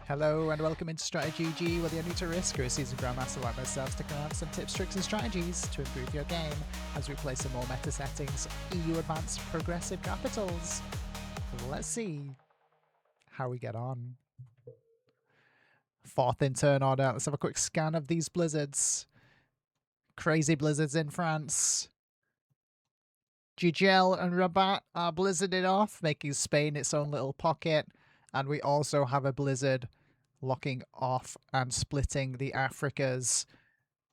Hello and welcome into StratiGG, where you're new to Risk, or a seasoned grandmaster like myself, sticking around for some tips, tricks and strategies to improve your game as we play some more meta settings, EU Advanced Progressive Capitals. Let's see how we get on. Fourth in turn order. Let's have a quick scan of these blizzards. Crazy blizzards in France. Gigel and Rabat are blizzarded off, making Spain its own little pocket. And we also have a blizzard locking off and splitting the Africas.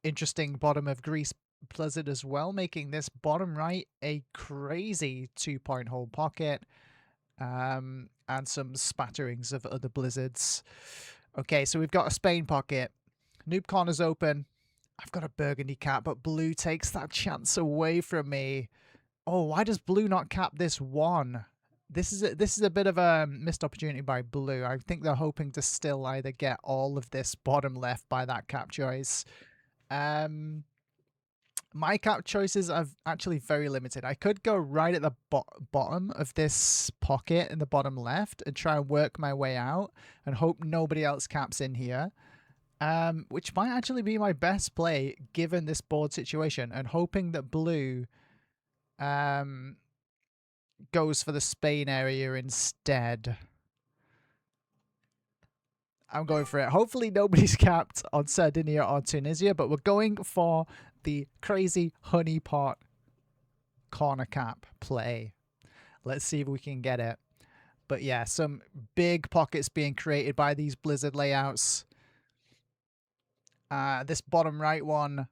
Interesting bottom of Greece blizzard as well, making this bottom right a crazy 2-point hole pocket. And some spatterings of other blizzards. Okay, so we've got a Spain pocket. Noob corner's open. I've got a burgundy cap, but blue takes that chance away from me. Oh, why does blue not cap this one? This is a bit of a missed opportunity by blue. I think they're hoping to still either get all of this bottom left by that cap choice. My cap choices are actually very limited. I could go right at the bottom of this pocket in the bottom left and try and work my way out and hope nobody else caps in here. Which might actually be my best play given this board situation, and hoping that blue goes for the Spain area instead. I'm going for it. Hopefully nobody's capped on Sardinia or Tunisia, but we're going for the crazy honeypot corner cap play. Let's see if we can get it. But yeah, some big pockets being created by these blizzard layouts. This bottom right one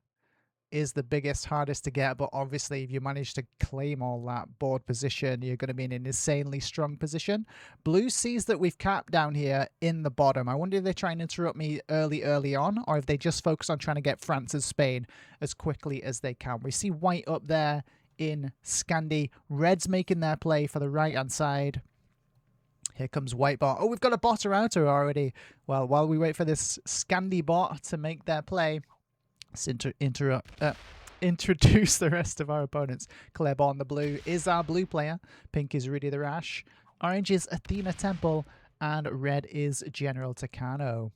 is the biggest, hardest to get, but obviously if you manage to claim all that board position, you're going to be in an insanely strong position. Blue sees that we've capped down here in the bottom. I wonder if they try and interrupt me early on, or if they just focus on trying to get France and Spain as quickly as they can. We see white up there in Scandi. Red's making their play for the right-hand side. Here comes white bot. Oh, we've got a bot or outer already. Well, while we wait for this Scandi bot to make their play, let's introduce the rest of our opponents. Claiborne the blue is our blue player. Pink is Rudy the Rash. Orange is Athena Temple. And red is General Takano.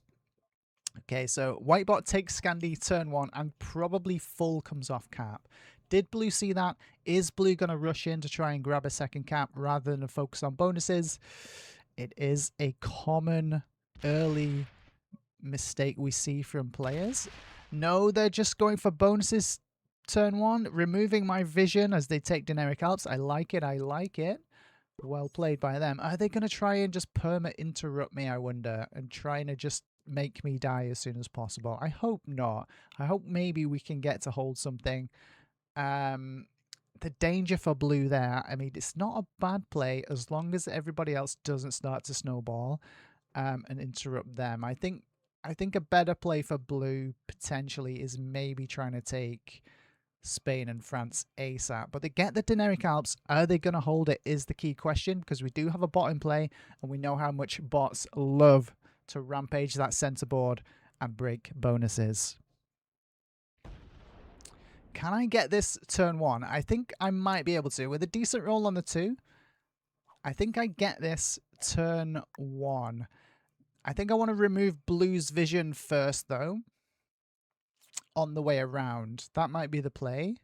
Okay, so white bot takes Scandi turn 1 and probably full comes off cap. Did blue see that? Is blue going to rush in to try and grab a second cap rather than focus on bonuses? It is a common early mistake we see from players. No, they're just going for bonuses turn 1, removing my vision as they take Generic Alps. I like it. I like it. Well played by them. Are they going to try and just interrupt me, I wonder, and trying to just make me die as soon as possible? I hope not. I hope maybe we can get to hold something. The danger for blue there, I mean, it's not a bad play as long as everybody else doesn't start to snowball and interrupt them. I think a better play for blue potentially is maybe trying to take Spain and France ASAP. But they get the Generic Alps. Are they going to hold it is the key question, because we do have a bot in play and we know how much bots love to rampage that center board and break bonuses. Can I get this turn 1? I think I might be able to. With a decent roll on the 2, I think I get this turn 1. I think I want to remove blue's vision first, though, on the way around. That might be the play,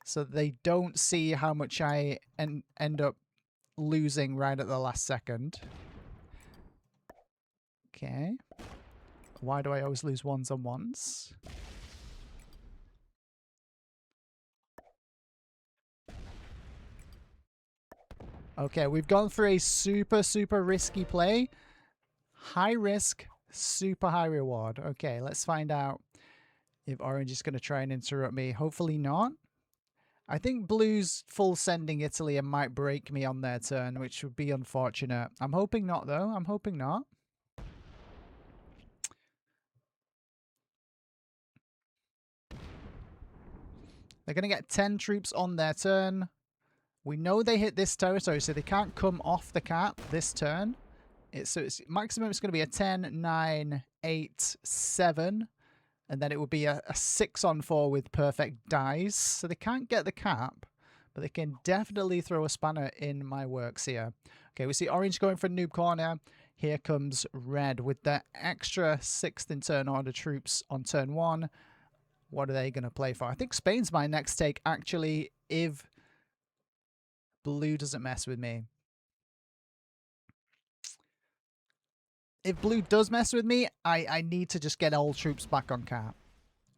so they don't see how much I end up losing right at the last second. Okay. Why do I always lose ones on ones? Okay, we've gone for a super risky play. High risk, super high reward. Okay, let's find out if orange is going to try and interrupt me. Hopefully not. I think blue's full sending Italy and might break me on their turn, which would be unfortunate. I'm hoping not, though. I'm hoping not. They're going to get 10 troops on their turn. We know they hit this territory, so they can't come off the cap this turn. So it's maximum, it's going to be a 10, 9, 8, 7. And then it would be a 6-on-4 with perfect dies. So they can't get the cap, but they can definitely throw a spanner in my works here. Okay, we see orange going for noob corner. Here comes red with the extra 6th in turn order troops on turn 1. What are they going to play for? I think Spain's my next take, actually, if blue doesn't mess with me. If blue does mess with me, I need to just get all troops back on cap.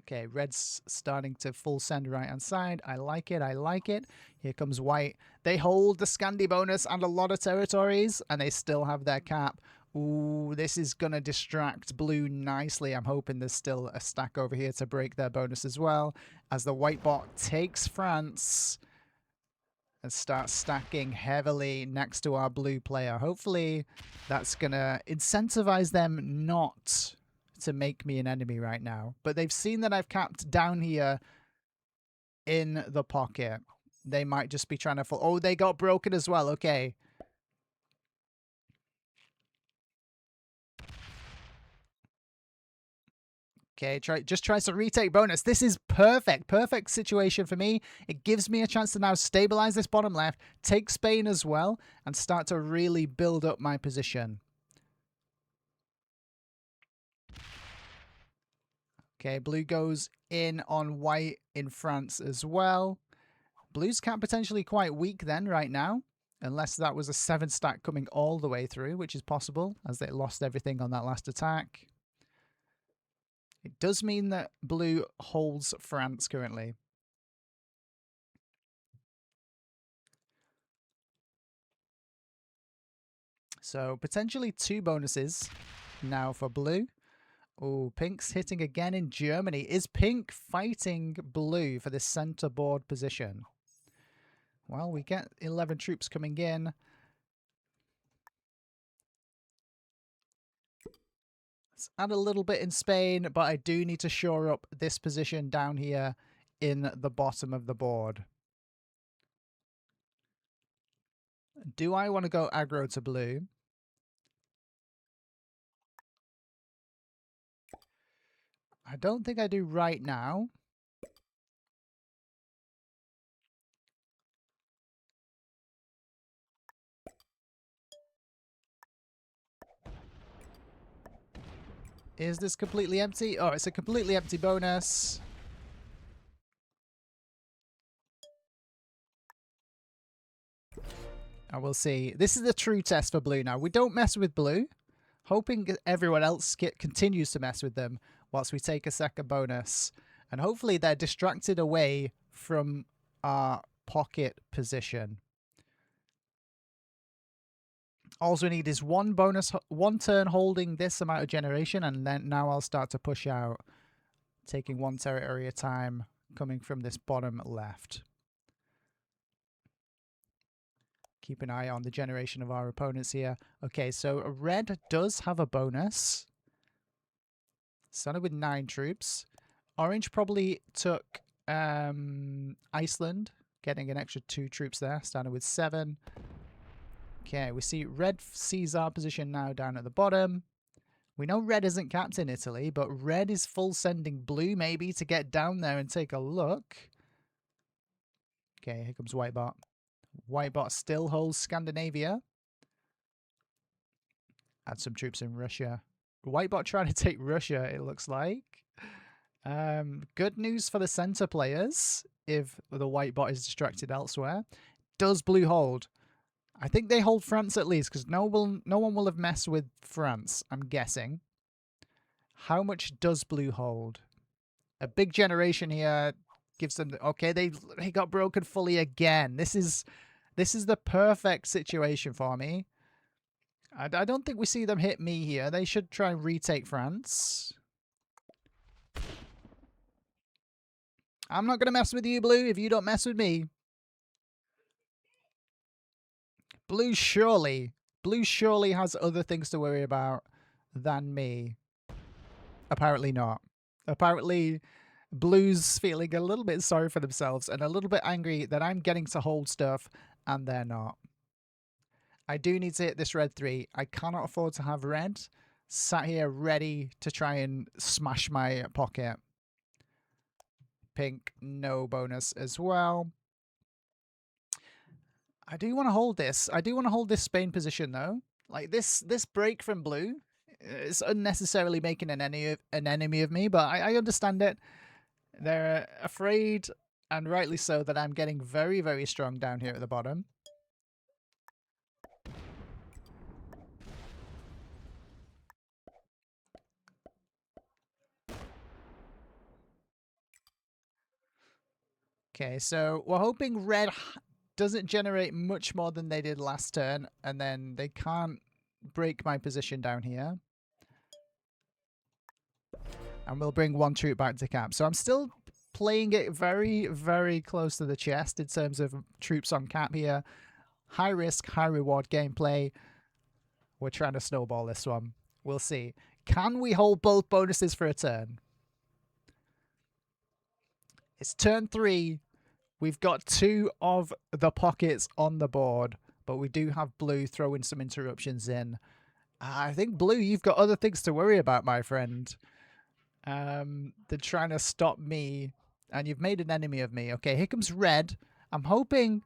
Okay, red's starting to full send right-hand side. I like it, I like it. Here comes white. They hold the Scandi bonus and a lot of territories, and they still have their cap. Ooh, this is going to distract blue nicely. I'm hoping there's still a stack over here to break their bonus as well, as the white bot takes France and starts stacking heavily next to our blue player. Hopefully, that's going to incentivize them not to make me an enemy right now. But they've seen that I've capped down here in the pocket. They might just be trying to... Oh, they got broken as well. Okay. Okay, just tries to retake bonus. This is perfect. Perfect situation for me. It gives me a chance to now stabilize this bottom left, take Spain as well, and start to really build up my position. Okay, blue goes in on white in France as well. Blue's cap potentially quite weak then right now, unless that was a 7 stack coming all the way through, which is possible, as they lost everything on that last attack. It does mean that blue holds France currently. So potentially 2 bonuses now for blue. Oh, pink's hitting again in Germany. Is pink fighting blue for this center board position? Well, we get 11 troops coming in. Let's add a little bit in Spain, but I do need to shore up this position down here in the bottom of the board. Do I want to go aggro to blue? I don't think I do right now. Is this completely empty? Oh, it's a completely empty bonus. I will see. This is the true test for blue now. We don't mess with blue, hoping everyone else continues to mess with them whilst we take a second bonus. And hopefully they're distracted away from our pocket position. All we need is one bonus, one turn holding this amount of generation, and then now I'll start to push out, taking 1 territory at a time, coming from this bottom left. Keep an eye on the generation of our opponents here. Okay, so red does have a bonus. Started with 9 troops. Orange probably took Iceland, getting an extra 2 troops there, starting with 7. Okay, we see red sees our position now down at the bottom. We know red isn't capped in Italy, but red is full sending blue maybe to get down there and take a look. Okay, here comes Whitebot. Whitebot still holds Scandinavia. Add some troops in Russia. Whitebot trying to take Russia, it looks like. Good news for the center players if the Whitebot is distracted elsewhere. Does blue hold? I think they hold France at least, because no one will have messed with France, I'm guessing. How much does blue hold? A big generation here gives them... Okay, they got broken fully again. This is the perfect situation for me. I don't think we see them hit me here. They should try and retake France. I'm not going to mess with you, blue, if you don't mess with me. Blue surely has other things to worry about than me. Apparently not. Apparently, blue's feeling a little bit sorry for themselves and a little bit angry that I'm getting to hold stuff and they're not. I do need to hit this red 3. I cannot afford to have red sat here ready to try and smash my pocket. Pink, no bonus as well. I do want to hold this. I do want to hold this Spain position, though. Like this break from blue is unnecessarily making an enemy of me, but I understand it. They're afraid, and rightly so, that I'm getting very, very strong down here at the bottom. Okay, so we're hoping red doesn't generate much more than they did last turn, and then they can't break my position down here. And we'll bring one troop back to camp. So I'm still playing it very, very close to the chest in terms of troops on camp here. High risk, high reward gameplay. We're trying to snowball this one. We'll see. Can we hold both bonuses for a turn? It's turn 3. We've got 2 of the pockets on the board, but we do have blue throwing some interruptions in. I think blue, you've got other things to worry about, my friend. They're trying to stop me, and you've made an enemy of me. Okay, here comes red. I'm hoping...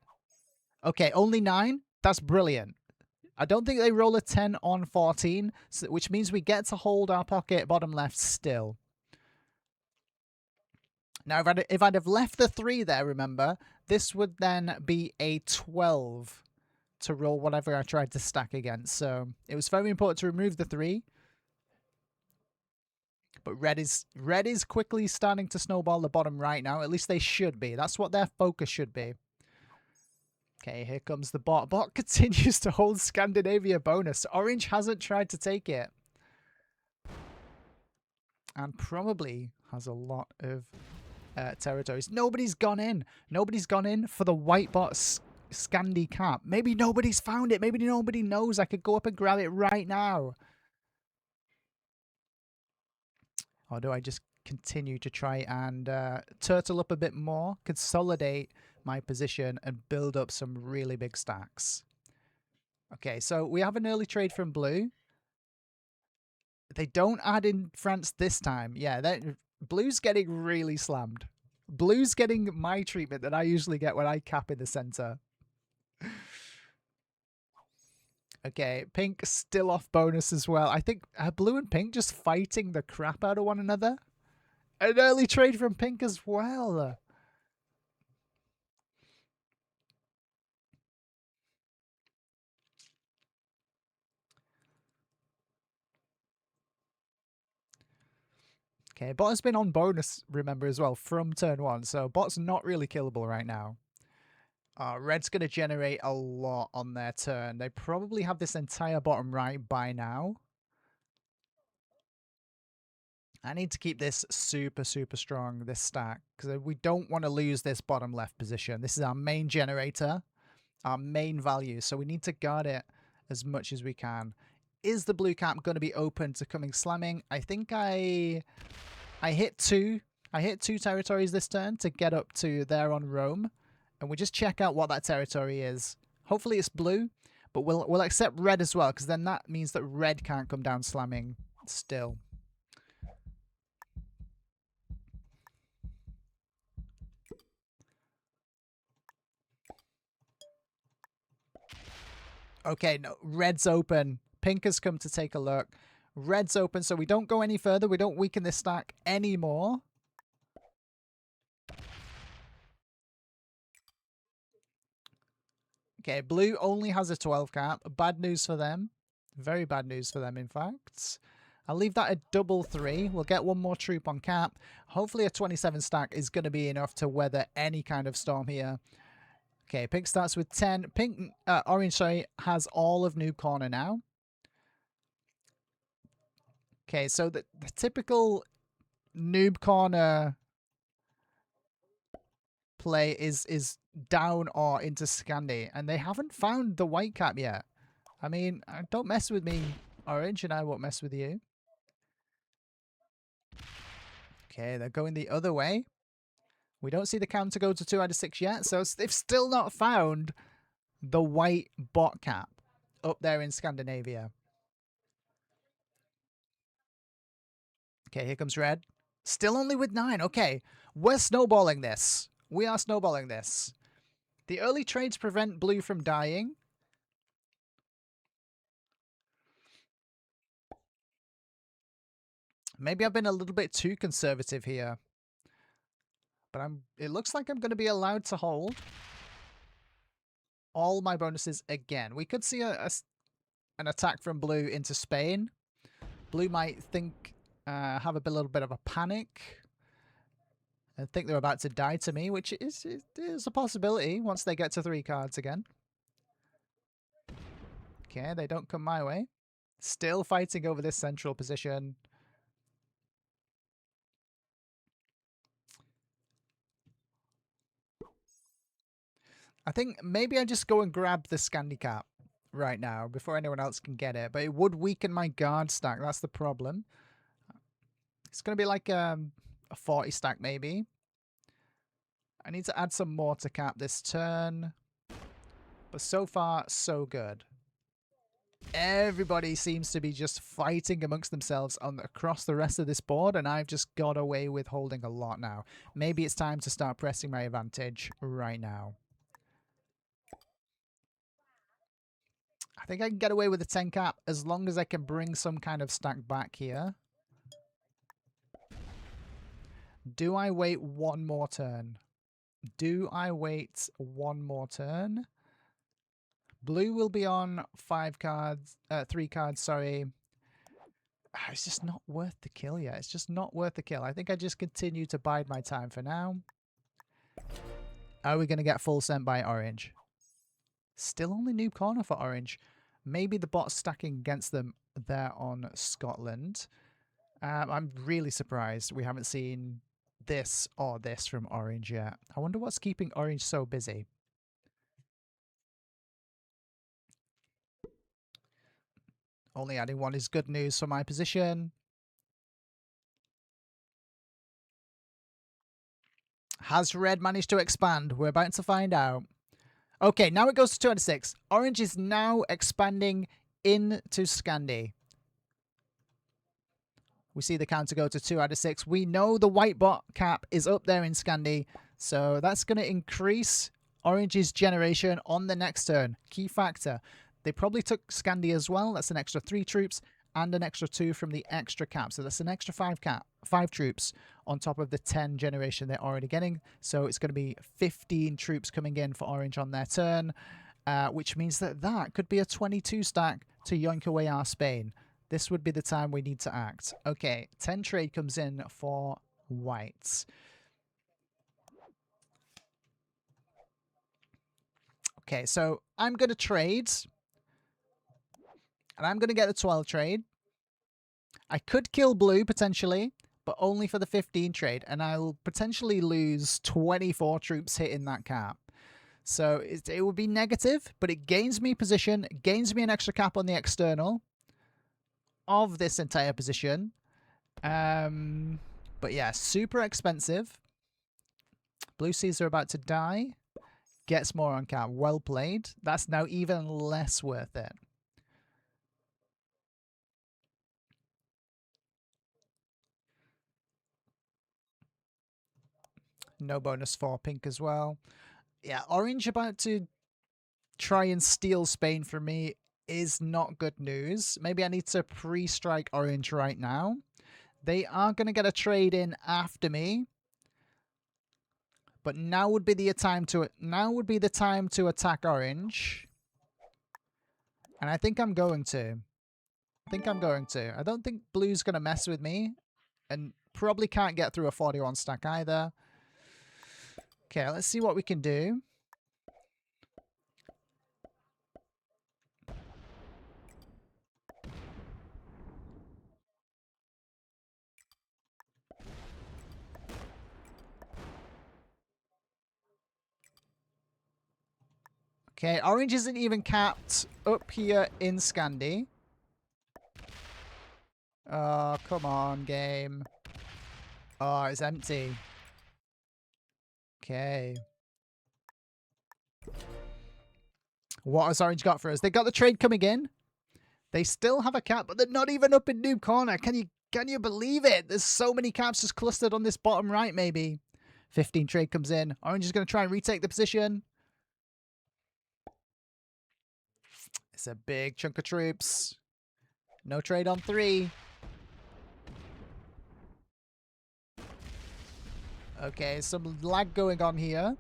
Okay, only 9? That's brilliant. I don't think they roll a 10 on 14, which means we get to hold our pocket bottom left still. Now, if I'd have left the 3 there, remember, this would then be a 12 to roll whatever I tried to stack against. So it was very important to remove the 3. But red is quickly starting to snowball the bottom right now. At least they should be. That's what their focus should be. Okay, here comes the bot. Bot continues to hold Scandinavia bonus. Orange hasn't tried to take it. And probably has a lot of territories. Nobody's gone in. Nobody's gone in for the white bot's Scandi cap. Maybe nobody's found it. Maybe nobody knows. I could go up and grab it right now. Or do I just continue to try and turtle up a bit more, consolidate my position, and build up some really big stacks? Okay, so we have an early trade from blue. They don't add in France this time. Yeah, blue's getting really slammed. Blue's getting my treatment that I usually get when I cap in the center. Okay, pink still off bonus as well. I think blue and pink just fighting the crap out of one another. An early trade from pink as well. Okay, bot has been on bonus, remember, as well, from turn 1. So bot's not really killable right now. Red's going to generate a lot on their turn. They probably have this entire bottom right by now. I need to keep this super, super strong, this stack, because we don't want to lose this bottom left position. This is our main generator, our main value, so we need to guard it as much as we can. Is the blue cap going to be open to coming slamming? I think I hit 2. I hit 2 territories this turn to get up to there on Rome, and we just check out what that territory is. Hopefully it's blue, but we'll accept red as well, because then that means that red can't come down slamming still. Okay, no, red's open. Pink has come to take a look. Red's open, so we don't go any further. We don't weaken this stack anymore. Okay, blue only has a 12 cap. Bad news for them. Very bad news for them, in fact. I'll leave that at double 3. We'll get one more troop on cap. Hopefully a 27 stack is going to be enough to weather any kind of storm here. Okay, pink starts with 10. Orange, sorry, has all of Noob Corner now. Okay, so the typical Noob Corner play is down or into Scandi, and they haven't found the white cap yet. I mean, don't mess with me, Orange, and I won't mess with you. Okay, they're going the other way. We don't see the counter go to 2 out of 6 yet, so they've still not found the white bot cap up there in Scandinavia. Okay, here comes red. Still only with 9. Okay, we're snowballing this. We are snowballing this. The early trades prevent blue from dying. Maybe I've been a little bit too conservative here. But it looks like I'm going to be allowed to hold all my bonuses again. We could see an attack from blue into Spain. Blue might think, have a little bit of a panic and think they're about to die to me, which is a possibility once they get to 3 cards again. Okay, they don't come my way. Still fighting over this central position. I think maybe I just go and grab the Scandi Cap right now before anyone else can get it. But it would weaken my guard stack. That's the problem. It's going to be like a 40 stack maybe. I need to add some more to cap this turn. But so far, so good. Everybody seems to be just fighting amongst themselves across the rest of this board, and I've just got away with holding a lot now. Maybe it's time to start pressing my advantage right now. I think I can get away with a 10 cap as long as I can bring some kind of stack back here. Do I wait one more turn? Do I wait one more turn? Blue will be on 3 cards, sorry. It's just not worth the kill yet. It's just not worth the kill. I think I just continue to bide my time for now. Are we going to get full sent by orange? Still only noob corner for orange. Maybe the bot's stacking against them there on Scotland. I'm really surprised we haven't seen this or this from orange yet. I wonder what's keeping orange so busy. Only adding 1 is good news for my position. Has red managed to expand? We're about to find out. Okay, now it goes to 2 out of 6. Orange is now expanding into Scandi. We see the counter go to 2 out of 6. We know the white bot cap is up there in Scandi, so that's going to increase Orange's generation on the next turn. Key factor. They probably took Scandi as well. That's an extra 3 troops and an extra 2 from the extra cap. So that's an extra 5 troops on top of the 10 generation they're already getting. So it's going to be 15 troops coming in for Orange on their turn, which means that could be a 22 stack to yoink away our Spain. This would be the time we need to act. Okay, 10 trade comes in for whites. Okay, so I'm going to trade. And I'm going to get the 12 trade. I could kill blue, potentially, but only for the 15 trade. And I'll potentially lose 24 troops hitting that cap. So it would be negative, but it gains me position, gains me an extra cap on the external of this entire position. But yeah, super expensive. Blue sees are about to die. Gets more on cap. Well played. That's now even less worth it. No bonus for pink as well. Yeah, orange about to try and steal Spain from me is not good news. Maybe I need to pre-strike orange right now. They are going to get a trade in after me. But now would be the time to attack orange. And I think I'm going to. I don't think blue's going to mess with me. And probably can't get through a 41 stack either. Okay, let's see what we can do. Okay, orange isn't even capped up here in Scandi. Oh, come on, game. Oh, it's empty. Okay. What has orange got for us? They got the trade coming in. They still have a cap, but they're not even up in noob corner. Can you believe it? There's so many caps just clustered on this bottom right, maybe. 15 trade comes in. Orange is going to try and retake the position. It's a big chunk of troops. No trade on 3. Okay, some lag going on here.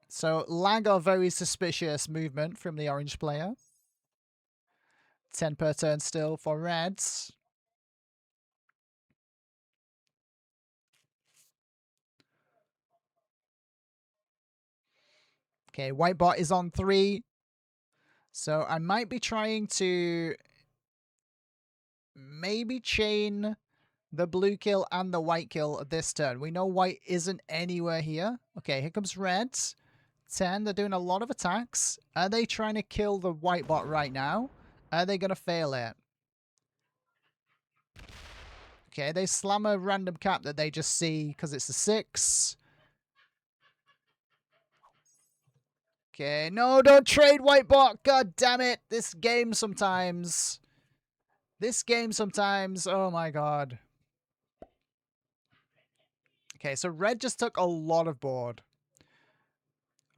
So lag or very suspicious movement from the orange player. 10 per turn still for reds. Okay, white bot is on 3. So I might be trying to maybe chain the blue kill and the white kill this turn. We know white isn't anywhere here. Okay, here comes red. 10, they're doing a lot of attacks. Are they trying to kill the white bot right now? Are they going to fail it? Okay, they slam a random cap that they just see because it's a 6. Okay, no, don't trade white bot. God damn it. This game sometimes. Oh my god. Okay, so red just took a lot of board.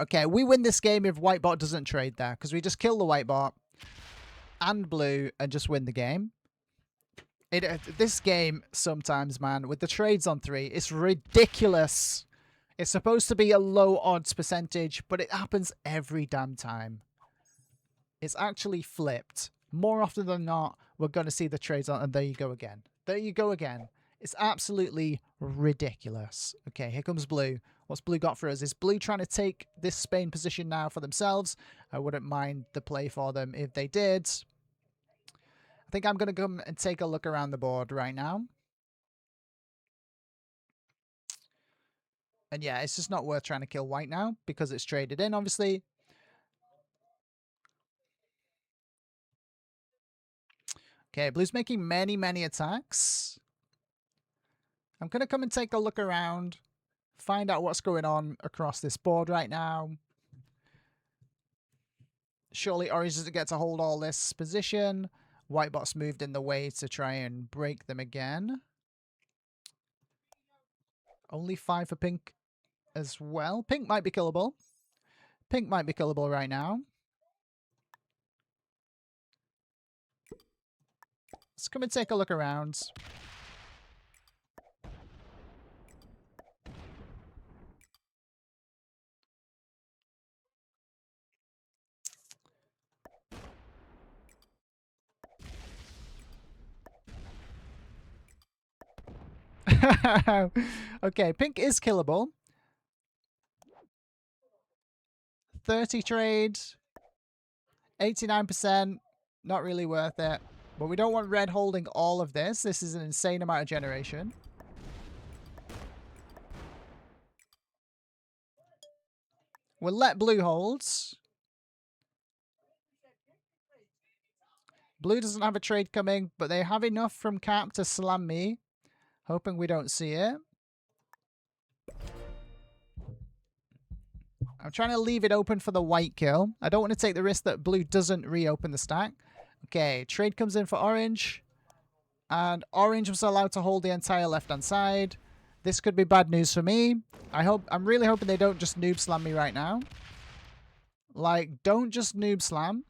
Okay, we win this game if white bot doesn't trade there because we just kill the white bot and blue and just win the game. This game sometimes, man, with the trades on 3, it's ridiculous. It's supposed to be a low odds percentage, but it happens every damn time. It's actually flipped. More often than not, we're going to see the trades on, and there you go again. There you go again. It's absolutely ridiculous. Okay, here comes blue. What's blue got for us? Is blue trying to take this Spain position now for themselves? I wouldn't mind the play for them if they did. I think I'm going to come and take a look around the board right now. And yeah, it's just not worth trying to kill white now because it's traded in, obviously. Okay, blue's making many attacks. I'm going to come and take a look around, find out what's going on across this board right now. Surely orange doesn't get to hold all this position. White bot's moved in the way to try and break them again. Only 5 for pink as well. Pink might be killable. Pink might be killable right now. Let's come and take a look around. Okay, pink is killable. 30 trade. 89%. Not really worth it. But we don't want red holding all of this. This is an insane amount of generation. We'll let blue hold. Blue doesn't have a trade coming, but they have enough from cap to slam me. Hoping we don't see it. I'm trying to leave it open for the white kill. I don't want to take the risk that blue doesn't reopen the stack. Okay, trade comes in for orange. And orange was allowed to hold the entire left-hand side. This could be bad news for me. I'm really hoping they don't just noob slam me right now. Like, don't just noob slam.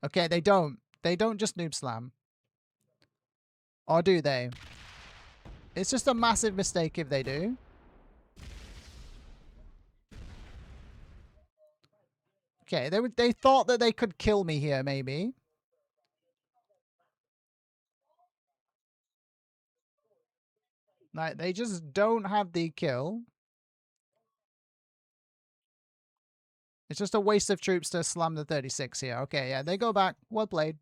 Okay, they don't. They don't just noob slam. Or do they? It's just a massive mistake if they do. Okay, they thought that they could kill me here, maybe. Like, they just don't have the kill. It's just a waste of troops to slam the 36 here. Okay, yeah, they go back. Well played.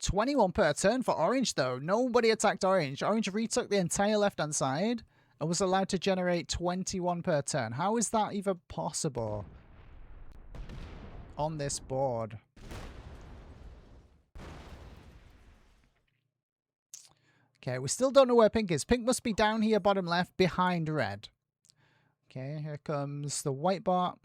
21 per turn for orange, though. Nobody attacked orange. Orange retook the entire left-hand side and was allowed to generate 21 per turn. How is that even possible on this board? Okay, we still don't know where pink is. Pink must be down here, bottom left, behind red. Okay, here comes the white bot.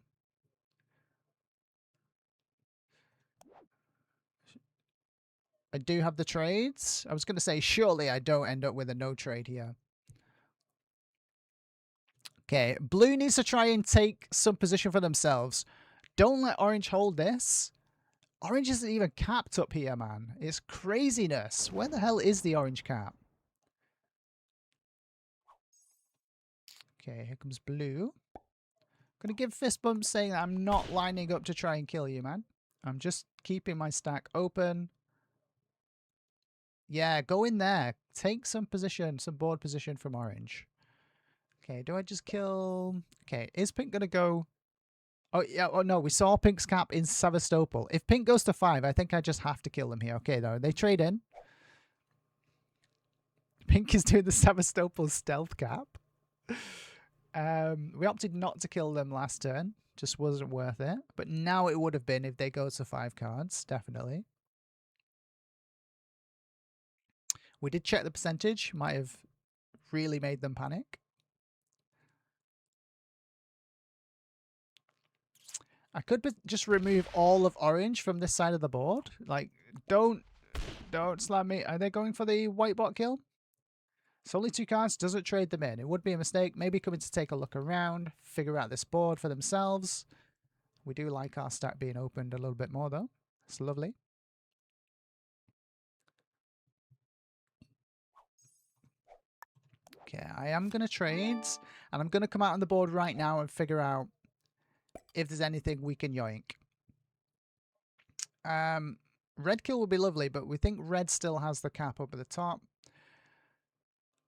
I do have the trades. I was going to say, surely I don't end up with a no trade here. Okay, blue needs to try and take some position for themselves. Don't let orange hold this. Orange isn't even capped up here, man. It's craziness. Where the hell is the orange cap? Okay, here comes blue. I'm going to give fist bumps saying that I'm not lining up to try and kill you, man. I'm just keeping my stack open. Yeah, go in there. Take some position, some board position from orange. Okay, do I just kill... Okay, is pink going to go... Oh, yeah. Oh, no, we saw pink's cap in Sevastopol. If pink goes to 5, I think I just have to kill them here. Okay, though, they trade in. Pink is doing the Sevastopol stealth cap. We opted not to kill them last turn. Just wasn't worth it. But now it would have been if they go to 5 cards, definitely. We did check the percentage. Might have really made them panic. I could just remove all of orange from this side of the board. Like, don't slam me. Are they going for the white bot kill? It's only 2 cards. Doesn't trade them in. It would be a mistake. Maybe coming to take a look around, figure out this board for themselves. We do like our stack being opened a little bit more, though. It's lovely. Okay, I am going to trade, and I'm going to come out on the board right now and figure out if there's anything we can yoink. Red kill would be lovely, but we think red still has the cap up at the top.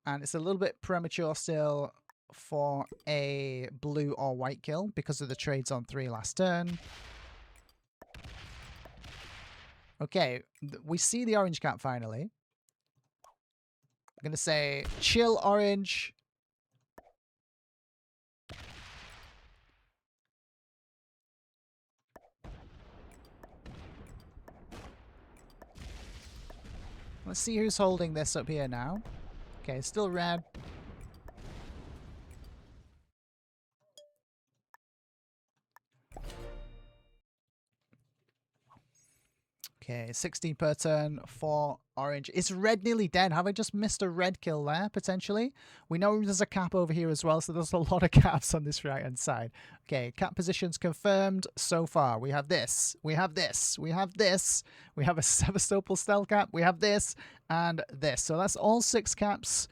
And it's a little bit premature still for a blue or white kill because of the trades on 3 last turn. Okay, we see the orange cap finally. I'm going to say, chill, orange. Let's see who's holding this up here now. Okay, still red. Okay, 16 per turn for orange. Is red nearly dead? Have I just missed a red kill there, potentially? We know there's a cap over here as well, so there's a lot of caps on this right-hand side. Okay, cap positions confirmed so far. We have this, we have this, we have this, we have a Sevastopol stealth cap, we have this, and this. So that's all 6 caps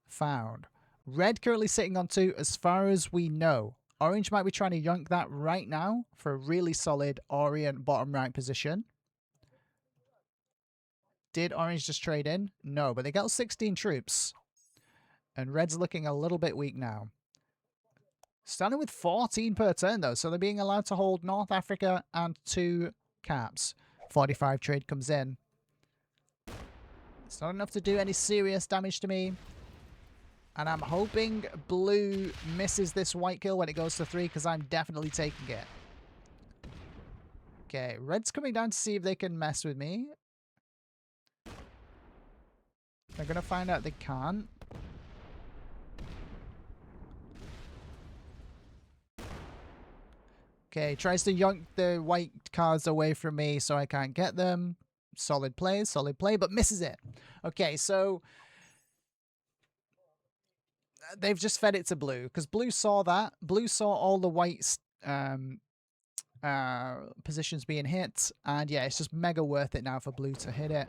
found. Red currently sitting on 2 as far as we know. Orange might be trying to yoink that right now for a really solid Orient bottom right position. Did orange just trade in? No, but they got 16 troops. And red's looking a little bit weak now. Starting with 14 per turn, though, so they're being allowed to hold North Africa and 2 caps. 45 trade comes in. It's not enough to do any serious damage to me. And I'm hoping blue misses this white kill when it goes to 3, because I'm definitely taking it. Okay, red's coming down to see if they can mess with me. They're going to find out they can't. Okay, tries to yoink the white cards away from me so I can't get them. Solid play, but misses it. Okay, so they've just fed it to blue because blue saw that. Blue saw all the white positions being hit. And yeah, it's just mega worth it now for blue to hit it.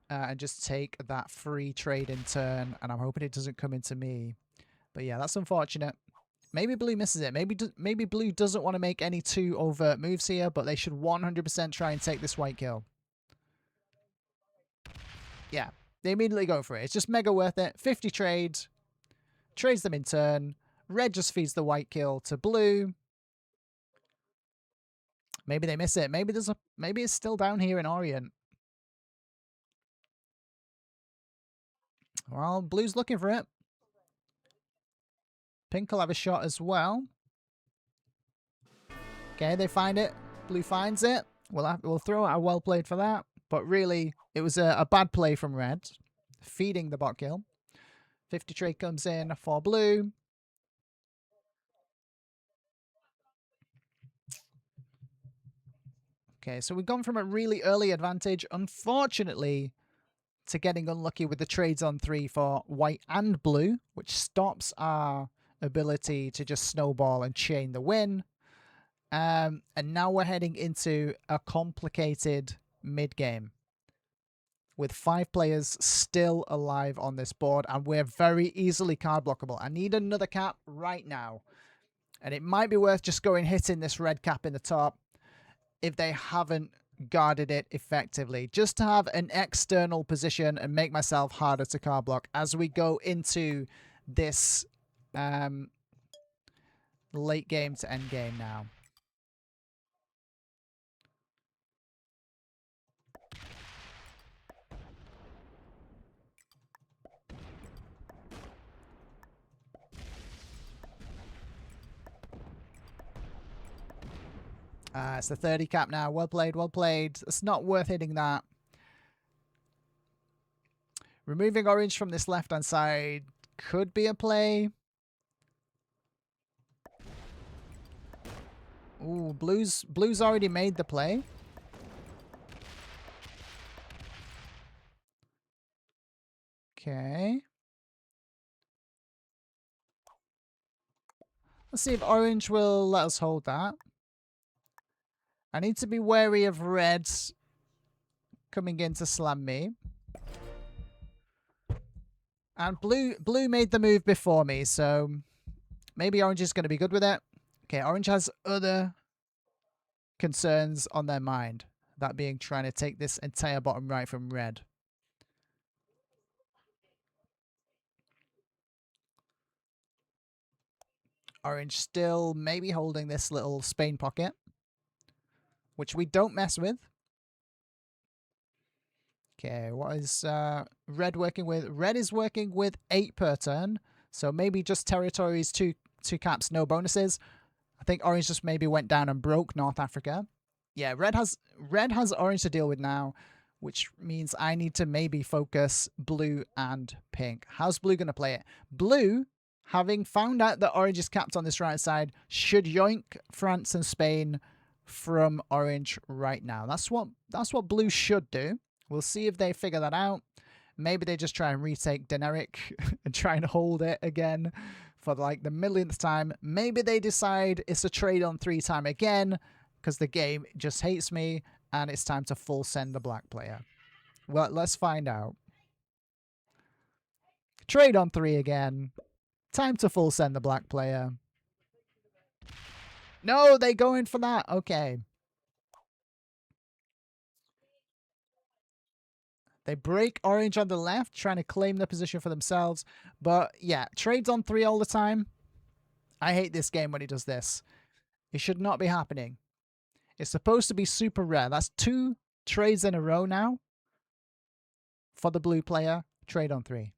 And just take that free trade in turn. And I'm hoping it doesn't come into me. But yeah, that's unfortunate. Maybe blue misses it. Maybe blue doesn't want to make any too overt moves here. But they should 100% try and take this white kill. Yeah, they immediately go for it. It's just mega worth it. 50 trade. Trades them in turn. Red just feeds the white kill to blue. Maybe they miss it. Maybe it's still down here in Orient. Well, blue's looking for it. Pink will have a shot as well. Okay, they find it. Blue finds it. We'll throw out a well played for that. But really, it was a bad play from red. Feeding the bot kill. 50 trade comes in for blue. Okay, so we've gone from a really early advantage, unfortunately, to getting unlucky with the trades on 3 for white and blue, which stops our ability to just snowball and chain the win. And now we're heading into a complicated mid-game with 5 players still alive on this board, and we're very easily card blockable. I need another cap right now, and it might be worth just going hitting this red cap in the top if they haven't guarded it effectively, just to have an external position and make myself harder to card block as we go into this late game to end game now. It's the 30 cap now. Well played, well played. It's not worth hitting that. Removing orange from this left-hand side could be a play. Ooh, blue's already made the play. Okay. Let's see if orange will let us hold that. I need to be wary of red coming in to slam me. And blue made the move before me, so maybe orange is going to be good with it. Okay, orange has other concerns on their mind. That being trying to take this entire bottom right from red. Orange still maybe holding this little Spain pocket, which we don't mess with. Okay, what is red working with? Red is working with 8 per turn, so maybe just territories, two caps, no bonuses. I think orange just maybe went down and broke North Africa. Yeah, red has orange to deal with now, which means I need to maybe focus blue and pink. How's blue going to play it? Blue, having found out that orange is capped on this right side, should yoink France and Spain from orange right now. That's what blue should do. We'll see if they figure that out. Maybe they just try and retake Deneric and try and hold it again for like the millionth time. Maybe they decide it's a trade on 3 time again because the game just hates me and it's time to full send the black player. Well, let's find out. Trade on 3 again. Time to full send the black player. No, they go in for that. Okay. They break orange on the left, trying to claim the position for themselves. But yeah, trades on 3 all the time. I hate this game when he does this. It should not be happening. It's supposed to be super rare. That's 2 trades in a row now for the blue player. Trade on 3.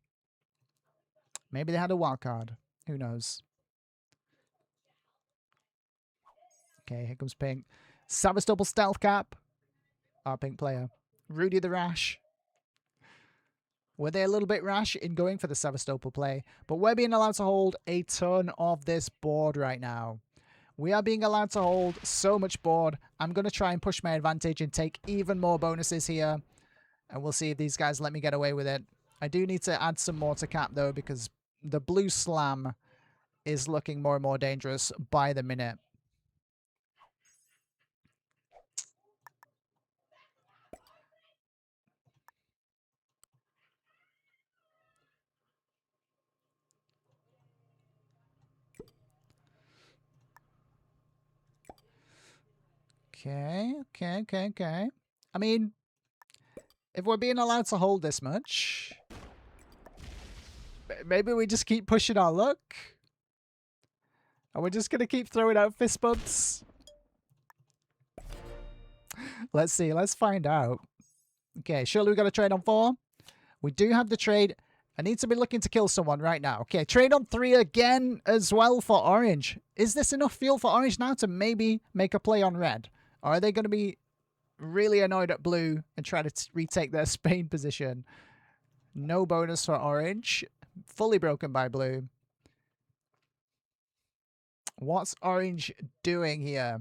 Maybe they had a wild card. Who knows? Okay, here comes pink. Sevastopol stealth cap. Our pink player. Rudy the Rash. Were they a little bit rash in going for the Sevastopol play? But we're being allowed to hold a ton of this board right now. We are being allowed to hold so much board. I'm going to try and push my advantage and take even more bonuses here. And we'll see if these guys let me get away with it. I do need to add some more to cap, though, because the blue slam is looking more and more dangerous by the minute. Okay. I mean, if we're being allowed to hold this much, maybe we just keep pushing our luck. And we're just going to keep throwing out fist bumps. Let's see. Let's find out. Okay, surely we got a trade on 4. We do have the trade. I need to be looking to kill someone right now. Okay, trade on 3 again as well for orange. Is this enough fuel for orange now to maybe make a play on red? Or are they going to be really annoyed at blue and try to retake their Spain position? No bonus for orange. Fully broken by blue. What's orange doing here?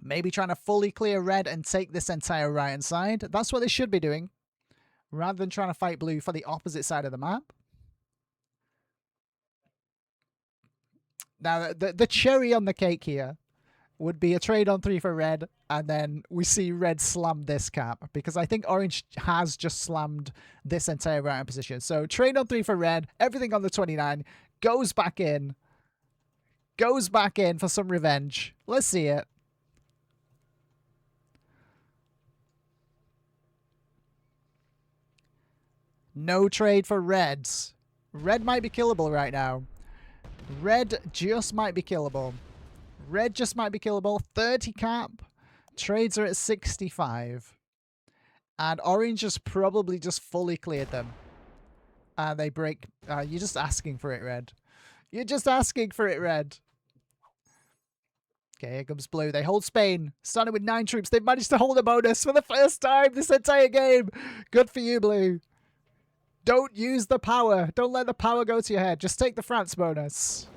Maybe trying to fully clear red and take this entire right-hand side. That's what they should be doing. Rather than trying to fight blue for the opposite side of the map. Now, the cherry on the cake here would be a trade on 3 for red, and then we see red slam this cap, because I think orange has just slammed this entire round position. So trade on 3 for red, everything on the 29, goes back in for some revenge. Let's see it. No trade for reds. Red might be killable right now. Red just might be killable. Red just might be killable. 30 cap. Trades are at 65. And orange has probably just fully cleared them. And they break. You're just asking for it, red. You're just asking for it, red. Okay, here comes blue. They hold Spain. Starting with 9 troops. They've managed to hold a bonus for the first time this entire game. Good for you, blue. Don't use the power. Don't let the power go to your head. Just take the France bonus.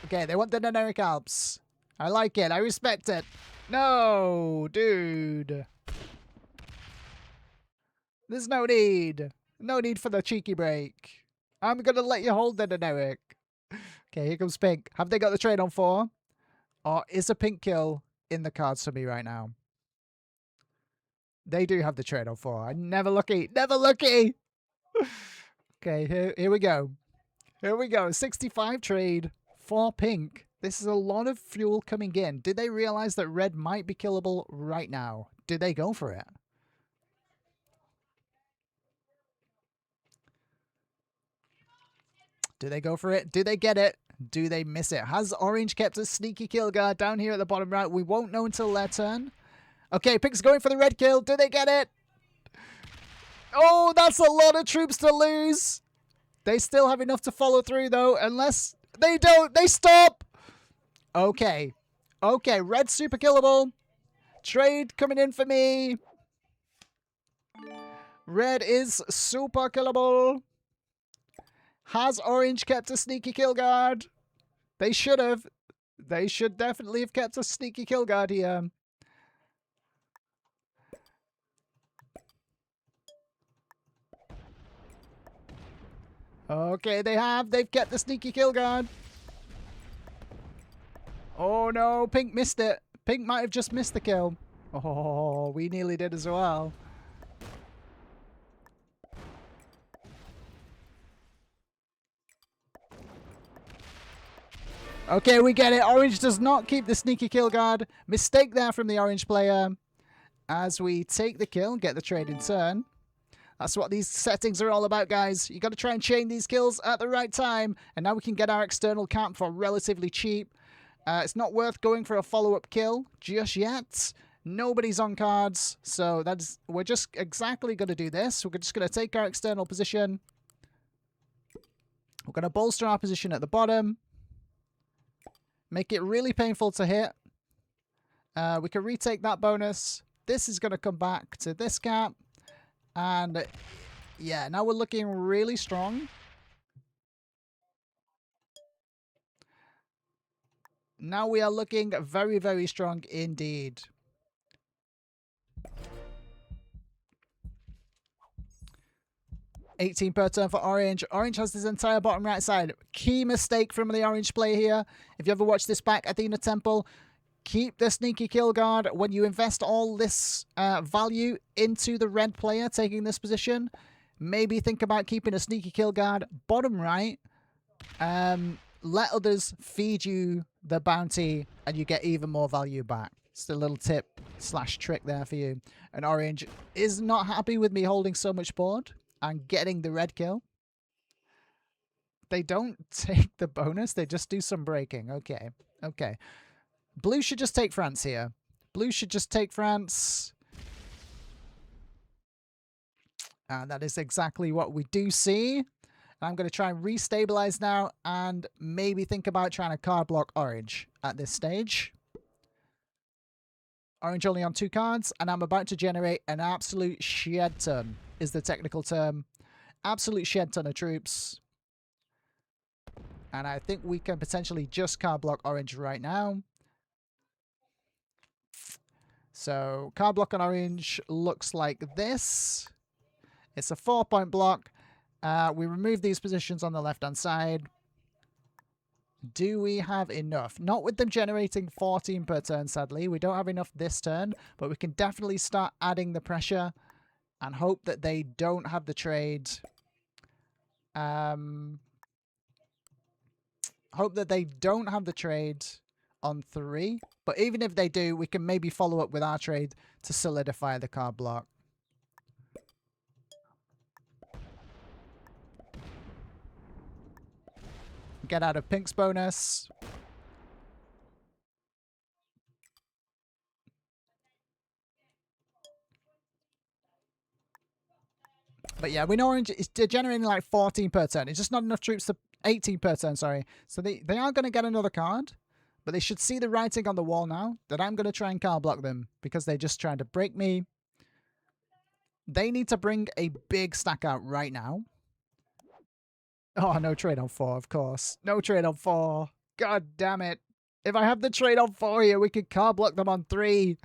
Okay, they want the Neneric Alps. I like it. I respect it. No, dude. There's no need. No need for the cheeky break. I'm going to let you hold the Neneric. Okay, here comes pink. Have they got the trade on 4? Or is a pink kill in the cards for me right now? They do have the trade on 4. I'm never lucky. Never lucky. Okay, here we go. Here we go. 65 trade for pink. This is a lot of fuel coming in. Did they realize that red might be killable right now? Did they go for it? Do they go for it? Do they get it? Do they miss it? Has orange kept a sneaky kill guard down here at the bottom right? We won't know until their turn. Okay, pink's going for the red kill. Do they get it? Oh, that's a lot of troops to lose. They still have enough to follow through, though, unless they don't. They stop. Okay. Okay, red super killable. Trade coming in for me. Red is super killable. Has orange kept a sneaky kill guard? They should have. They should definitely have kept a sneaky kill guard here. Okay, they have. They've kept the sneaky kill guard. Oh no, pink missed it. Pink might have just missed the kill. Oh, we nearly did as well. Okay, we get it. Orange does not keep the sneaky kill guard. Mistake there from the orange player. As we take the kill, get the trade in turn. That's what these settings are all about, guys. You got to try and chain these kills at the right time. And now we can get our external camp for relatively cheap. It's not worth going for a follow-up kill just yet. Nobody's on cards. So we're just exactly going to do this. We're just going to take our external position. We're going to bolster our position at the bottom. Make it really painful to hit. We can retake that bonus. This is going to come back to this cap. And yeah, now we're looking really strong. Now we are looking very, very strong indeed. $18 per turn for orange. Orange has this entire bottom right side. Key mistake from the orange player here. If you ever watch this back, Athena Temple, keep the sneaky kill guard. When you invest all this value into the red player taking this position, maybe think about keeping a sneaky kill guard bottom right. Let others feed you the bounty and you get even more value back. It's a little tip / trick there for you. And orange is not happy with me holding so much board and getting the red kill. They don't take the bonus. They just do some breaking. Okay. Okay. Blue should just take France here. Blue should just take France. And that is exactly what we do see. I'm going to try and restabilize now and maybe think about trying to card block orange at this stage. Orange only on 2 cards, and I'm about to generate an absolute shed ton, is the technical term. Absolute shed ton of troops. And I think we can potentially just card block orange right now. So card block on orange looks like this. It's a 4-point block. We remove these positions on the left-hand side. Do we have enough? Not with them generating 14 per turn, sadly. We don't have enough this turn, but we can definitely start adding the pressure and hope that they don't have the trade. Hope that they don't have the trade on 3. But even if they do, we can maybe follow up with our trade to solidify the card block. Get out of Pink's bonus. But yeah, we know Orange is generating like 14 per turn. It's just not enough troops to 18 per turn, sorry. So they are going to get another card. But they should see the writing on the wall now that I'm going to try and card block them because they're just trying to break me. They need to bring a big stack out right now. Oh, no trade on 4, of course. No trade on 4. God damn it. If I have the trade on 4 here, we could card block them on 3.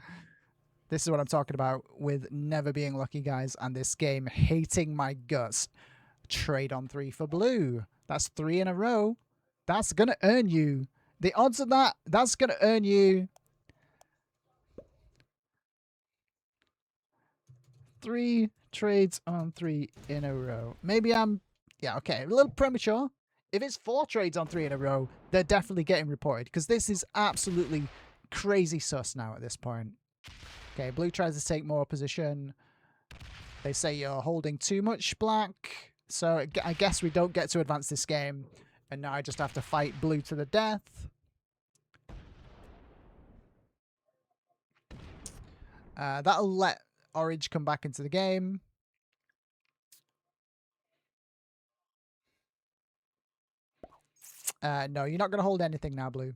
This is what I'm talking about with never being lucky, guys, and this game hating my guts. Trade on 3 for blue. That's 3 in a row. That's going to earn you. The odds of that, that's going to earn you 3 trades on 3 in a row. Maybe I'm, yeah, okay, a little premature. If it's 4 trades on 3 in a row, they're definitely getting reported because this is absolutely crazy sus now at this point. Okay, blue tries to take more position. They say you're holding too much, black. So I guess we don't get to advance this game. And now I just have to fight blue to the death. That'll let orange come back into the game. No, you're not going to hold anything now, blue.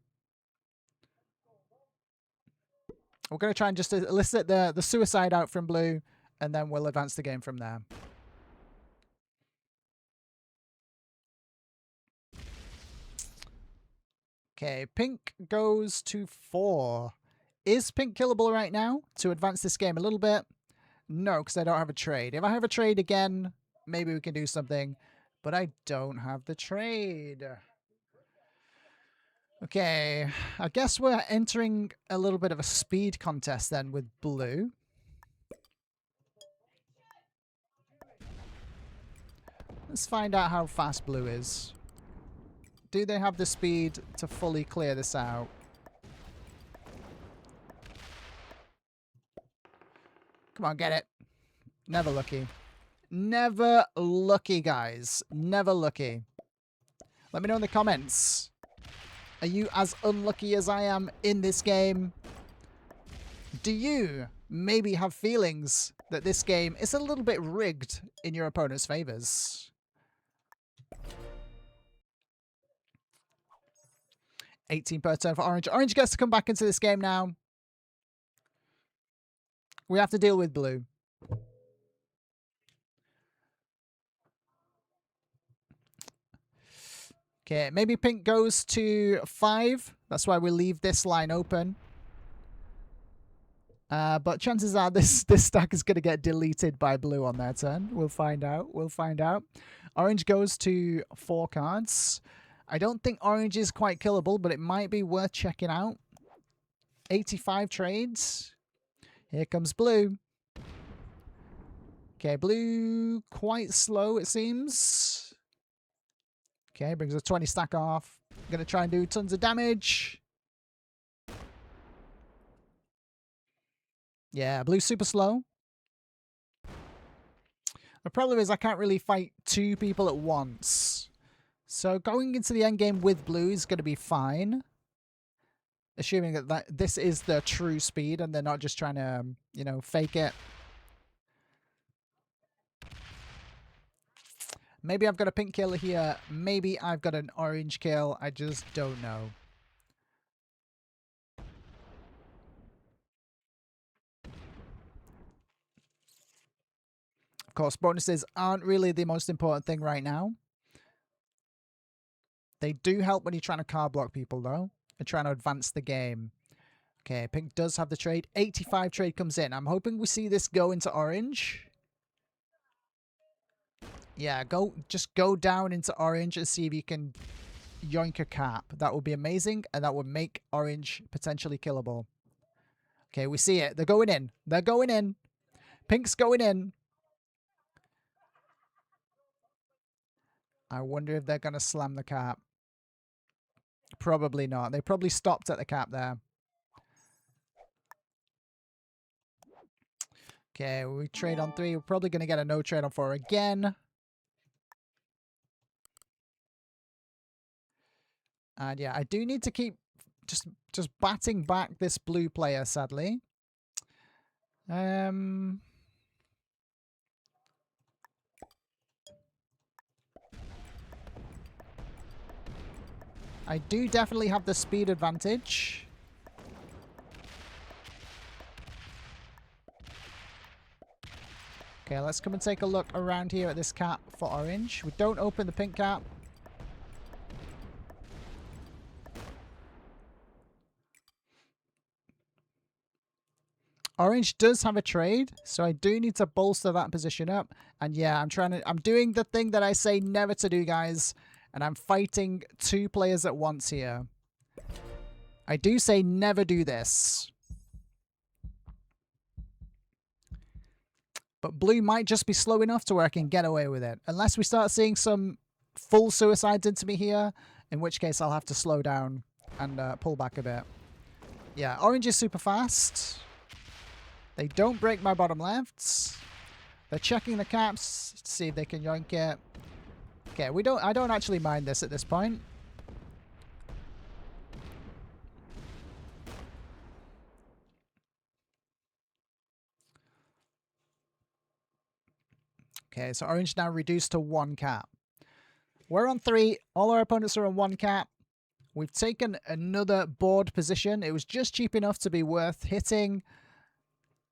We're going to try and just elicit the suicide out from blue, and then we'll advance the game from there. Okay, pink goes to 4. Is pink killable right now to advance this game a little bit? No, because I don't have a trade. If I have a trade again, maybe we can do something. But I don't have the trade. Okay, I guess we're entering a little bit of a speed contest then with blue. Let's find out how fast blue is. Do they have the speed to fully clear this out? Come on, get it. Never lucky. Never lucky, guys. Never lucky. Let me know in the comments. Are you as unlucky as I am in this game? Do you maybe have feelings that this game is a little bit rigged in your opponent's favors? 18 per turn for orange. Orange gets to come back into this game now. We have to deal with blue. Okay, maybe pink goes to 5. That's why we leave this line open. But chances are this stack is going to get deleted by blue on their turn. We'll find out. We'll find out. Orange goes to 4 cards. I don't think orange is quite killable, but it might be worth checking out. 85 trades. Here comes blue. Okay, blue quite slow, it seems. Okay, brings a 20 stack off. Going to try and do tons of damage. Yeah, blue's super slow. The problem is I can't really fight 2 people at once. So going into the endgame with blue is going to be fine. Assuming that this is the true speed and they're not just trying to, you know, fake it. Maybe I've got a pink kill here. Maybe I've got an orange kill. I just don't know. Of course, bonuses aren't really the most important thing right now. They do help when you're trying to card block people, though, and trying to advance the game. Okay, pink does have the trade. 85 trade comes in. I'm hoping we see this go into orange. Yeah, just go down into orange and see if you can, yoink a cap. That would be amazing, and that would make orange potentially killable. Okay, we see it. They're going in. They're going in. Pink's going in. I wonder if they're going to slam the cap. Probably not. They probably stopped at the cap there. Okay, we trade on 3. We're probably going to get a no trade on 4 again. And yeah, I do need to keep just batting back this blue player, sadly. I do definitely have the speed advantage. Okay, let's come and take a look around here at this cap for orange. We don't open the pink cap. Orange does have a trade, so I do need to bolster that position up. And yeah, I'm doing the thing that I say never to do, guys. And I'm fighting 2 players at once here. I do say never do this. But blue might just be slow enough to where I can get away with it. Unless we start seeing some full suicides into me here, in which case I'll have to slow down and pull back a bit. Yeah, orange is super fast. They don't break my bottom lefts. They're checking the caps to see if they can yoink it. Okay, I don't actually mind this at this point. Okay, so orange now reduced to 1 cap. We're on 3. All our opponents are on 1 cap. We've taken another board position. It was just cheap enough to be worth hitting.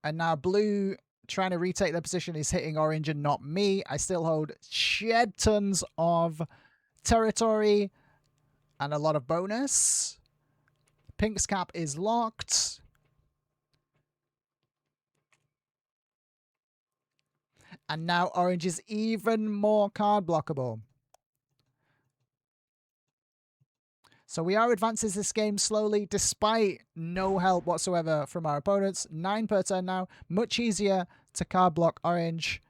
And now blue, trying to retake their position, is hitting orange and not me. I still hold shed tons of territory and a lot of bonus. Pink's cap is locked. And now orange is even more card blockable. So we are advancing this game slowly, despite no help whatsoever from our opponents. 9 per turn now. Much easier to card block orange.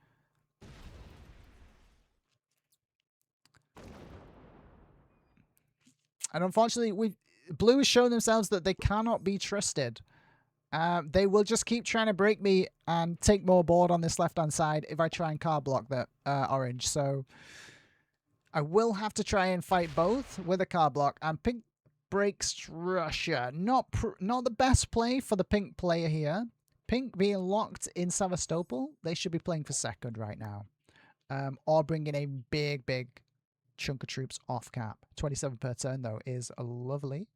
And unfortunately, blue has shown themselves that they cannot be trusted. They will just keep trying to break me and take more board on this left-hand side if I try and card block that orange. So I will have to try and fight both with a card block. And pink breaks Russia. Not the best play for the pink player here. Pink being locked in Sevastopol. They should be playing for second right now. Or bringing a big chunk of troops off cap. 27 per turn, though, is lovely.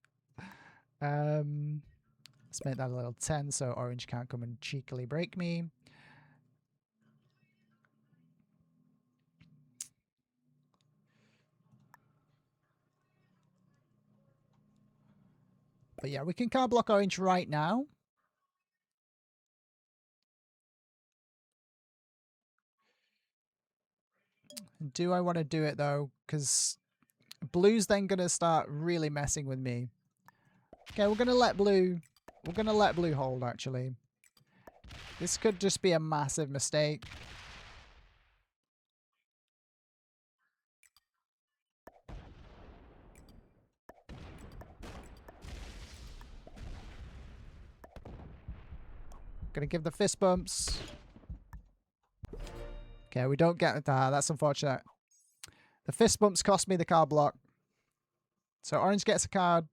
Let's make that a little 10 so orange can't come and cheekily break me. But yeah, we can card block orange right now. Do I want to do it, though? Because blue's then going to start really messing with me. Okay, we're going to let blue... We're going to let blue hold, actually. This could just be a massive mistake. Gonna give the fist bumps. Okay, we don't get that. That's unfortunate. The fist bumps cost me the card block. So orange gets a card.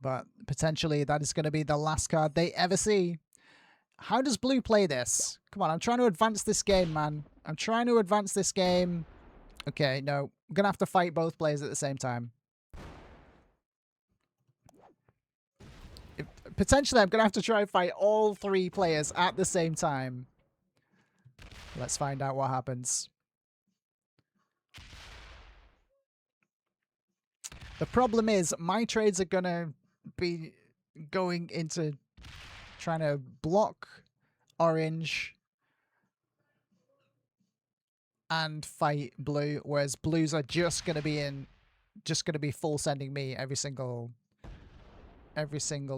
But potentially that is going to be the last card they ever see. How does blue play this? Come on, I'm trying to advance this game, man. I'm trying to advance this game. Okay, no. I'm going to have to fight both players at the same time. Potentially, I'm going to have to try and fight all 3 players at the same time. Let's find out what happens. The problem is, my trades are going to be going into trying to block orange and fight blue, whereas blues are just going to be full sending me every single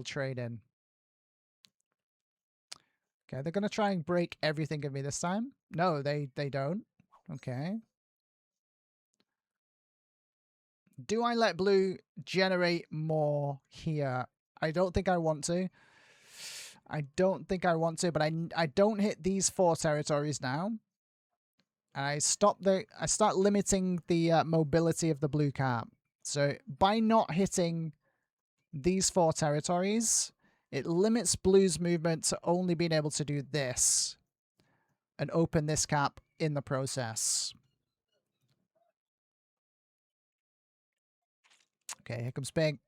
trade in. Okay, they're going to try and break everything of me this time. No, they don't. Okay. Do I let blue generate more here? I don't think I want to. I don't think I want to, but I don't hit these 4 territories now. And I start limiting the mobility of the blue cap. So by not hitting these 4 territories, it limits blue's movement to only being able to do this and open this cap in the process. Okay, here comes pink.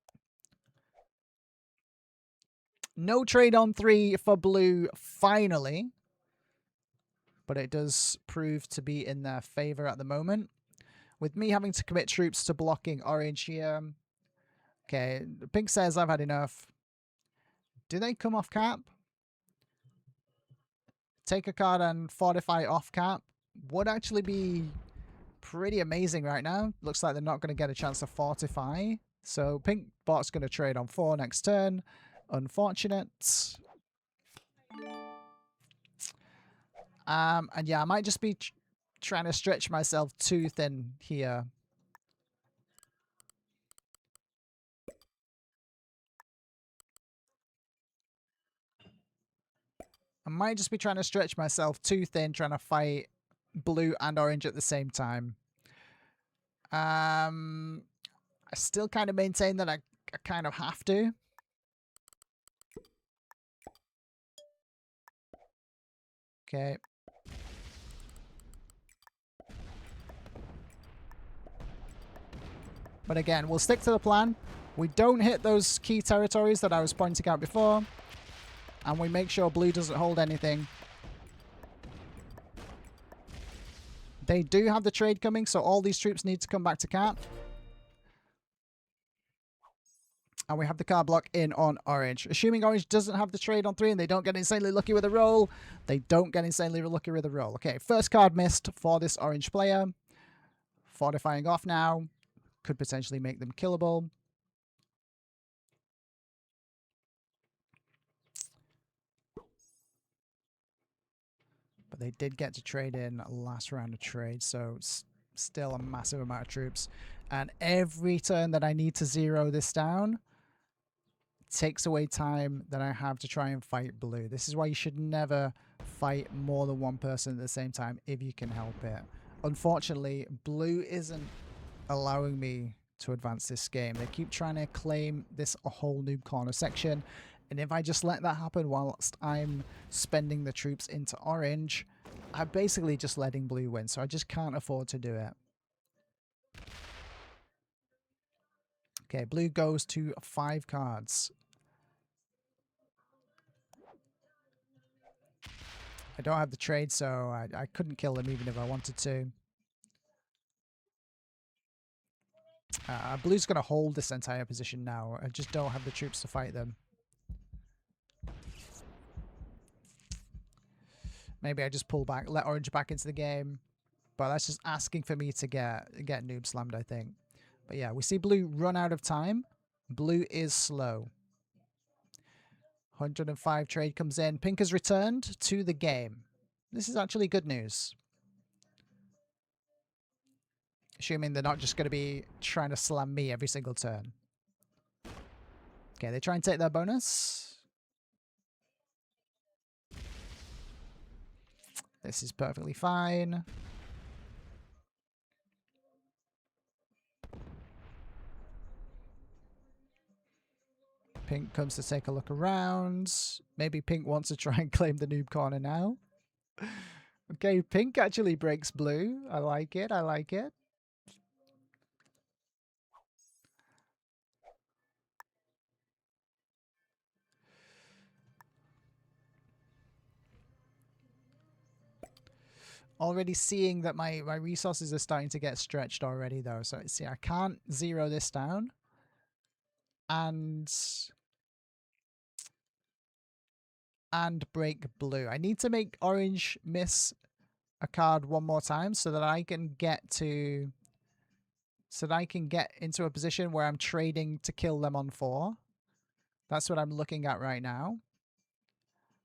No trade on 3 for blue, finally. But it does prove to be in their favor at the moment. With me having to commit troops to blocking orange here. Okay, pink says I've had enough. Do they come off cap? Take a card and fortify off cap would actually be pretty amazing right now. Looks like they're not going to get a chance to fortify. So pink bot's going to trade on 4 next turn. Unfortunate. And yeah, I might just be trying to stretch myself too thin here. I might just be trying to stretch myself too thin, trying to fight blue and orange at the same time. I still kind of maintain that I kind of have to. Okay. But again, we'll stick to the plan. We don't hit those key territories that I was pointing out before. And we make sure blue doesn't hold anything. They do have the trade coming, so all these troops need to come back to cap. And we have the card block in on orange. Assuming orange doesn't have the trade on 3 and they don't get insanely lucky with a roll. They don't get insanely lucky with a roll. Okay, first card missed for this orange player. Fortifying off now. Could potentially make them killable. But they did get to trade in last round of trade, so still a massive amount of troops. And every turn that I need to zero this down takes away time that I have to try and fight blue. This is why you should never fight more than one person at the same time if you can help it. Unfortunately, blue isn't allowing me to advance this game. They keep trying to claim this a whole noob corner section. And if I just let that happen whilst I'm spending the troops into orange, I'm basically just letting blue win. So I just can't afford to do it. Okay, blue goes to 5 cards. I don't have the trade, so I couldn't kill them even if I wanted to. Blue's going to hold this entire position now. I just don't have the troops to fight them. Maybe I just pull back, let orange back into the game. But that's just asking for me to get noob slammed, I think. But yeah, we see blue run out of time. Blue is slow. 105 trade comes in. Pink has returned to the game. This is actually good news. Assuming they're not just going to be trying to slam me every single turn. Okay, they try and take their bonus. This is perfectly fine. Pink comes to take a look around. Maybe Pink wants to try and claim the noob corner now. Okay, Pink actually breaks blue. I like it. I like it. Already seeing that my resources are starting to get stretched already, though. So, see, I can't zero this down. And break blue. I need to make orange miss a card one more time so that I can get to... So that I can get into a position where I'm trading to kill them on 4. That's what I'm looking at right now.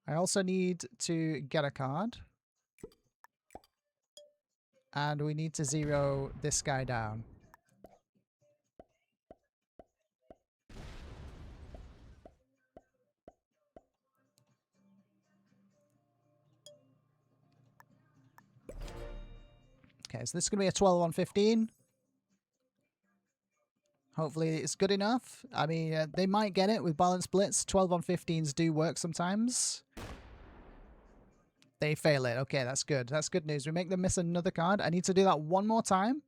I also need to get a card. And we need to 0 this guy down. Okay, so this is going to be a 12 on 15. Hopefully it's good enough. I mean, they might get it with balance splits. 12 on 15s do work sometimes. They fail it. Okay, that's good. That's good news. We make them miss another card. I need to do that one more time.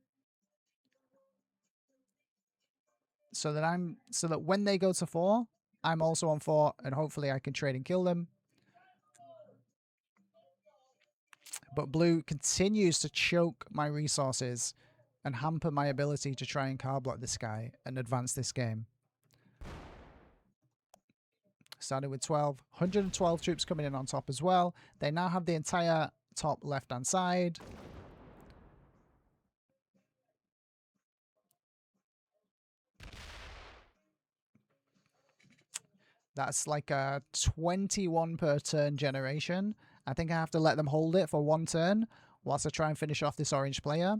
So that when they go to 4, I'm also on 4, and hopefully I can trade and kill them. But blue continues to choke my resources and hamper my ability to try and card block this guy and advance this game. Started with 12. 112 troops coming in on top as well. They now have the entire top left-hand side. That's like a 21 per turn generation. I think I have to let them hold it for 1 turn whilst I try and finish off this orange player.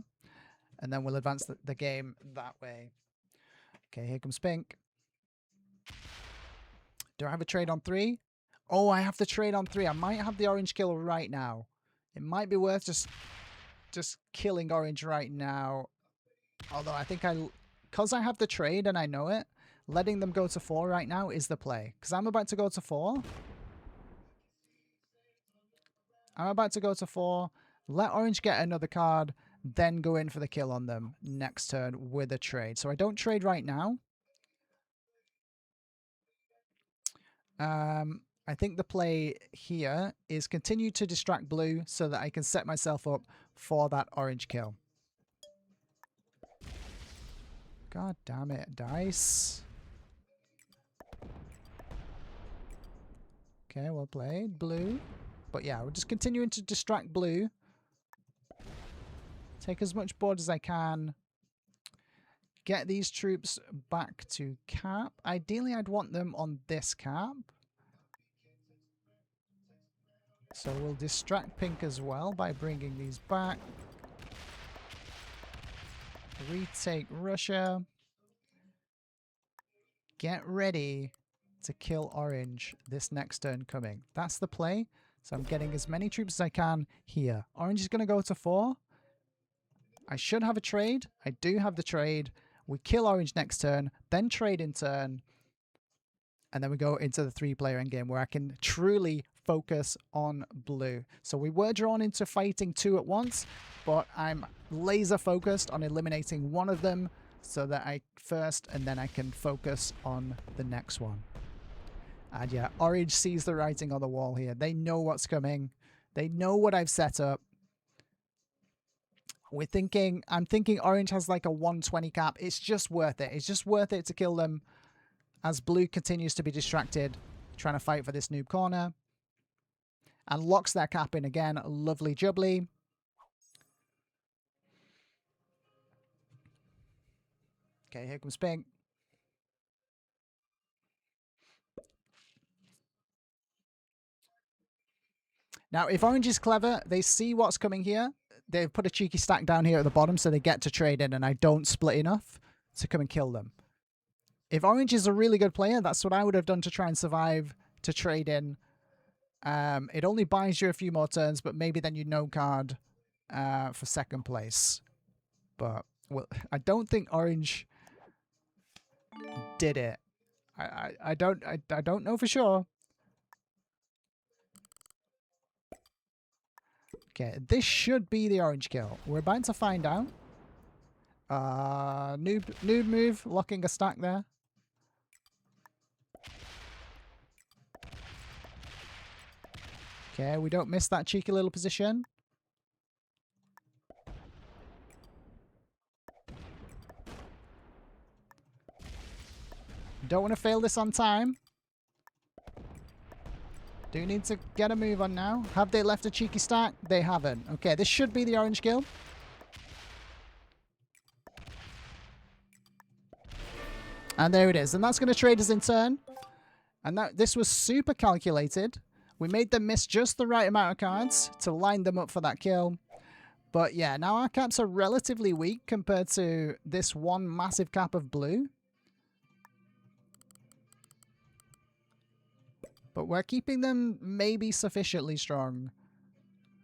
And then we'll advance the game that way. Okay, here comes pink. Do I have a trade on 3? Oh, I have to trade on 3. I might have the orange kill right now. It might be worth just killing orange right now. Although I think because I have the trade and I know it, letting them go to 4 right now is the play. Because I'm about to go to 4. I'm about to go to 4. Let orange get another card, then go in for the kill on them next turn with a trade. So I don't trade right now. I think the play here is continue to distract blue so that I can set myself up for that orange kill. God damn it, dice. Okay, well played, blue. But yeah, we're just continuing to distract blue. Take as much board as I can. Get these troops back to cap. Ideally, I'd want them on this cap. So we'll distract pink as well by bringing these back. Retake Russia. Get ready to kill orange this next turn coming. That's the play. So I'm getting as many troops as I can here. Orange is going to go to 4. I should have a trade. I do have the trade. We kill orange next turn, then trade in turn. And then we go into the 3-player endgame where I can truly focus on blue. So we were drawn into fighting 2 at once, but I'm laser focused on eliminating one of them so that I first, and then I can focus on the next one. And yeah, orange sees the writing on the wall here. They know what's coming. They know what I've set up. I'm thinking orange has like a 120 cap. It's just worth it. It's just worth it to kill them as blue continues to be distracted, trying to fight for this noob corner. And locks their cap in again. Lovely jubbly. Okay, here comes pink. Now, if orange is clever, they see what's coming here. They've put a cheeky stack down here at the bottom so they get to trade in and I don't split enough to come and kill them. If orange is a really good player, that's what I would have done to try and survive to trade in. It only buys you a few more turns, but maybe then you no card for second place. But well, I don't think orange did it. I don't know for sure. Okay, this should be the orange kill. We're about to find out. Noob move, locking a stack there. Okay, we don't miss that cheeky little position. Don't want to fail this on time. Do need to get a move on now. Have they left a cheeky stack? They haven't. Okay, this should be the orange kill. And there it is. And that's going to trade us in turn. And this was super calculated. We made them miss just the right amount of cards to line them up for that kill. But yeah, now our caps are relatively weak compared to this one massive cap of blue. But we're keeping them maybe sufficiently strong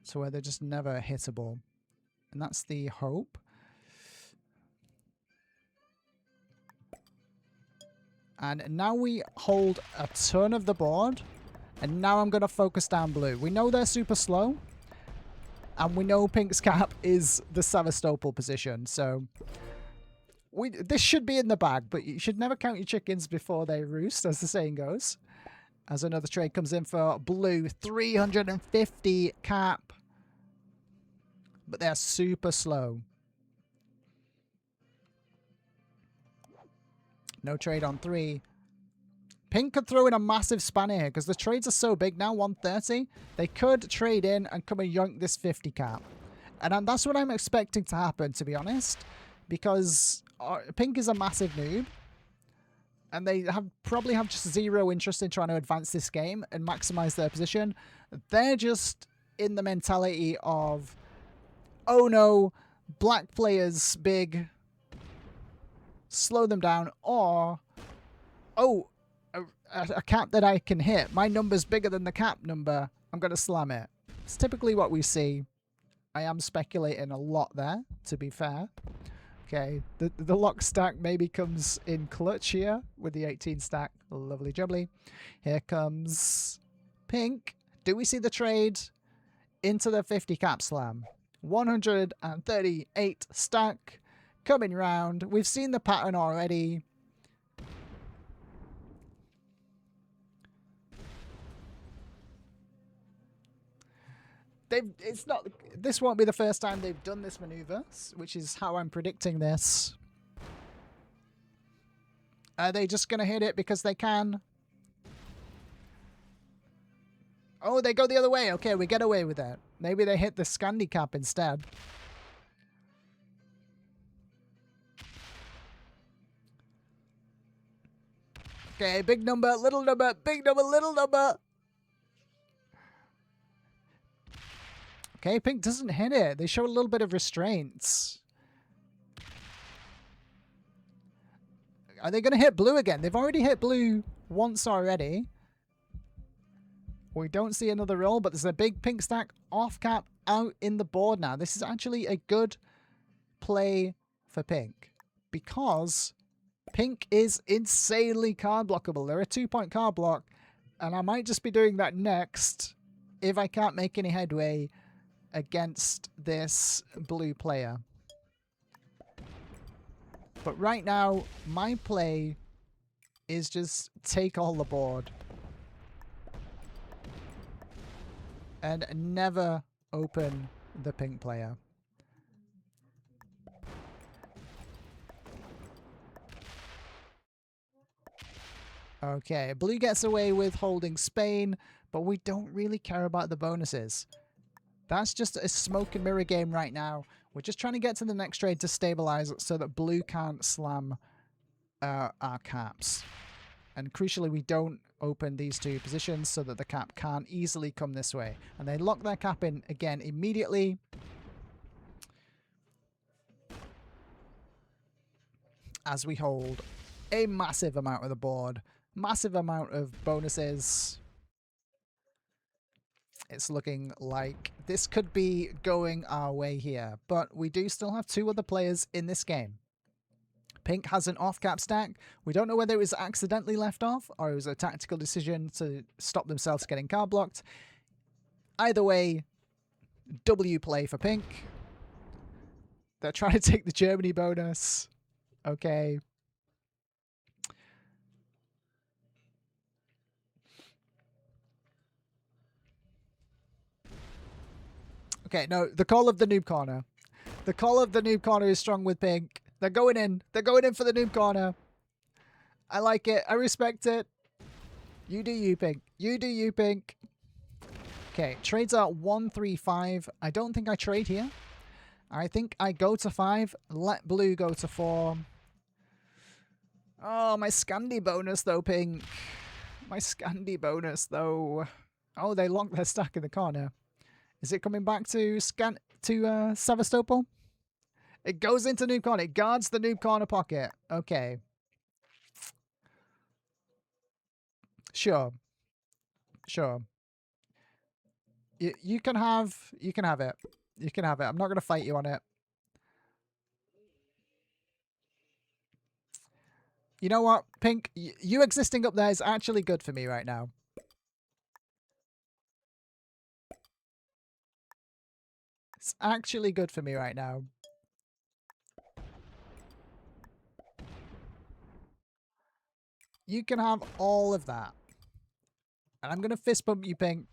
to where they're just never hittable. And that's the hope. And now we hold a ton of the board. And now I'm going to focus down blue. We know they're super slow. And we know pink's cap is the Sevastopol position. So this should be in the bag. But you should never count your chickens before they roost, as the saying goes. As another trade comes in for blue. 350 cap. But they're super slow. No trade on 3. Pink could throw in a massive spanner here because the trades are so big now, 130. They could trade in and come and yoink this 50 cap. And that's what I'm expecting to happen, to be honest. Because Pink is a massive noob. And they probably have just zero interest in trying to advance this game and maximize their position. They're just in the mentality of, oh no, black players big, slow them down, or, oh, a cap that I can hit. My number's bigger than the cap number. I'm going to slam it. It's typically what we see. I am speculating a lot there, to be fair. Okay, the lock stack maybe comes in clutch here with the 18 stack. Lovely jubbly. Here comes pink. Do we see the trade into the 50 cap slam? 138 stack coming round. We've seen the pattern already. This won't be the first time they've done this maneuver, which is how I'm predicting this. Are they just going to hit it because they can? Oh, they go the other way. Okay, we get away with that. Maybe they hit the Scandi cap instead. Okay, big number, little number, big number, little number. Okay, pink doesn't hit it. They show a little bit of restraints. Are they going to hit blue again? They've already hit blue once already. We don't see another roll, but there's a big pink stack off cap out in the board now. This is actually a good play for pink because pink is insanely card blockable. They're a 2-point card block, and I might just be doing that next if I can't make any headway against this blue player. But right now, my play is just take all the board and never open the pink player. Okay, blue gets away with holding Spain, but we don't really care about the bonuses. That's just a smoke and mirror game right now. We're just trying to get to the next trade to stabilize so that blue can't slam our caps. And crucially, we don't open these two positions so that the cap can't easily come this way. And they lock their cap in again immediately. As we hold a massive amount of the board. Massive amount of bonuses. It's looking like this could be going our way here, but we do still have 2 other players in this game. Pink has an off-cap stack. We don't know whether it was accidentally left off or it was a tactical decision to stop themselves getting card blocked. Either way, W play for pink. They're trying to take the Germany bonus. Okay. Okay, no, the call of the noob corner. The call of the noob corner is strong with pink. They're going in. They're going in for the noob corner. I like it. I respect it. You do you, pink. You do you, pink. Okay, trades are 1, 3, 5. I don't think I trade here. I think I go to 5, let blue go to 4. Oh, my Scandi bonus though, pink. My Scandi bonus though. Oh, they locked their stack in the corner. Is it coming back to Sevastopol? It goes into noob corner. It guards the noob corner pocket. Okay. Sure. Sure. You can have it. You can have it. I'm not going to fight you on it. You know what, Pink? You existing up there is actually good for me right now. It's actually good for me right now. You can have all of that. And I'm going to fist bump you, Pink.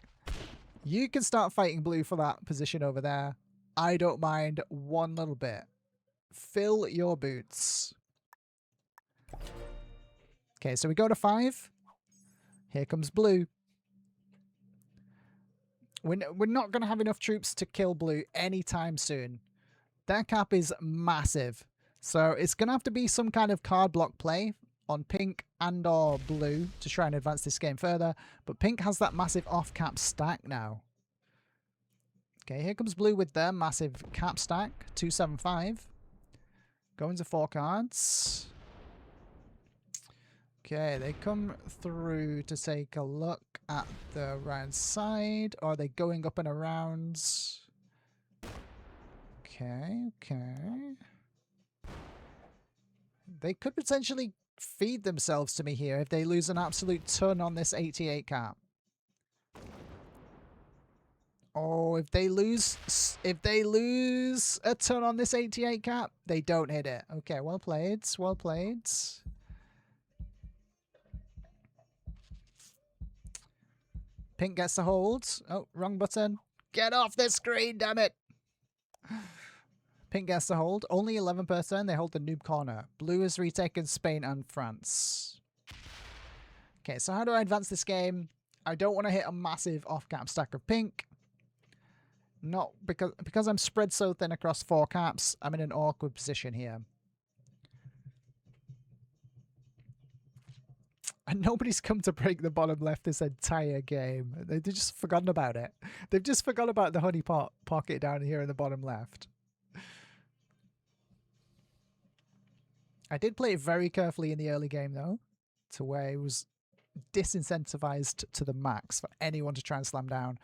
You can start fighting blue for that position over there. I don't mind one little bit. Fill your boots. Okay, so we go to 5. Here comes blue. We're not going to have enough troops to kill blue anytime soon. Their cap is massive. So it's going to have to be some kind of card block play on pink and or blue to try and advance this game further. But pink has that massive off-cap stack now. Okay, here comes blue with their massive cap stack. 275. Going to 4 cards. Okay, they come through to take a look at the right side. Or are they going up and around? Okay. They could potentially feed themselves to me here if they lose an absolute ton on this 88 cap. Oh, if they lose a ton on this 88 cap, they don't hit it. Okay, well played. Well played. Pink gets to hold. Oh, wrong button. Get off the screen, damn it. Pink gets to hold. Only 11 per turn. They hold the noob corner. Blue has retaken Spain and France. Okay, so how do I advance this game? I don't want to hit a massive off-cap stack of pink. Not because I'm spread so thin across 4 caps, I'm in an awkward position here. And nobody's come to break the bottom left this entire game. They've just forgotten about it. They've just forgotten about the honey pot pocket down here in the bottom left. I did play it very carefully in the early game, though, to where it was disincentivized to the max for anyone to try and slam down.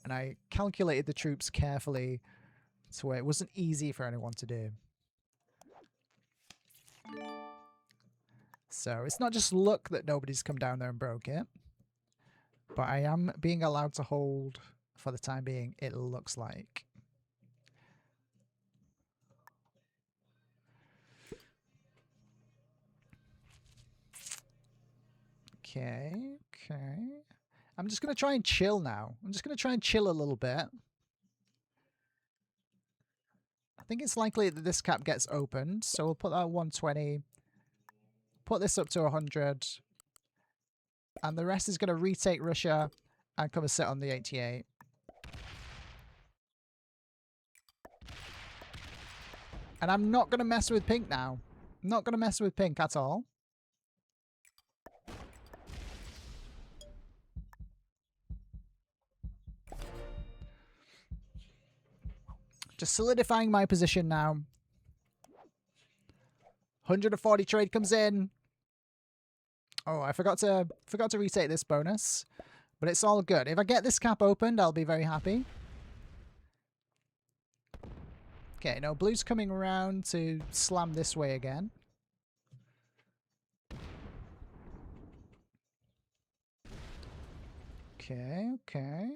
And I calculated the troops carefully to where it wasn't easy for anyone to do. So it's not just luck that nobody's come down there and broke it. But I am being allowed to hold for the time being, it looks like. Okay. I'm just going to try and chill now. I'm just going to try and chill a little bit. I think it's likely that this cap gets opened. So we'll put that at 120. Put this up to 100. And the rest is going to retake Russia and come and sit on the 88. And I'm not going to mess with pink now. I'm not going to mess with pink at all. Just solidifying my position now. 140 trade comes in. Oh, I forgot to retake this bonus. But it's all good. If I get this cap opened, I'll be very happy. Okay, no, blue's coming around to slam this way again. Okay.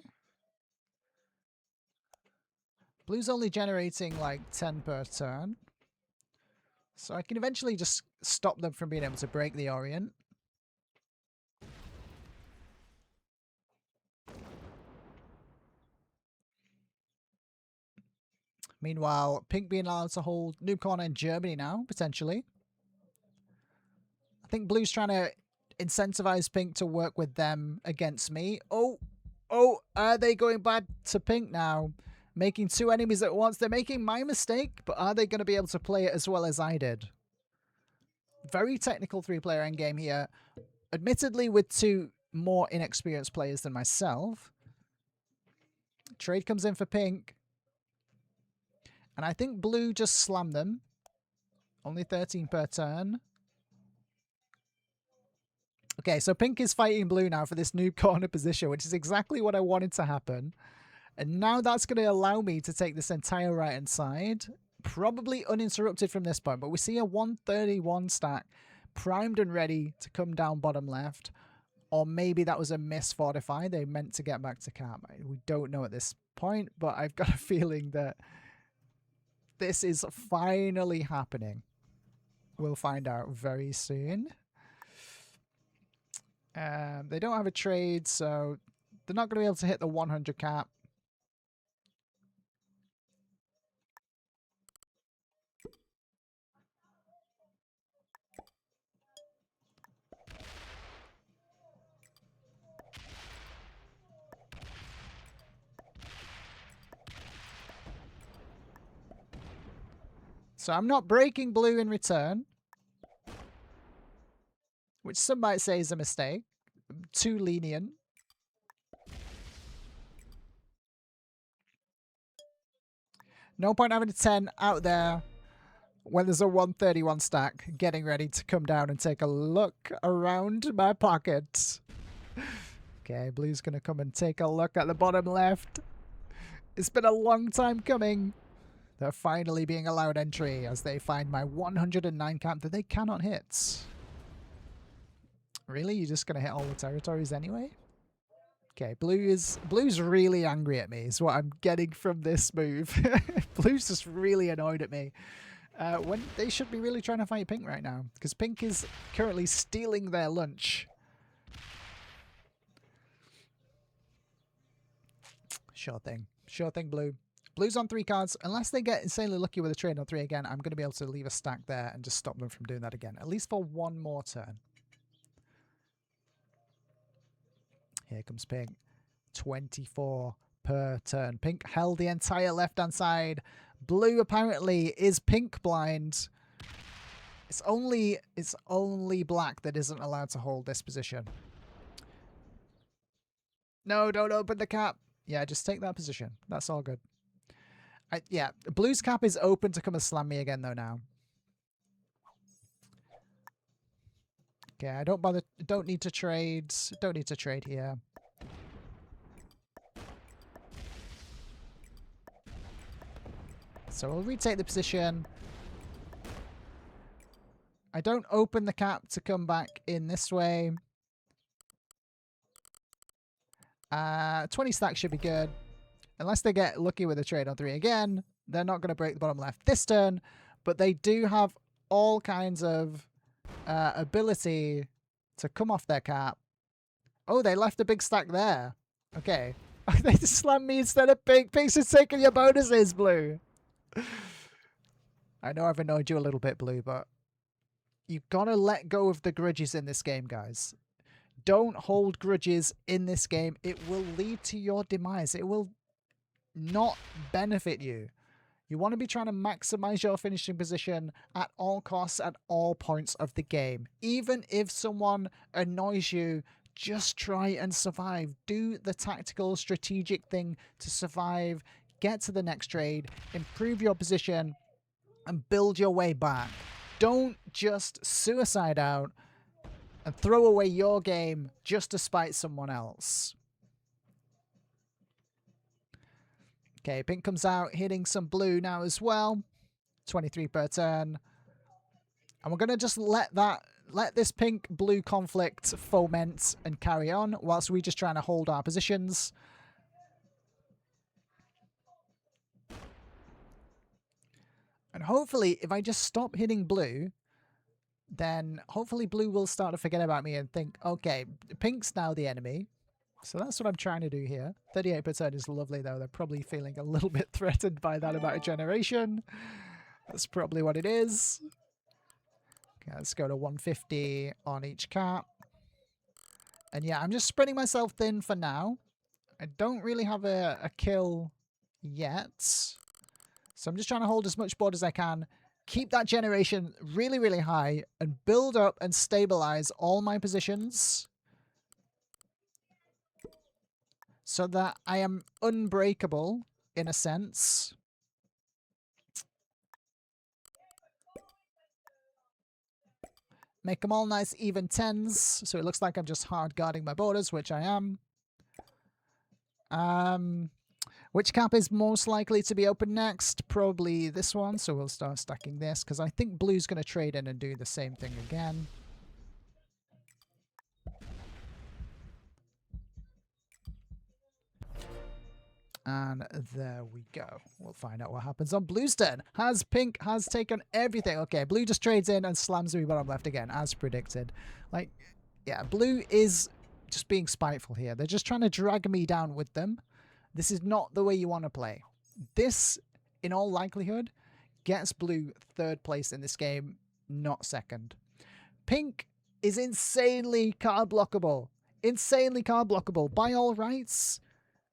Blue's only generating like 10 per turn. So I can eventually just stop them from being able to break the Orient. Meanwhile, pink being allowed to hold noob corner in Germany now, potentially. I think blue's trying to incentivize pink to work with them against me. Oh, Oh, are they going back to pink now? Making 2 enemies at once. They're making my mistake, but are they going to be able to play it as well as I did? Very technical 3-player endgame here. Admittedly, with 2 more inexperienced players than myself. Trade comes in for pink. And I think blue just slammed them. Only 13 per turn. Okay, so pink is fighting blue now for this new corner position, which is exactly what I wanted to happen. And now that's going to allow me to take this entire right-hand side. Probably uninterrupted from this point, but we see a 131 stack primed and ready to come down bottom left. Or maybe that was a miss fortify. They meant to get back to cap. We don't know at this point, but I've got a feeling that this is finally happening. We'll find out very soon. They don't have a trade, so they're not going to be able to hit the 100 cap. So I'm not breaking blue in return, which some might say is a mistake. Too lenient. No point having a 10 out there when there's a 131 stack getting ready to come down and take a look around my pocket. Okay, blue's going to come and take a look at the bottom left. It's been a long time coming. They're finally being allowed entry as they find my 109 cap that they cannot hit. Really? You're just going to hit all the territories anyway? Okay, blue's really angry at me is what I'm getting from this move. Blue's just really annoyed at me. When they should be really trying to fight pink right now, because pink is currently stealing their lunch. Sure thing. Sure thing, blue. Blue's on 3 cards. Unless they get insanely lucky with a trade on 3 again, I'm going to be able to leave a stack there and just stop them from doing that again. At least for 1 more turn. Here comes pink. 24 per turn. Pink held the entire left-hand side. Blue apparently is pink blind. It's only black that isn't allowed to hold this position. No, don't open the cap. Yeah, just take that position. That's all good. Yeah, blue's cap is open to come and slam me again though now. Okay, I don't bother. Don't need to trade. Don't need to trade here. So we'll retake the position. I don't open the cap to come back in this way. 20 stacks should be good. Unless they get lucky with a trade on 3 again, they're not going to break the bottom left this turn. But they do have all kinds of ability to come off their cap. Oh, they left a big stack there. Okay. They just slammed me instead of pink. Pink's just taking your bonuses, blue. I know I've annoyed you a little bit, blue, but you've got to let go of the grudges in this game, guys. Don't hold grudges in this game. It will lead to your demise. It will not benefit you. You want to be trying to maximize your finishing position at all costs, at all points of the game. Even if someone annoys you, just try and survive. Do the tactical, strategic thing to survive. Get to the next trade, improve your position, and build your way back. Don't just suicide out and throw away your game just to spite someone else. Okay, pink comes out, hitting some blue now as well. 23 per turn. And we're going to just let this pink-blue conflict foment and carry on whilst we just trying to hold our positions. And hopefully, if I just stop hitting blue, then hopefully blue will start to forget about me and think, okay, pink's now the enemy. So that's what I'm trying to do here. 38% is lovely, though. They're probably feeling a little bit threatened by that amount of generation. That's probably what it is. Okay, let's go to 150 on each cap. And yeah, I'm just spreading myself thin for now. I don't really have a kill yet. So I'm just trying to hold as much board as I can. Keep that generation really, really high and build up and stabilize all my positions so that I am unbreakable in a sense. Make them all nice even 10s, so it looks like I'm just hard guarding my borders, which I am. Which cap is most likely to be open next? Probably this one, so we'll start stacking this, because I think blue's going to trade in and do the same thing again. And there we go. We'll find out what happens on blue's turn. Pink has taken everything. Okay, blue just trades in and slams me bottom left again, as predicted. Like, yeah, blue is just being spiteful here. They're just trying to drag me down with them. This is not the way you want to play. This, in all likelihood, gets blue third place in this game, not second. Pink is insanely card blockable. Insanely card blockable. By all rights,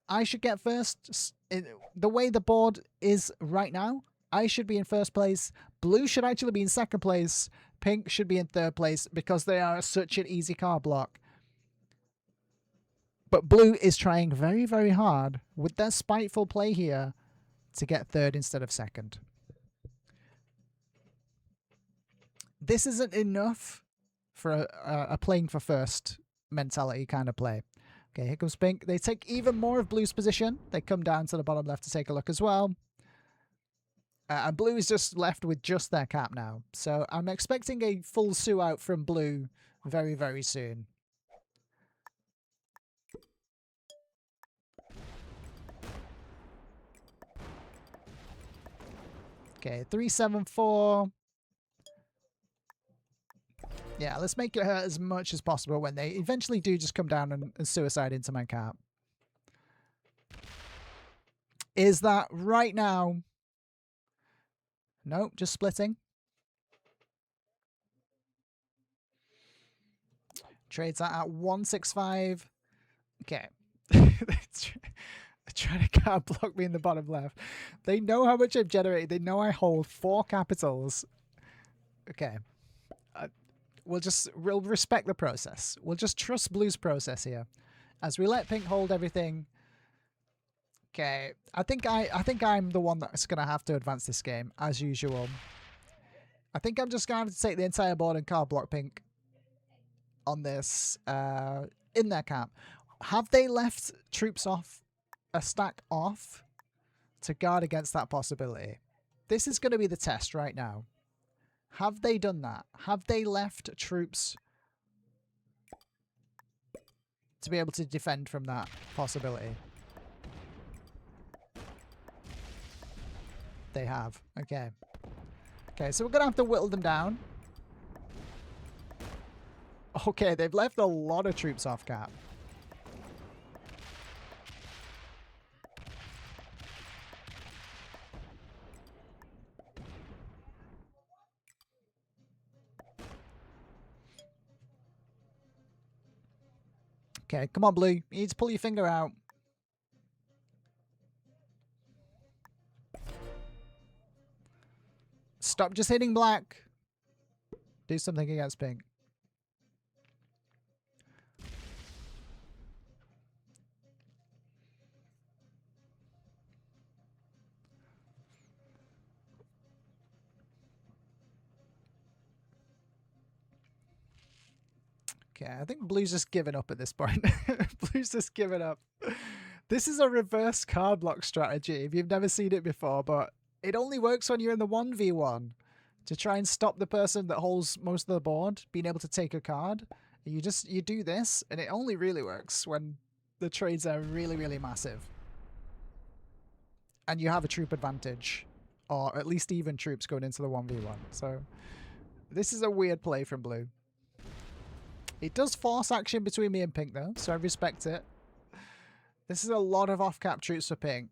I should get first. The way the board is right now, I should be in first place. Blue should actually be in second place. Pink should be in third place because they are such an easy card block. But blue is trying very, very hard with their spiteful play here to get third instead of second. This isn't enough for a playing for first mentality kind of play. Okay, here comes pink. They take even more of blue's position. They come down to the bottom left to take a look as well. And blue is just left with just their cap now. So I'm expecting a full Sue out from blue very, very soon. Okay, 3-7-4. Yeah, let's make it hurt as much as possible when they eventually do just come down and suicide into my cap. Is that right now? Nope, just splitting. Trades that at 165. Okay. Trying to card block me in the bottom left. They know how much I've generated. They know I hold 4 capitals. Okay. We'll respect the process. We'll just trust blue's process here, as we let pink hold everything. Okay, I think I'm the one that's gonna have to advance this game as usual. I think I'm just gonna have to take the entire board and card block pink on this in their camp. Have they left troops off, a stack off, to guard against that possibility? This is going to be the test right now. Have they done that? Have they left troops to be able to defend from that possibility? They have. Okay. Okay, so we're going to have to whittle them down. Okay, they've left a lot of troops off cap. Okay, come on, blue. You need to pull your finger out. Stop just hitting black. Do something against pink. Okay, I think blue's just given up at this point. Blue's just given up. This is a reverse card block strategy if you've never seen it before, but it only works when you're in the 1v1 to try and stop the person that holds most of the board being able to take a card. You do this, and it only really works when the trades are really, really massive. And you have a troop advantage, or at least even troops going into the 1v1. So this is a weird play from blue. It does force action between me and pink, though, so I respect it. This is a lot of off-cap troops for pink.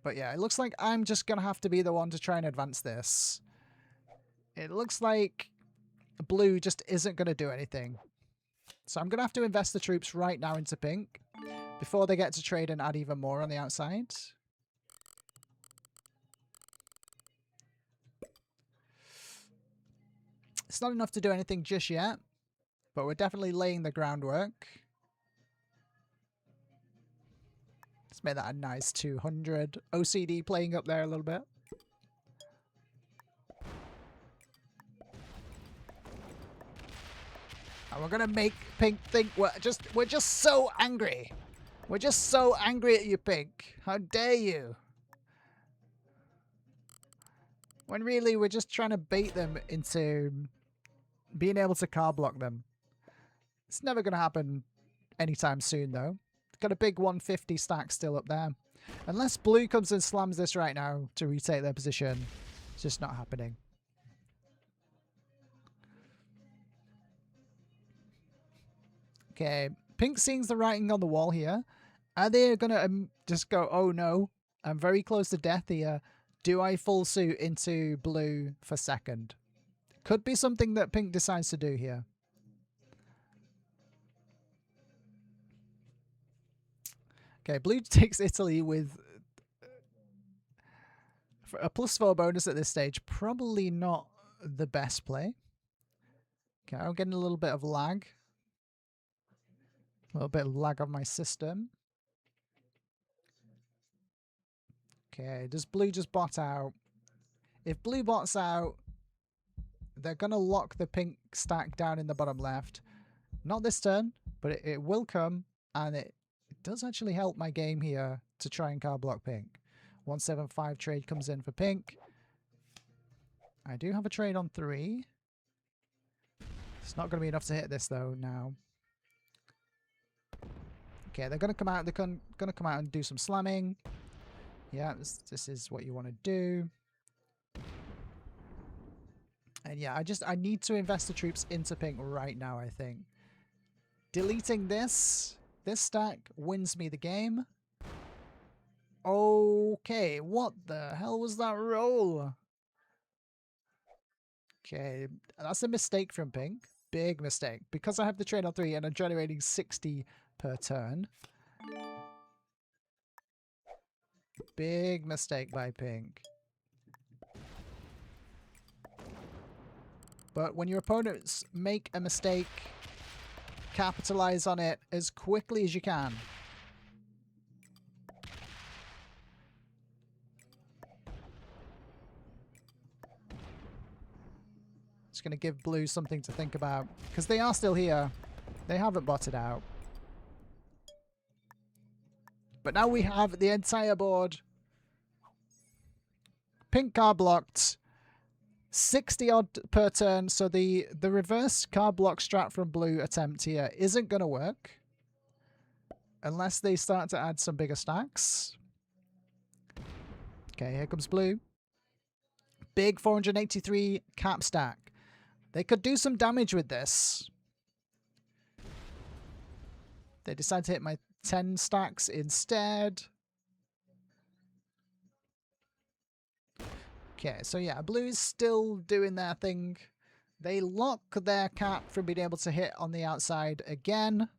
But yeah, it looks like I'm just going to have to be the one to try and advance this. It looks like blue just isn't going to do anything. So I'm going to have to invest the troops right now into pink. before they get to trade and add even more on the outside. It's not enough to do anything just yet, but we're definitely laying the groundwork. Let's make that a nice 200. OCD playing up there a little bit. And we're gonna make Pink think we're just so angry. We're just so angry at you, Pink. How dare you? When really we're just trying to bait them into being able to card block them. It's never gonna happen anytime soon though. Got a big 150 stack still up there. Unless blue comes and slams this right now to retake their position, it's just not happening. Okay, pink seeing the writing on the wall here. Are they going to just go, oh no, I'm very close to death here. Do I full suit into blue for second? Could be something that pink decides to do here. Okay, blue takes Italy with a +4 bonus at this stage. Probably not the best play. Okay, I'm getting a little bit of lag. A little bit of lag on my system. Okay, does blue just bot out? If blue bots out, they're going to lock the pink stack down in the bottom left. Not this turn, but it will come, and it does actually help my game here to try and card block pink. 175 trade comes in for pink. I do have a trade on 3. It's not going to be enough to hit this though now. Okay, they're going to come out. They're going to come out and do some slamming. Yeah, this is what you want to do. And yeah, I need to invest the troops into pink right now, I think. Deleting this stack wins me the game. Okay, what the hell was that roll? Okay, that's a mistake from pink. Big mistake. Because I have the trade on 3 and I'm generating 60 per turn. Big mistake by pink. But when your opponents make a mistake, capitalize on it as quickly as you can. It's going to give blue something to think about, because they are still here. They haven't botted out. But now we have the entire board. Pink card blocked. 60 odd per turn, so the reverse card block strat from blue attempt here isn't going to work unless they start to add some bigger stacks. Okay, here comes blue. Big 483 cap stack. They could do some damage with this. They decide to hit my 10 stacks instead. Okay, so yeah, blue is still doing their thing. They lock their cap from being able to hit on the outside again.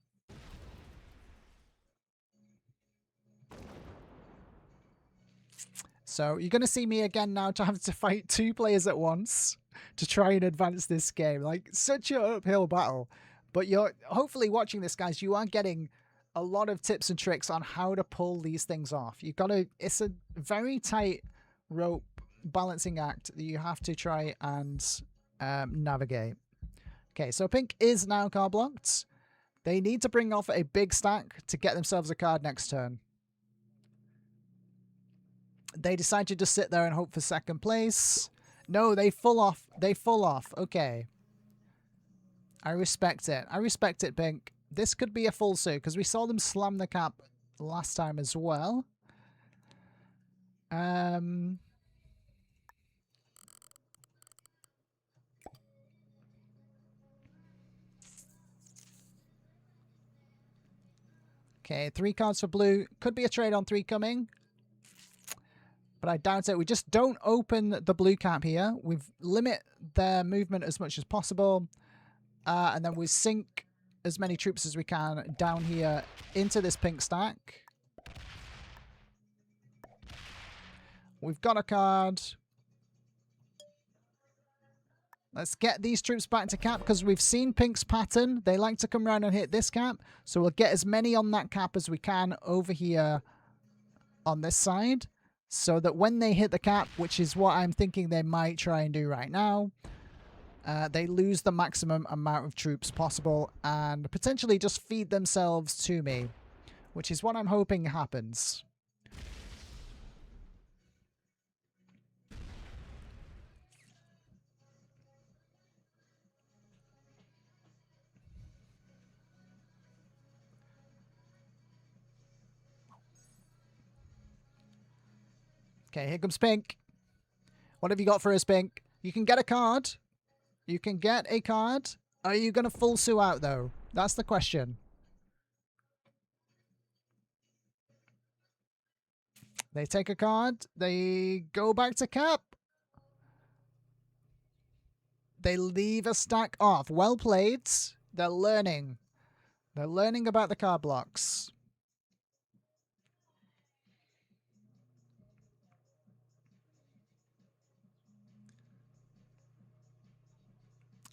So you're going to see me again now to have to fight 2 players at once to try and advance this game. Like, such an uphill battle. But you're hopefully watching this, guys. You are getting a lot of tips and tricks on how to pull these things off. You've got to, it's a very tight rope balancing act that you have to try and navigate. Okay, so pink is now card blocked. They need to bring off a big stack to get themselves a card next turn. They decide to just sit there and hope for second place. No, they full off. They full off. Okay. I respect it. I respect it, pink. This could be a full suit because we saw them slam the cap last time as well. Okay, 3 cards for blue. Could be a trade on 3 coming. But I doubt it. We just don't open the blue cap here. We limit their movement as much as possible. And then we sink as many troops as we can down here into this pink stack. We've got a card. Let's get these troops back to cap because we've seen pink's pattern. They like to come around and hit this cap. So we'll get as many on that cap as we can over here on this side. So that when they hit the cap, which is what I'm thinking they might try and do right now, they lose the maximum amount of troops possible and potentially just feed themselves to me, which is what I'm hoping happens. Okay, here comes pink. What have you got for us, pink? You can get a card. You can get a card. Are you going to full sue out, though? That's the question. They take a card. They go back to cap. They leave a stack off. Well played. They're learning. They're learning about the card blocks.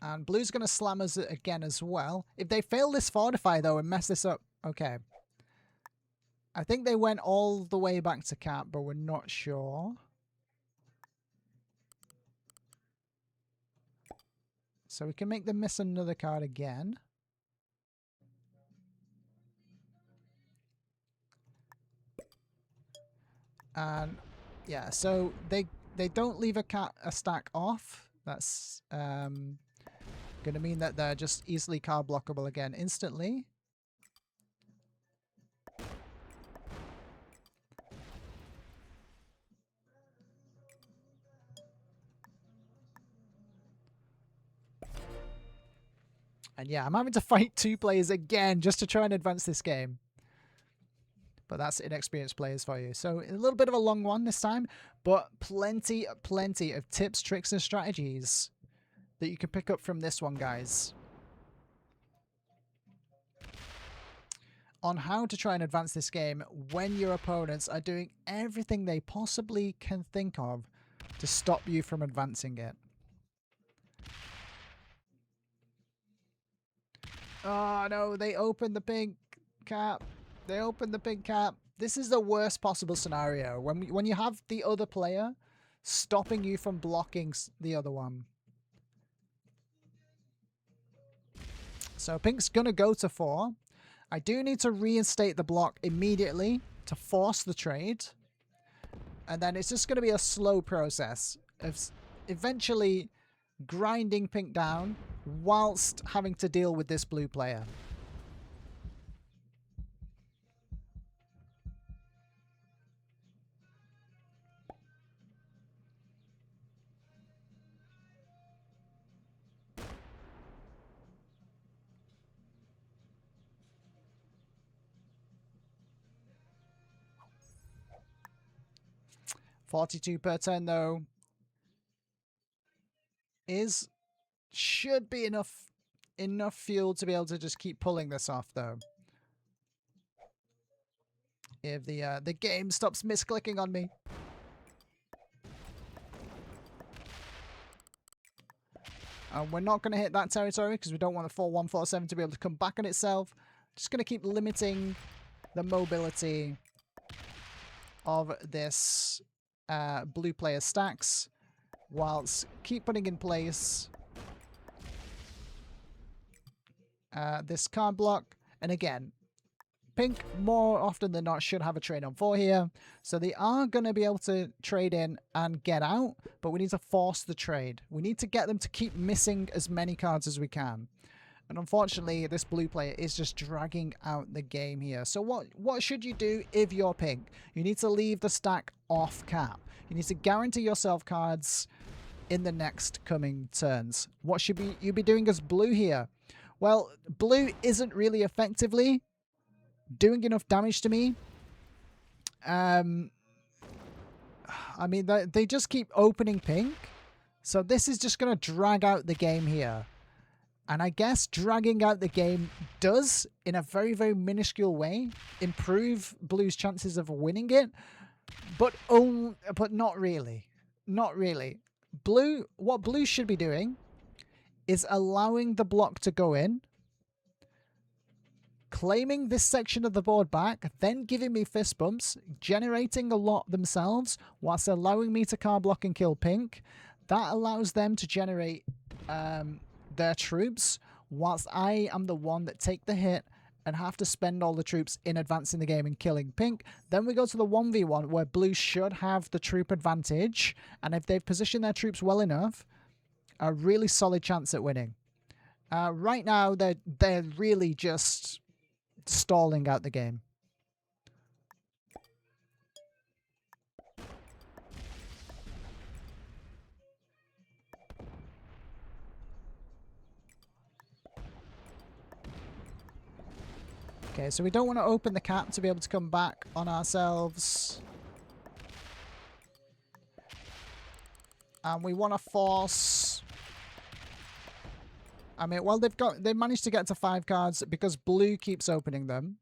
And blue's going to slam us again as well. If they fail this fortify, though, and mess this up... Okay. I think they went all the way back to cap, but we're not sure. So we can make them miss another card again. And yeah, so they don't leave a stack off. That's going to mean that they're just easily card blockable again instantly. And yeah, I'm having to fight two players again just to try and advance this game. But that's inexperienced players for you. So a little bit of a long one this time, but plenty of tips, tricks, and strategies that you can pick up from this one, guys, on how to try and advance this game when your opponents are doing everything they possibly can think of to stop you from advancing it. Oh no, they opened the pink cap. They opened the pink cap. This is the worst possible scenario when you have the other player stopping you from blocking the other one. So pink's gonna go to 4. I do need to reinstate the block immediately to force the trade. And then it's just gonna be a slow process of eventually grinding pink down whilst having to deal with this blue player. $42 per turn, though, should be enough fuel to be able to just keep pulling this off, though. If the game stops misclicking on me. And we're not going to hit that territory because we don't want the 4147 to be able to come back on itself. Just going to keep limiting the mobility of this blue player stacks, whilst keep putting in place this card block. And again, pink more often than not should have a trade on 4 here, so they are going to be able to trade in and get out, but we need to force the trade. We need to get them to keep missing as many cards as we can. And unfortunately, this blue player is just dragging out the game here. So what should you do if you're pink? You need to leave the stack off cap. You need to guarantee yourself cards in the next coming turns. What should you be doing as blue here? Well, blue isn't really effectively doing enough damage to me. I mean, they just keep opening pink. So this is just going to drag out the game here. And I guess dragging out the game does, in a very, very minuscule way, improve Blue's chances of winning it. But not really. Not really. What Blue should be doing is allowing the block to go in, claiming this section of the board back, then giving me fist bumps, generating a lot themselves, whilst allowing me to card block and kill pink. That allows them to generate their troops, whilst I am the one that take the hit and have to spend all the troops in advancing the game and killing pink. Then we go to the 1v1 where Blue should have the troop advantage, and if they've positioned their troops well enough, a really solid chance at winning. Right now, they're really just stalling out the game. Okay, so we don't want to open the cap to be able to come back on ourselves. And we want to force... I mean, well, they managed to get to 5 cards because Blue keeps opening them.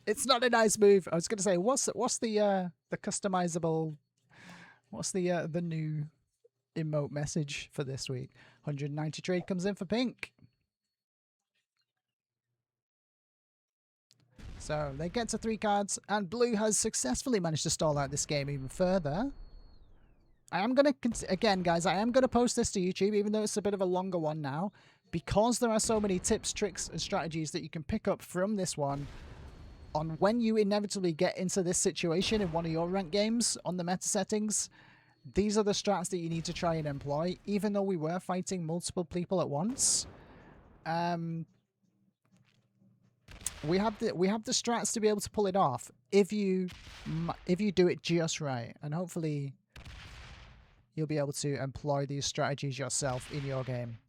It's not a nice move. I was going to say, what's the customizable? What's the new emote message for this week? 190 trade comes in for pink. So they get to 3 cards, and Blue has successfully managed to stall out this game even further. I am going to, again, guys, I am going to post this to YouTube, even though it's a bit of a longer one now, because there are so many tips, tricks, and strategies that you can pick up from this one on when you inevitably get into this situation in one of your ranked games on the meta settings. These are the strats that you need to try and employ, even though we were fighting multiple people at once. We have the strats to be able to pull it off if you do it just right, and hopefully you'll be able to employ these strategies yourself in your game.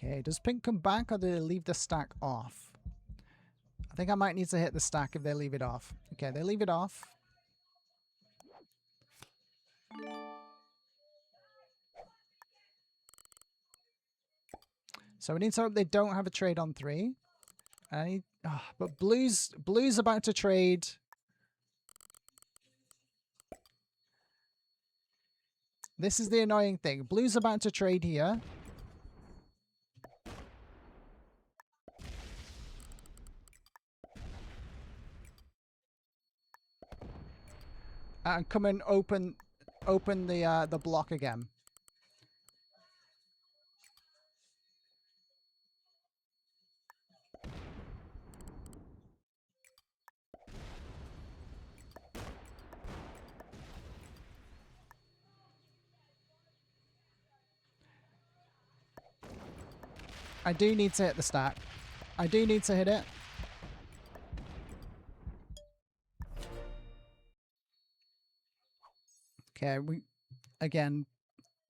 Okay, does pink come back or do they leave the stack off? I think I might need to hit the stack if they leave it off. Okay, they leave it off. So we need to hope they don't have a trade on 3. But Blue's about to trade. This is the annoying thing. Blue's about to trade here. And come and open the block again. I do need to hit the stack. I do need to hit it. Okay, again,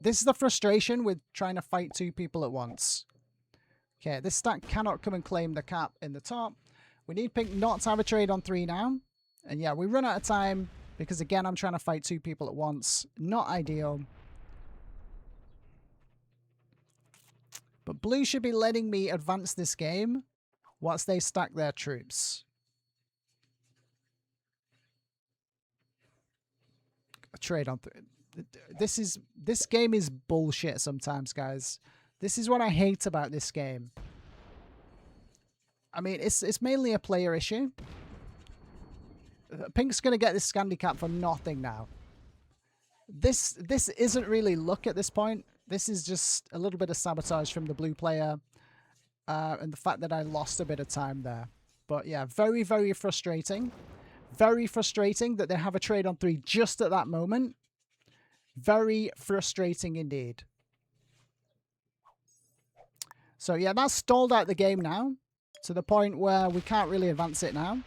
this is the frustration with trying to fight 2 people at once. Okay, this stack cannot come and claim the cap in the top. We need pink not to have a trade on 3 now. And yeah, we run out of time because, again, I'm trying to fight 2 people at once. Not ideal. But Blue should be letting me advance this game whilst they stack their troops. A trade on... This game is bullshit sometimes, guys. This is what I hate about this game. I mean, it's mainly a player issue. Pink's going to get this Scandi cap for nothing now. This isn't really luck at this point. This is just a little bit of sabotage from the Blue player. And the fact that I lost a bit of time there. But yeah, very, very frustrating. Very frustrating that they have a trade on 3 just at that moment. Very frustrating indeed. So yeah, that's stalled out the game now, to the point where we can't really advance it now.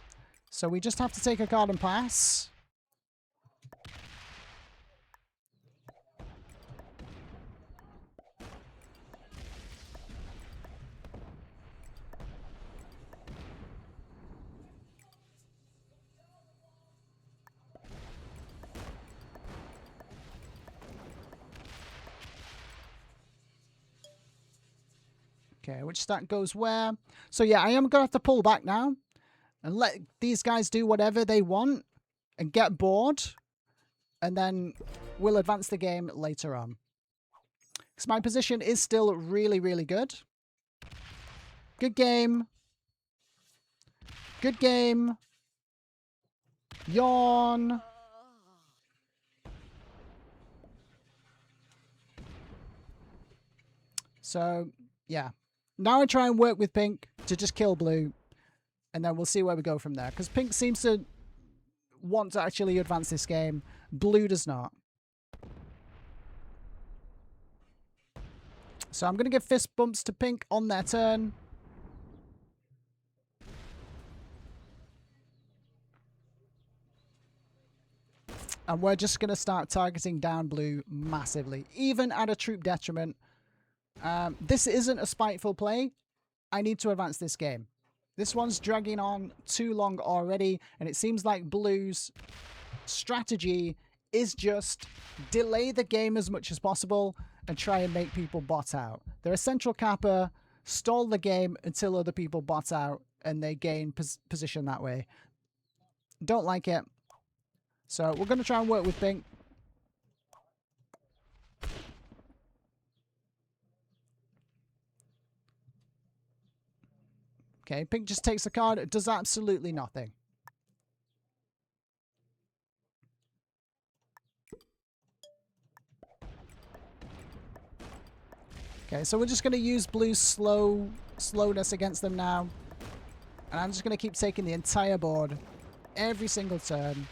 So we just have to take a card and pass. Okay, which stack goes where? So yeah, I am going to have to pull back now and let these guys do whatever they want and get bored. And then we'll advance the game later on. Because my position is still really, really good. Good game. Good game. Yawn. So, yeah. Now I try and work with pink to just kill blue. And then we'll see where we go from there. Because pink seems to want to actually advance this game. Blue does not. So I'm going to give fist bumps to pink on their turn. And we're just going to start targeting down blue massively, even at a troop detriment. This isn't a spiteful play. I need to advance this game. This one's dragging on too long already, and it seems like blue's strategy is just delay the game as much as possible and try and make people bot out. They're a central capper, stall the game until other people bot out, and they gain position that way. Don't like it. So we're going to try and work with pink. Okay, pink just takes a card. It does absolutely nothing. Okay, so we're just going to use blue's slowness against them now. And I'm just going to keep taking the entire board every single turn.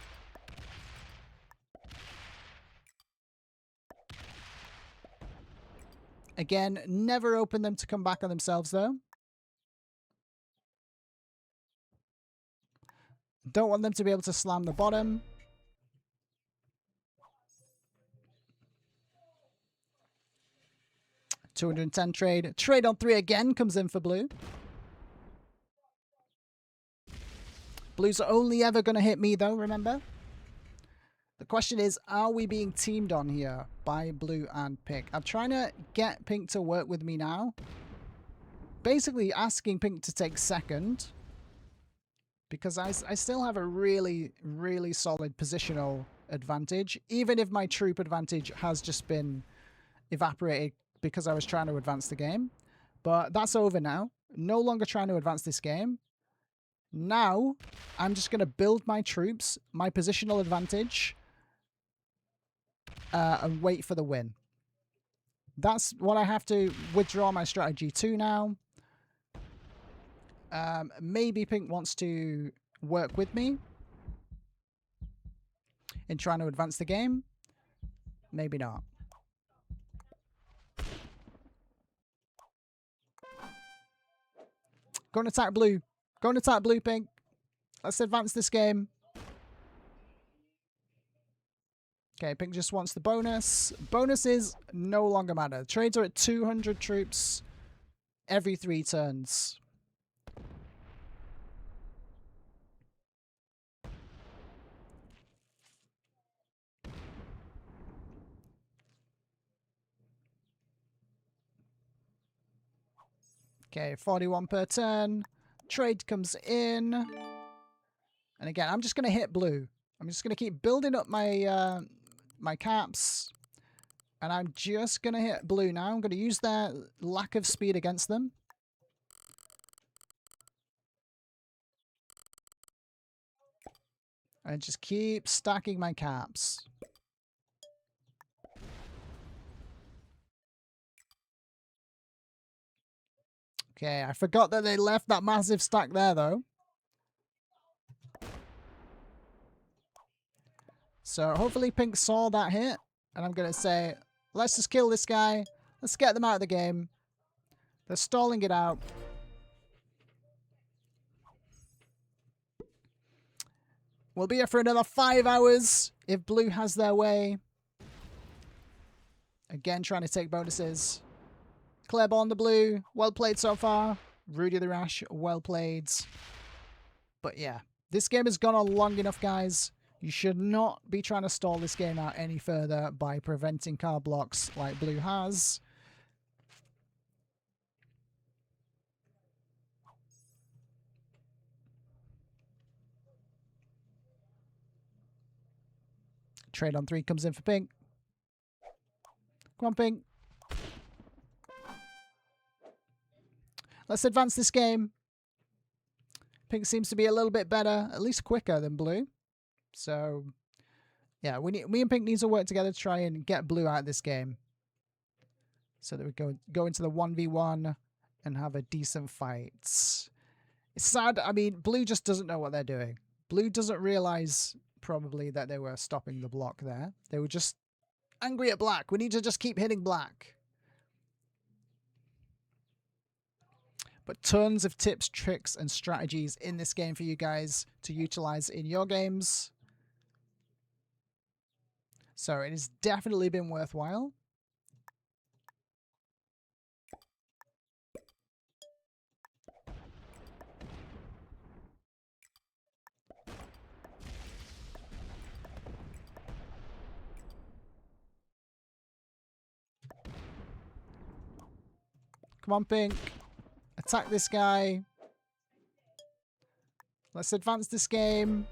Again, never open them to come back on themselves, though. Don't want them to be able to slam the bottom. $210 trade. Trade on 3 again comes in for blue. Blue's only ever going to hit me, though, remember? The question is, are we being teamed on here by blue and pink? I'm trying to get pink to work with me now. Basically asking pink to take second. Because I still have a really, really solid positional advantage. Even if my troop advantage has just been evaporated because I was trying to advance the game. But that's over now. No longer trying to advance this game. Now, I'm just going to build my troops, my positional advantage, and wait for the win. That's what I have to withdraw my strategy to now. Maybe pink wants to work with me in trying to advance the game. Maybe not. Go and attack blue. Go and attack blue, pink. Let's advance this game. Okay, pink just wants the bonus. Bonuses no longer matter. Trades are at 200 troops every 3 turns. Okay, 41 per turn. Trade comes in. And again, I'm just going to hit blue. I'm just going to keep building up my my caps. And I'm just going to hit blue now. I'm going to use their lack of speed against them. And just keep stacking my caps. Okay, I forgot that they left that massive stack there, though. So hopefully pink saw that hit. And I'm going to say, let's just kill this guy. Let's get them out of the game. They're stalling it out. We'll be here for another 5 hours if blue has their way. Again, trying to take bonuses. Clear ball on the blue. Well played so far. Rudy the Rash, well played. But yeah, this game has gone on long enough, guys. You should not be trying to stall this game out any further by preventing card blocks like blue has. Trade on 3 comes in for pink. Come on, pink. Let's advance this game. Pink seems to be a little bit better, at least quicker than blue. So, yeah, me and pink need to work together to try and get blue out of this game. So that we go into the 1v1 and have a decent fight. It's sad. I mean, blue just doesn't know what they're doing. Blue doesn't realize probably that they were stopping the block there. They were just angry at black. We need to just keep hitting black. But tons of tips, tricks, and strategies in this game for you guys to utilize in your games. So it has definitely been worthwhile. Come on, pink. Attack this guy. Let's advance this game.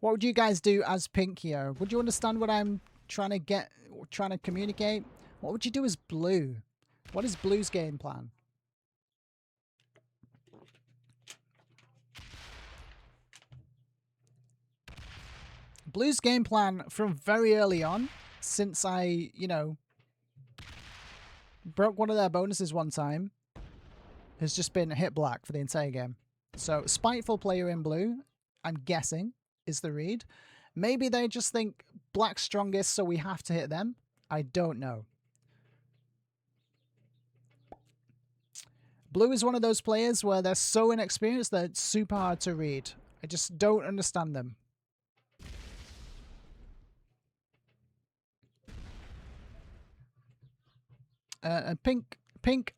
What would you guys do as pink here? Would you understand what I'm trying to communicate? What would you do as blue? What is blue's game plan? Blue's game plan from very early on, since I, broke one of their bonuses one time, has just been hit black for the entire game. So, spiteful player in blue, I'm guessing, is the read. Maybe they just think black's strongest, so we have to hit them. I don't know. Blue is one of those players where they're so inexperienced that it's super hard to read. I just don't understand them. And pink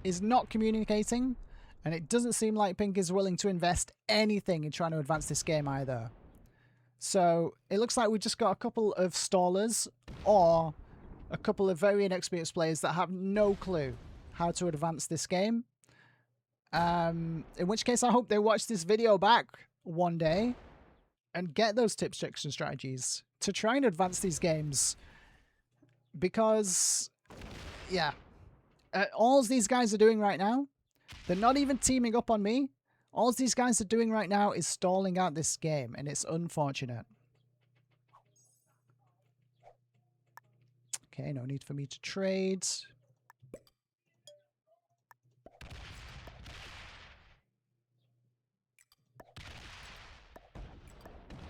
is not communicating, and it doesn't seem like pink is willing to invest anything in trying to advance this game either. So it looks like we just got a couple of stallers or a couple of very inexperienced players that have no clue how to advance this game. In which case I hope they watch this video back one day and get those tips, tricks, and strategies to try and advance these games. Because, yeah, all these guys are doing right now, they're not even teaming up on me. All these guys are doing right now is stalling out this game, and it's unfortunate. Okay, no need for me to trade.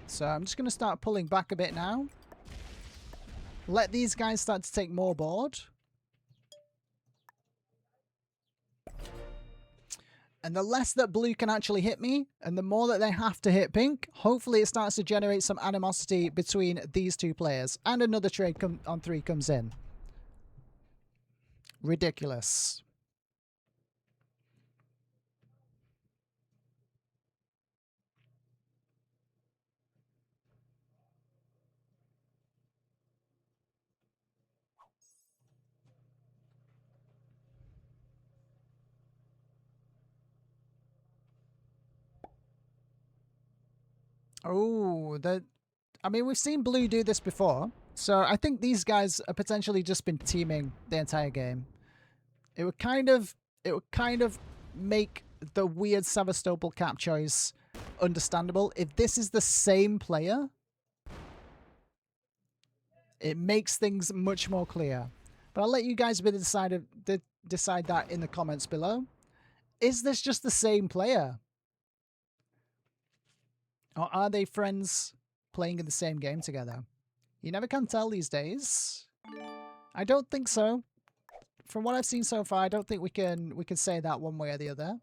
So I'm just going to start pulling back a bit now. Let these guys start to take more board. And the less that blue can actually hit me, and the more that they have to hit pink, hopefully it starts to generate some animosity between these two players. And another trade on 3 comes in. Ridiculous. Oh, I mean, we've seen blue do this before. So I think these guys are potentially just been teaming the entire game. It would kind of make the weird Sevastopol cap choice understandable. If this is the same player, it makes things much more clear. But I'll let you guys decide that in the comments below. Is this just the same player? Or are they friends playing in the same game together? You never can tell these days. I don't think so. From what I've seen so far, I don't think we can say that one way or the other.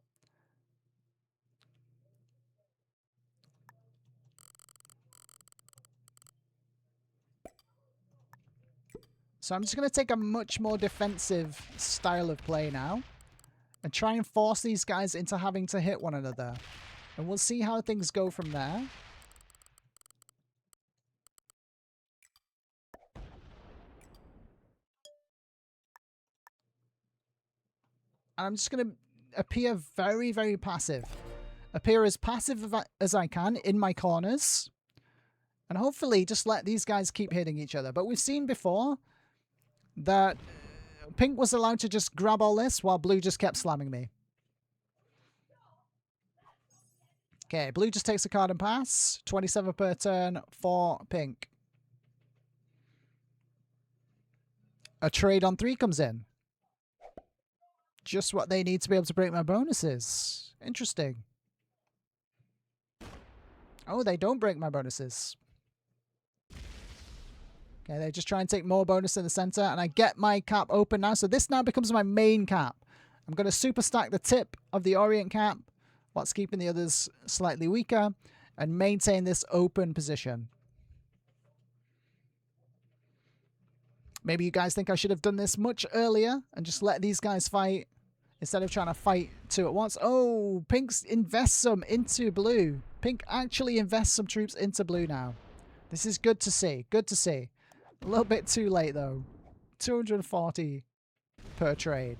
So I'm just going to take a much more defensive style of play now and try and force these guys into having to hit one another. And we'll see how things go from there. And I'm just going to appear very, very passive. Appear as passive as I can in my corners. And hopefully just let these guys keep hitting each other. But we've seen before that Pink was allowed to just grab all this while Blue just kept slamming me. Okay, Blue just takes a card and pass. 27 per turn for Pink. A trade on 3 comes in. Just what they need to be able to break my bonuses. Interesting. Oh, they don't break my bonuses. Okay, they just try and take more bonus in the center, and I get my cap open now. So this now becomes my main cap. I'm going to super stack the tip of the Orient cap, whilst keeping the others slightly weaker, and maintain this open position. Maybe you guys think I should have done this much earlier and just let these guys fight instead of trying to fight 2 at once. Oh, Pink invests some into Blue. Pink actually invests some troops into Blue now. This is good to see. Good to see. A little bit too late, though. 240 per trade.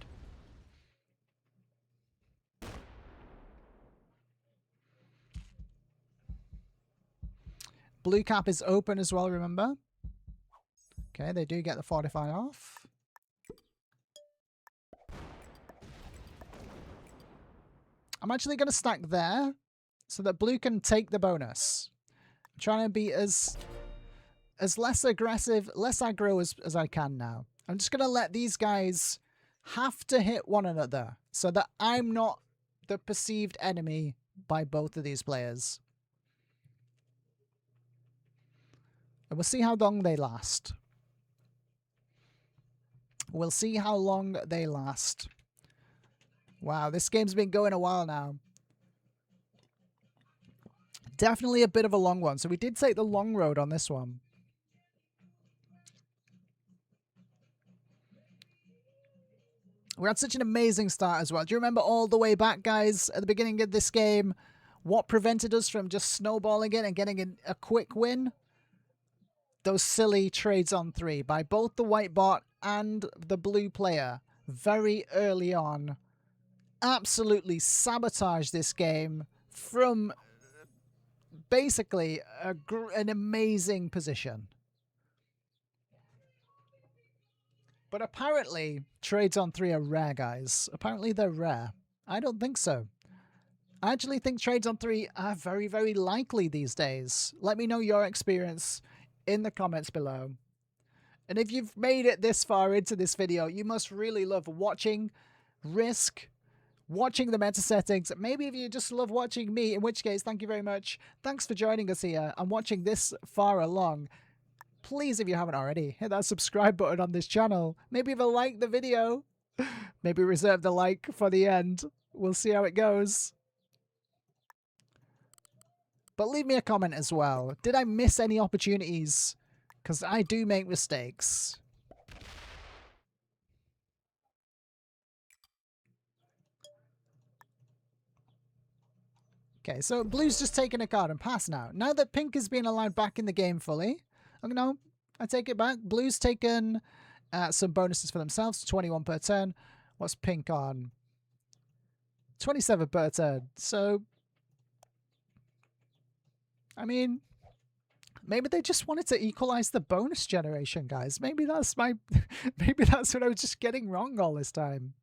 Blue cap is open as well, remember? Okay, they do get the fortify off. I'm actually going to stack there so that Blue can take the bonus. I'm trying to be as less aggressive, less aggro as I can now. I'm just going to let these guys have to hit one another so that I'm not the perceived enemy by both of these players. And we'll see how long they last. We'll see how long they last. Wow, this game's been going a while now. Definitely a bit of a long one. So we did take the long road on this one. We had such an amazing start as well. Do you remember all the way back, guys, at the beginning of this game, what prevented us from just snowballing it and getting a quick win? Those silly trades on 3 by both the white bot and the blue player very early on. Absolutely sabotaged this game from basically an amazing position. But apparently, trades on 3 are rare, guys. Apparently they're rare. I don't think so. I actually think trades on 3 are very, very likely these days. Let me know your experience in the comments below. And if you've made it this far into this video, you must really love watching Risk, watching the meta settings. Maybe if you just love watching me, in which case, thank you very much. Thanks for joining us here and watching this far along. Please, if you haven't already, hit that subscribe button on this channel. Maybe even like the video. Maybe reserve the like for the end. We'll see how it goes. But leave me a comment as well. Did I miss any opportunities? Because I do make mistakes. Okay, so Blue's just taking a card and pass now. Now that Pink is being allowed back in the game fully, no, I take it back. Blue's taken some bonuses for themselves, 21 per turn. What's Pink on? 27 per turn. So, I mean, maybe they just wanted to equalize the bonus generation, guys. Maybe that's maybe that's what I was just getting wrong all this time.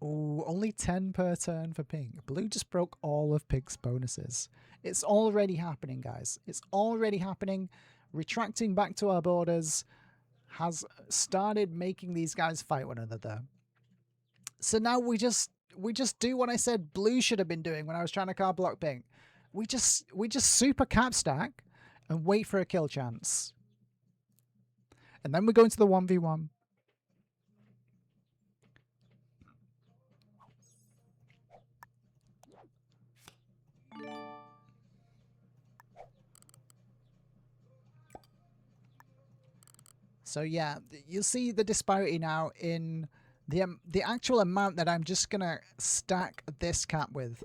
Oh, only 10 per turn for Pink. Blue just broke all of Pink's bonuses. It's already happening, guys. It's already happening. Retracting back to our borders has started making these guys fight one another. So now we just do what I said blue should have been doing when I was trying to card block pink. We just super cap stack and wait for a kill chance. And then we go into the 1v1. So yeah, you'll see the disparity now in the actual amount that I'm just going to stack this cap with.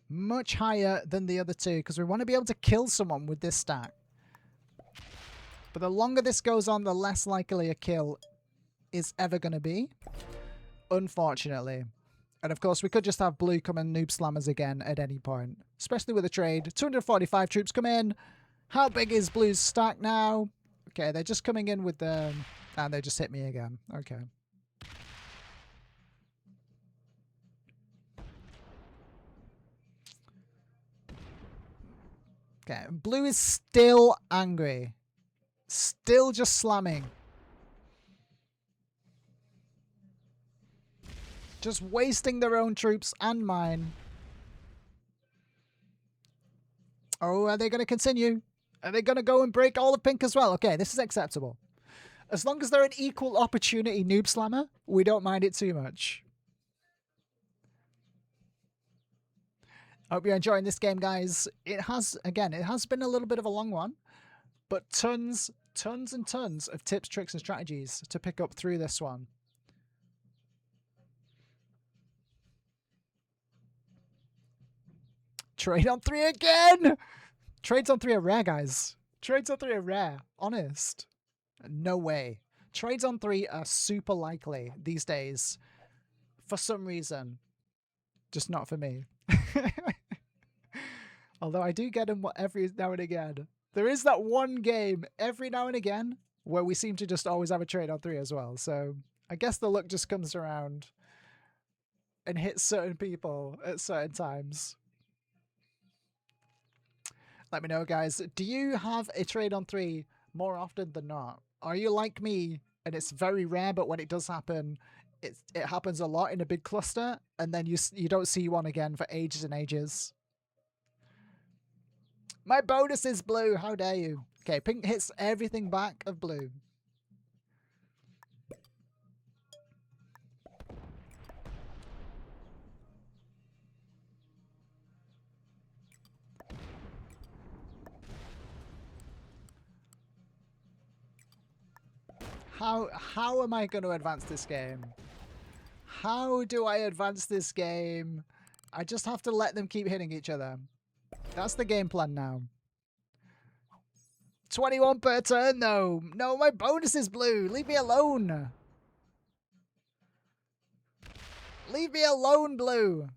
Much higher than the other two, because we want to be able to kill someone with this stack. But the longer this goes on, the less likely a kill is ever going to be, unfortunately. And of course, we could just have blue come and noob slammers again at any point, especially with a trade. 245 troops come in. How big is blue's stack now? Okay, they're just coming in with the... and they just hit me again. Okay. Okay, blue is still angry. Still just slamming. Just wasting their own troops and mine. Oh, are they going to continue? Are they going to go and break all of pink as well? Okay, this is acceptable. As long as they're an equal opportunity noob slammer, we don't mind it too much. Hope you're enjoying this game, guys. It has been a little bit of a long one, but tons and tons of tips, tricks, and strategies to pick up through this one. Trade on 3 again! Trades on 3 are rare, guys. Trades on 3 are rare. Honest. No way. Trades on 3 are super likely these days. For some reason. Just not for me. Although I do get them every now and again. There is that one game every now and again where we seem to just always have a trade on 3 as well. So I guess the luck just comes around and hits certain people at certain times. Let me know, guys. Do you have a trade on 3 more often than not? Are you like me and it's very rare, but when it does happen, it happens a lot in a big cluster, and then you don't see one again for ages and ages? My bonus is blue. How dare you? Okay, pink hits everything back of blue. How am I going to advance this game? How do I advance this game? I just have to let them keep hitting each other. That's the game plan now. 21 per turn, though. No, my bonus is blue. Leave me alone. Leave me alone, blue.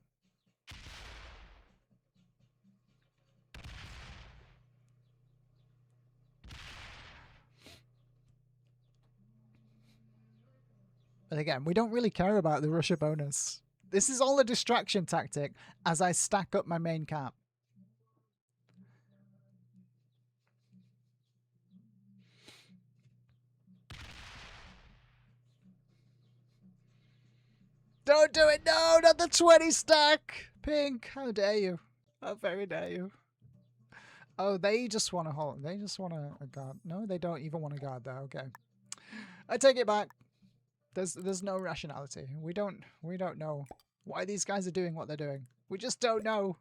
But again, we don't really care about the Russia bonus. This is all a distraction tactic as I stack up my main cap. Don't do it! No, not the 20 stack! Pink, how dare you? How very dare you? Oh, they just want to hold. They just want a guard. No, they don't even want a guard there. Okay. I take it back. There's no rationality. We don't know why these guys are doing what they're doing. We just don't know.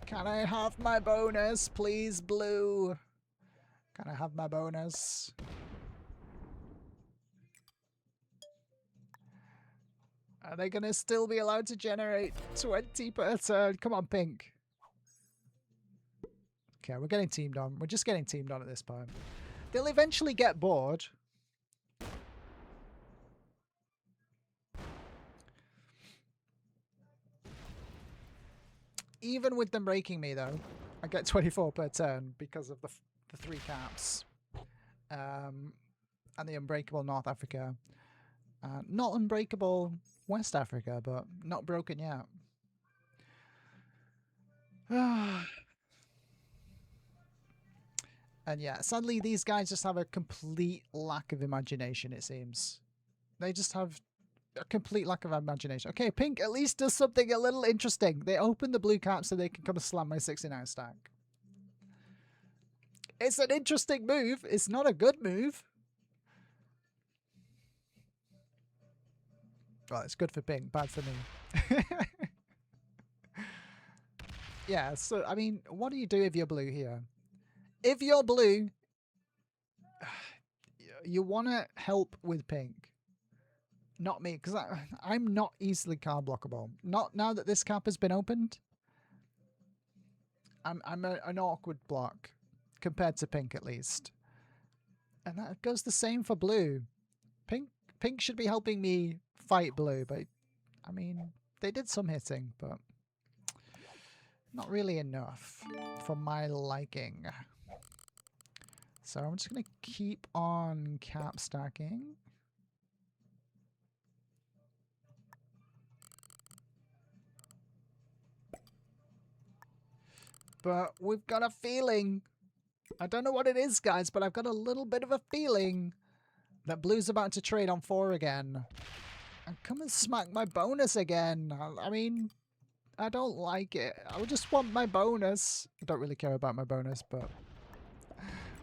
Can I have my bonus, please, blue? Can I have my bonus? Are they going to still be allowed to generate 20 per turn? Come on, pink. Okay, we're getting teamed on. We're just getting teamed on at this point. They'll eventually get bored. Even with them breaking me, though, I get 24 per turn because of the 3 caps. And the unbreakable North Africa. Not unbreakable West Africa, but not broken yet. And yeah, sadly, these guys just have a complete lack of imagination, it seems. They just have a complete lack of imagination. Okay, pink at least does something a little interesting. They open the blue cap so they can come and slam my 69 stack. It's an interesting move. It's not a good move. Well, it's good for pink, bad for me. Yeah, so, I mean, what do you do if you're blue here? If you're blue, you want to help with pink. Not me, because I'm not easily card blockable. Not now that this cap has been opened. I'm an awkward block, compared to pink at least. And that goes the same for blue. Pink should be helping me fight blue, but I mean, they did some hitting, but not really enough for my liking. So I'm just going to keep on cap stacking. But we've got a feeling, I don't know what it is, guys, but I've got a little bit of a feeling that blue's about to trade on 4 again. And come and smack my bonus again. I mean, I don't like it. I just want my bonus. I don't really care about my bonus, but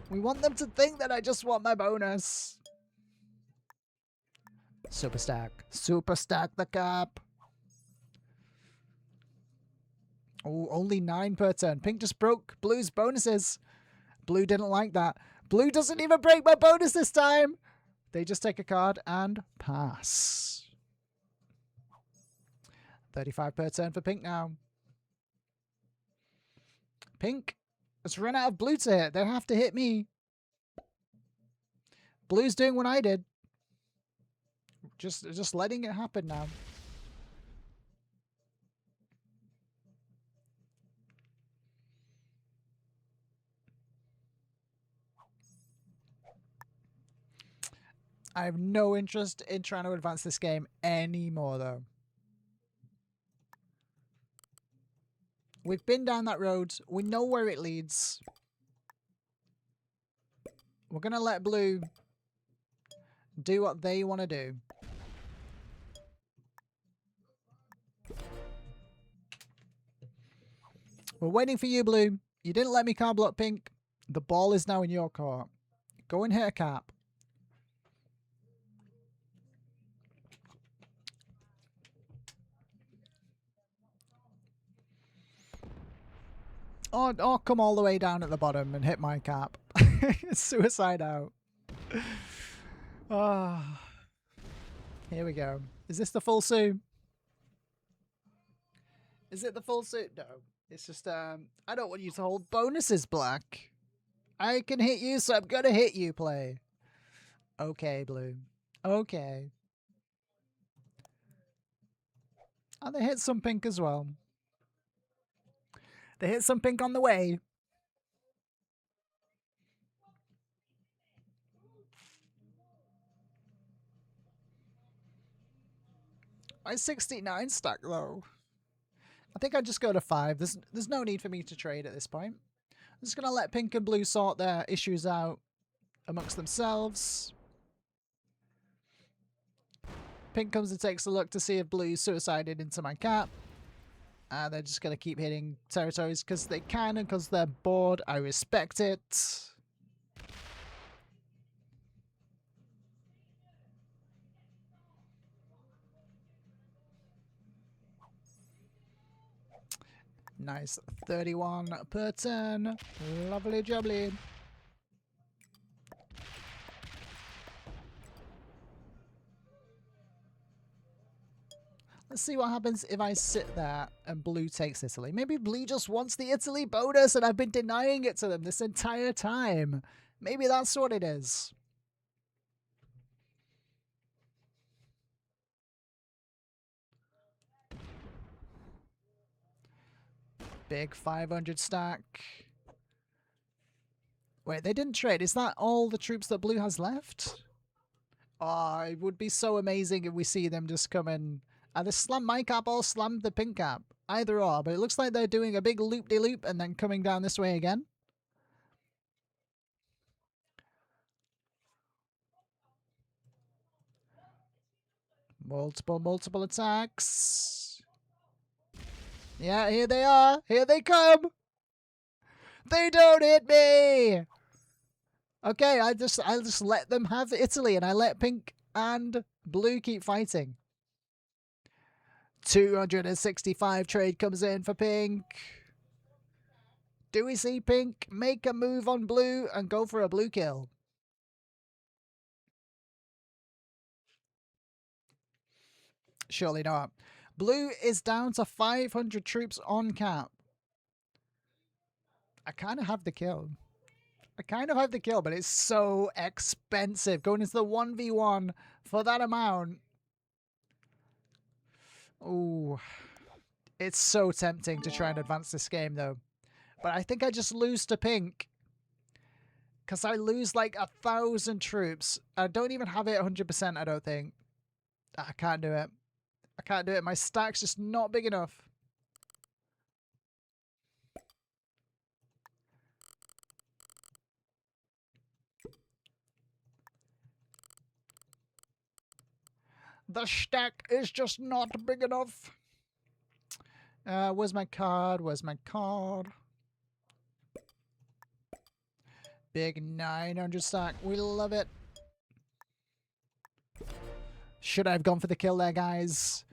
we want them to think that I just want my bonus. Super stack. Super stack the cap. Oh, only 9 per turn. Pink just broke blue's bonuses. Blue didn't like that. Blue doesn't even break my bonus this time. They just take a card and pass. 35 per turn for pink now. Pink has run out of blue to hit. They have to hit me. Blue's doing what I did. Just letting it happen now. I have no interest in trying to advance this game anymore, though. We've been down that road. We know where it leads. We're going to let blue do what they want to do. We're waiting for you, blue. You didn't let me card block pink. The ball is now in your court. Go and hit a cap. Or come all the way down at the bottom and hit my cap. Suicide out. Ah, here we go. Is this the full suit? Is it the full suit? No. It's just, I don't want you to hold bonuses, black. I can hit you, so I'm gonna hit you, play. Okay, blue. Okay. And they hit some pink as well. They hit some pink on the way. My 69 stack, though. I think I'd just go to 5. There's no need for me to trade at this point. I'm just going to let pink and blue sort their issues out amongst themselves. Pink comes and takes a look to see if blue suicided into my cap. And they're just going to keep hitting territories because they can and because they're bored. I respect it. Nice. 31 per turn. Lovely jubbly. Let's see what happens if I sit there and blue takes Italy. Maybe blue just wants the Italy bonus and I've been denying it to them this entire time. Maybe that's what it is. Big 500 stack. Wait, they didn't trade. Is that all the troops that blue has left? Oh, it would be so amazing if we see them just come in. Either slam my cap or slam the pink cap. Either or, but it looks like they're doing a big loop-de-loop and then coming down this way again. Multiple attacks. Yeah, here they are. Here they come. They don't hit me. Okay, I just let them have Italy, and I let pink and blue keep fighting. 265 trade comes in for pink. Do we see pink make a move on blue and go for a blue kill? Surely not. Blue is down to 500 troops on cap. I kind of have the kill. But it's so expensive. Going into the 1v1 for that amount. Ooh. It's so tempting to try and advance this game, though. But I think I just lose to pink. Because I lose like 1,000 troops. I don't even have it 100%, I don't think. I can't do it. My stack's just not big enough. The stack is just not big enough. Where's my card? Big 900 stack. We love it. Should I have gone for the kill there, guys?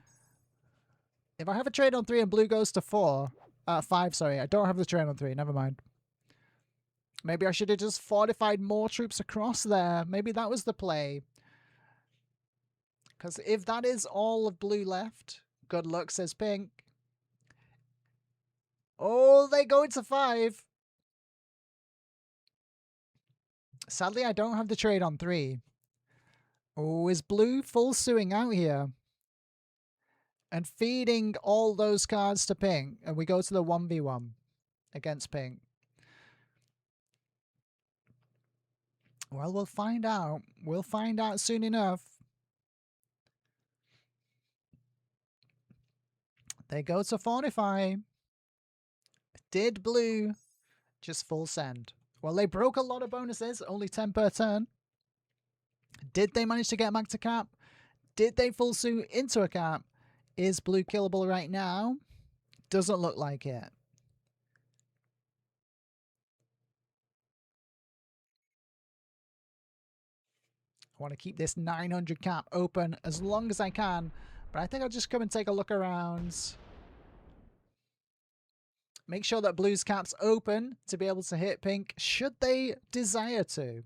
If I have a trade on 3 and blue goes to 5, sorry. I don't have the trade on 3. Never mind. Maybe I should have just fortified more troops across there. Maybe that was the play. Because if that is all of blue left, good luck, says pink. Oh, they go into 5. Sadly, I don't have the trade on 3. Oh, is blue full suing out here? And feeding all those cards to pink. And we go to the 1v1 against pink. Well, we'll find out. We'll find out soon enough. They go to fortify. Did blue just full send? Well, they broke a lot of bonuses. Only 10 per turn. Did they manage to get back to cap? Did they full suit into a cap? Is blue killable right now? Doesn't look like it. I want to keep this 900 cap open as long as I can. But I think I'll just come and take a look around. Make sure that blue's cap's open to be able to hit pink should they desire to.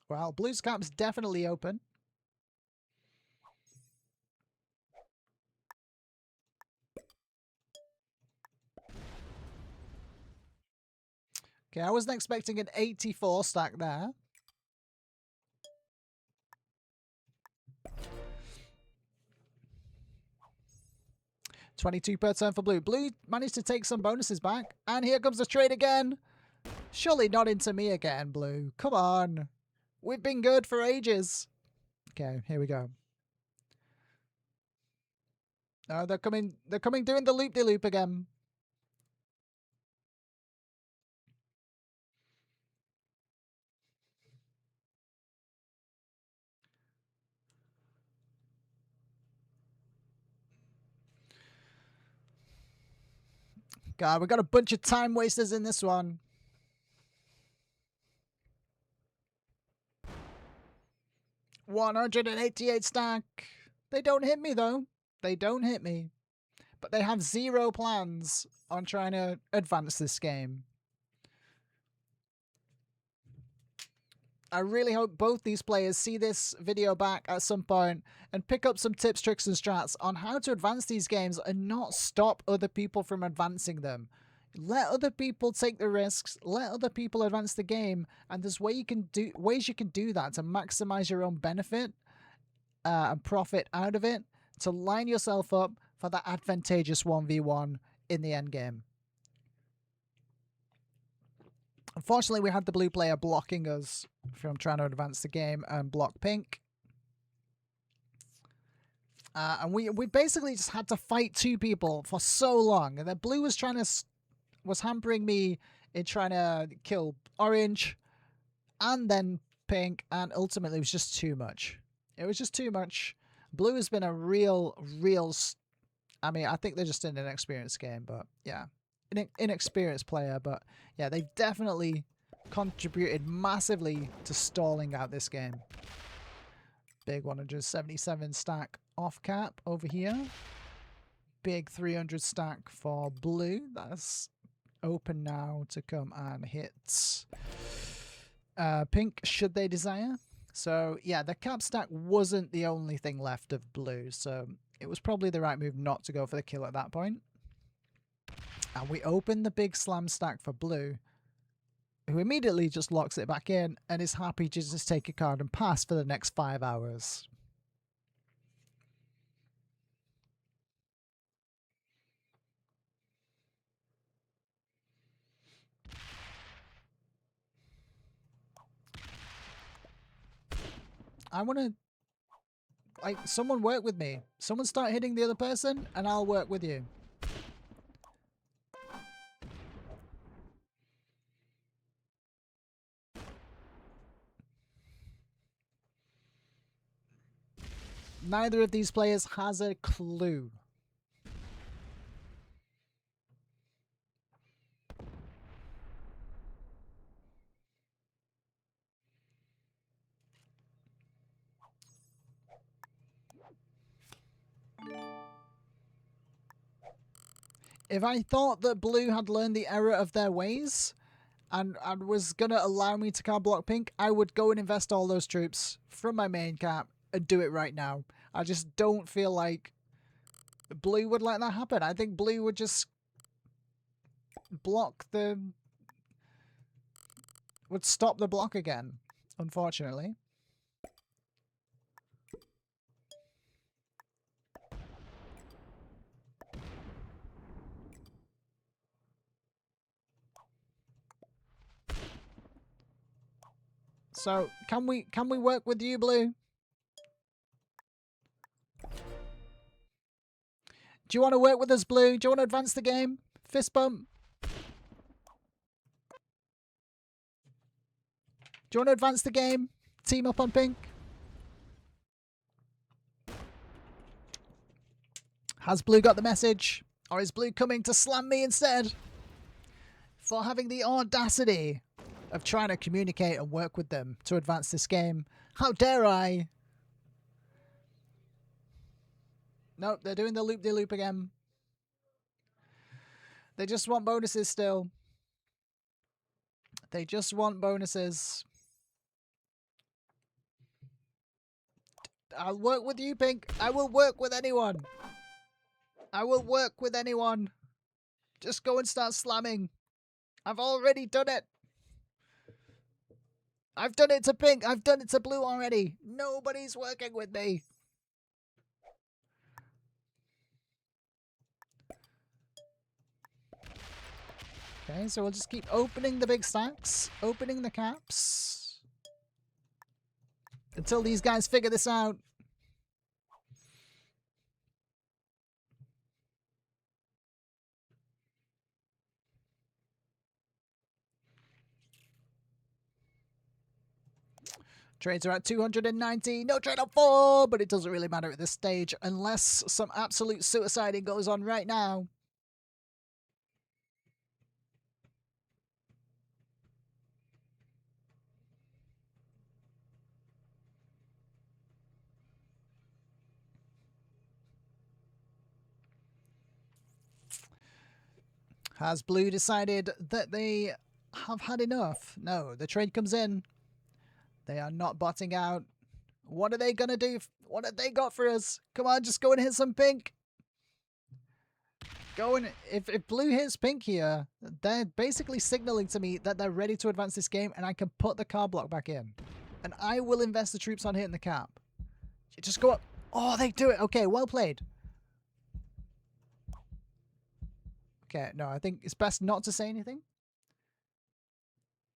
Well, blue's cap's definitely open. Okay, I wasn't expecting an 84 stack there. $22 per turn for blue. Blue managed to take some bonuses back. And here comes the trade again. Surely not into me again, blue. Come on. We've been good for ages. Okay, here we go. Oh, they're coming doing the loop-de-loop again. God, we got a bunch of time wasters in this one. $188 stack. They don't hit me, though. They don't hit me. But they have 0 plans on trying to advance this game. I really hope both these players see this video back at some point and pick up some tips, tricks, and strats on how to advance these games and not stop other people from advancing them. Let other people take the risks, let other people advance the game, and there's ways you can do that to maximize your own benefit and profit out of it to line yourself up for that advantageous 1v1 in the end game. Unfortunately, we had the blue player blocking us from trying to advance the game and block pink. And we basically just had to fight two people for so long. And then blue was was hampering me in trying to kill orange and then pink, and ultimately it was just too much. It was just too much. Blue has been a real I mean, I think they're just in an inexperienced game, but yeah, an inexperienced player, but yeah, they've definitely contributed massively to stalling out this game. Big 177 stack off cap over here. Big 300 stack for blue. That's open now to come and hit pink should they desire. So yeah, the cap stack wasn't the only thing left of blue, so it was probably the right move not to go for the kill at that point. And we open the big slam stack for blue, who immediately just locks it back in and is happy to just take a card and pass for the next 5 hours. I want to, like, someone work with me. Someone start hitting the other person and I'll work with you. Neither of these players has a clue. If I thought that blue had learned the error of their ways and was going to allow me to card block pink, I would go and invest all those troops from my main cap and do it right now. I just don't feel like blue would let that happen. I think blue would just would stop the block again, unfortunately. So can we work with you, blue? Do you want to work with us, blue? Do you want to advance the game? Fist bump. Do you want to advance the game? Team up on pink? Has blue got the message? Or is blue coming to slam me instead? For having the audacity of trying to communicate and work with them to advance this game. How dare I? Nope, they're doing the loop-de-loop again. They just want bonuses still. They just want bonuses. I'll work with you, pink. I will work with anyone. I will work with anyone. Just go and start slamming. I've already done it. I've done it to pink. I've done it to blue already. Nobody's working with me. Okay, so we'll just keep opening the big stacks, opening the caps, until these guys figure this out. Trades are at 290. No trade on 4, but it doesn't really matter at this stage unless some absolute suiciding goes on right now. Has blue decided that they have had enough? No, the trade comes in. They are not botting out. What are they going to do? What have they got for us? Come on, just go and hit some pink. Go and, if blue hits pink here, they're basically signaling to me that they're ready to advance this game and I can put the card block back in. And I will invest the troops on hitting the cap. Just go up. Oh, they do it. Okay, well played. Okay, no, I think it's best not to say anything.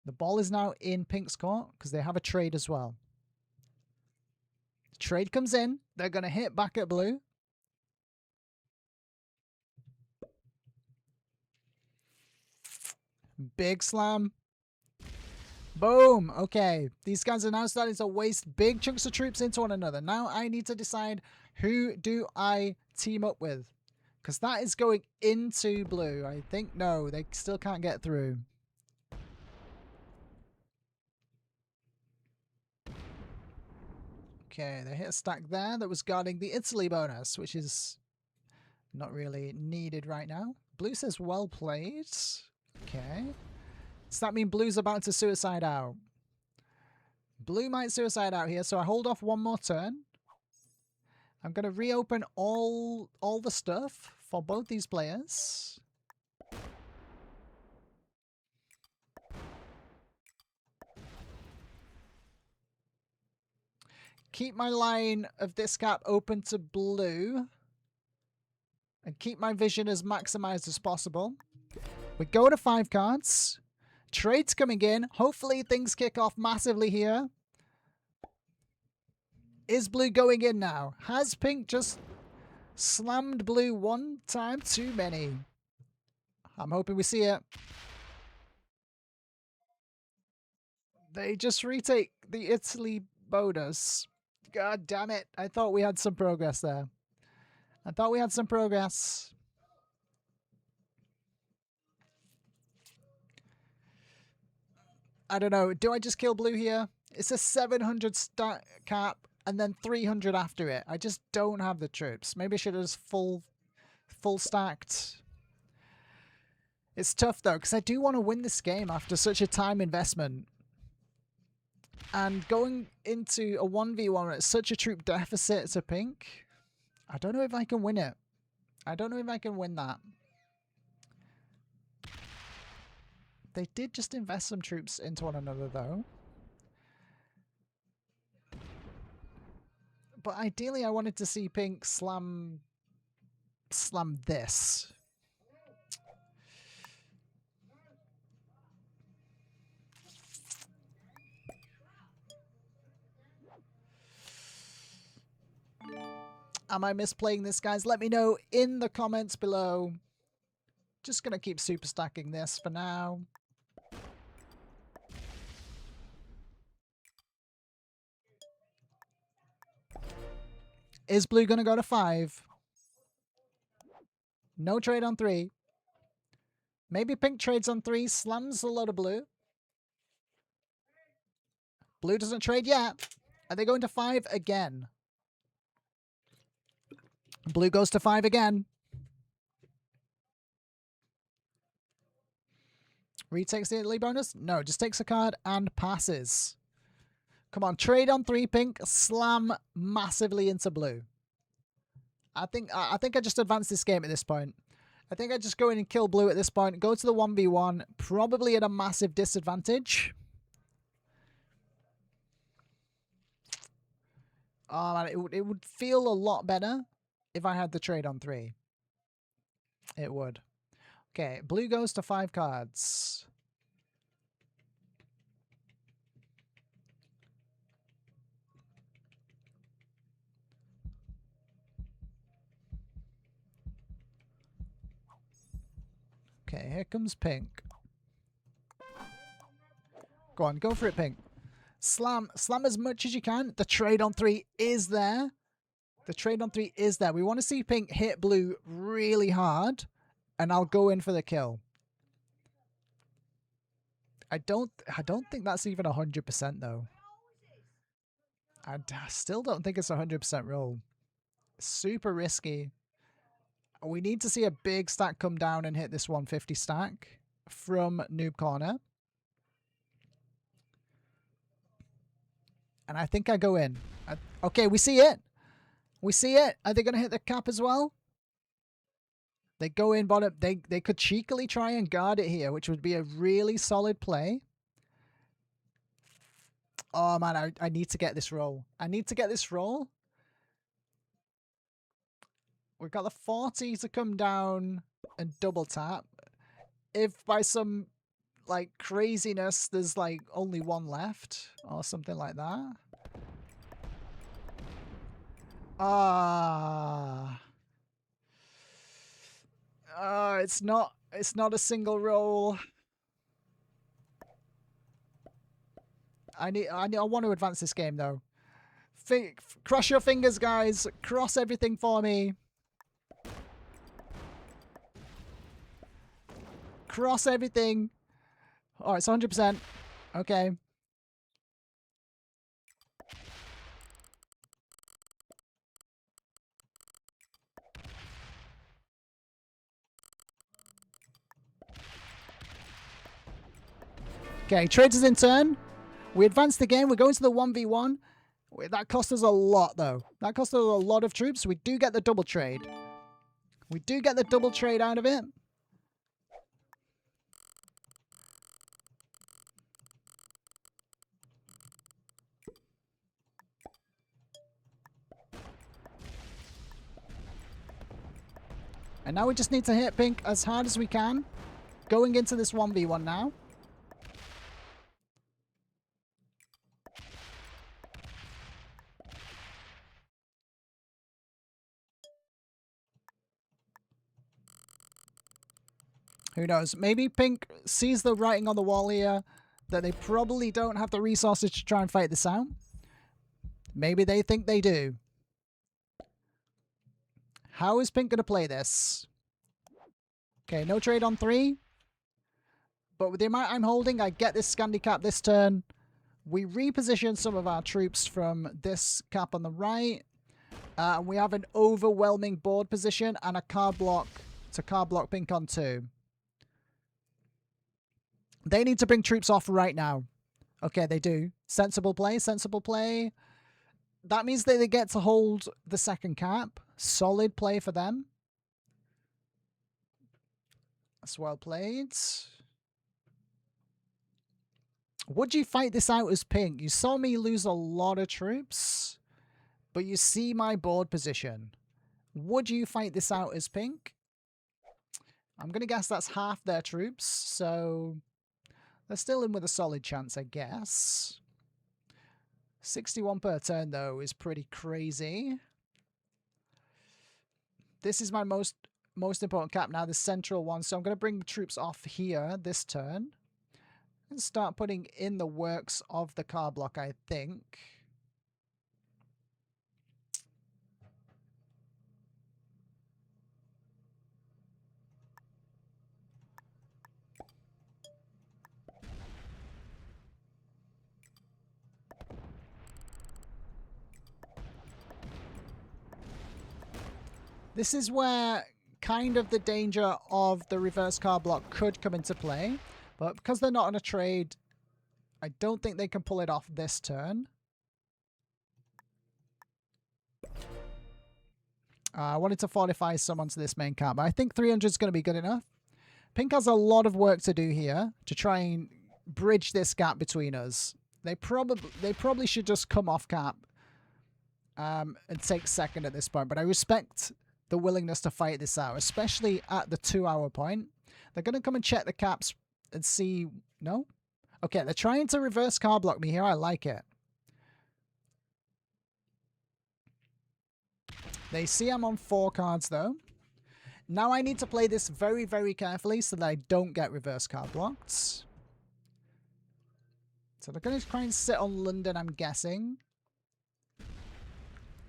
The ball is now in pink's court because they have a trade as well. The trade comes in. They're going to hit back at blue. Big slam. Boom. Okay. These guys are now starting to waste big chunks of troops into one another. Now I need to decide who do I team up with. Because that is going into blue. I think no, they still can't get through. Okay, they hit a stack there that was guarding the Italy bonus, which is not really needed right now. Blue says well played. Okay. Does that mean blue's about to suicide out? Blue might suicide out here, so I hold off one more turn. I'm going to reopen all the stuff for both these players. Keep my line of this cap open to blue. And keep my vision as maximized as possible. We go to 5 cards. Trades coming in. Hopefully things kick off massively here. Is blue going in now? Has pink just slammed blue one time too many? I'm hoping we see it. They just retake the Italy bonus. God damn it. I thought we had some progress there. I thought we had some progress. I don't know. Do I just kill blue here? It's a 700 stack cap and then 300 after it. I just don't have the troops. Maybe I should have just full stacked. It's tough though, because I do want to win this game after such a time investment. And going into a 1v1 at such a troop deficit to pink, I don't know if I can win it. I don't know if I can win that. They did just invest some troops into one another though. But ideally I wanted to see pink slam this. Am I misplaying this, guys? Let me know in the comments below. Just going to keep super stacking this for now. Is blue going to go to 5? No trade on 3. Maybe pink trades on 3, slams a lot of blue. Blue doesn't trade yet. Are they going to 5 again? Blue goes to 5 again. Retakes the Italy bonus? No, just takes a card and passes. Come on, trade on 3 pink, slam massively into blue. I think I just advance this game at this point. I think I just go in and kill blue at this point. Go to the 1v1, probably at a massive disadvantage. Oh man, it would feel a lot better if I had the trade on 3. It would. Okay, blue goes to 5 cards. Okay, here comes pink. Go on, go for it, pink. Slam as much as you can. The trade on 3 is there. The trade on 3 is there. We want to see pink hit blue really hard, and I'll go in for the kill. I don't think that's even 100% though. I still don't think it's a 100% roll. Super risky. We need to see a big stack come down and hit this 150 stack from Noob Corner. And I think I go in. Okay, we see it. We see it. Are they going to hit the cap as well? They go in bottom. They could cheekily try and guard it here, which would be a really solid play. Oh, man, I need to get this roll. I need to get this roll. We've got the 40 to come down and double tap. If by some, like, craziness there's, like, only 1 left or something like that. It's not a single roll. I want to advance this game though. Cross your fingers, guys. Cross everything for me. Cross everything. Oh, it's 100%. Okay. Okay, traders in turn. We advance the game. We're going to the 1v1. That cost us a lot, though. That cost us a lot of troops. We do get the double trade. We do get the double trade out of it. And now we just need to hit pink as hard as we can. Going into this 1v1 now. Who knows? Maybe pink sees the writing on the wall here that they probably don't have the resources to try and fight this out. Maybe they think they do. How is pink going to play this? Okay, no trade on 3. But with the amount I'm holding, I get this Scandi cap this turn. We reposition some of our troops from this cap on the right. And we have an overwhelming board position and a card block to card block pink on 2. They need to bring troops off right now. Okay, they do. Sensible play, sensible play. That means that they get to hold the second cap. Solid play for them. That's well played. Would you fight this out as pink? You saw me lose a lot of troops, but you see my board position. Would you fight this out as pink? I'm going to guess that's half their troops, so they're still in with a solid chance, I guess. 61 per turn, though, is pretty crazy. This is my most important cap now, the central one, so I'm going to bring troops off here this turn. And start putting in the works of the card block, I think. This is where kind of the danger of the reverse card block could come into play. But because they're not on a trade, I don't think they can pull it off this turn. I wanted to fortify someone to this main card, but I think 300 is going to be good enough. Pink has a lot of work to do here to try and bridge this gap between us. They probably should just come off cap and take second at this point, but I respect the willingness to fight this out, especially at the 2-hour point. They're going to come and check the caps and see... No? Okay, they're trying to reverse card block me here. I like it. They see I'm on 4 cards, though. Now I need to play this very, very carefully so that I don't get reverse card blocked. So they're going to try and sit on London, I'm guessing.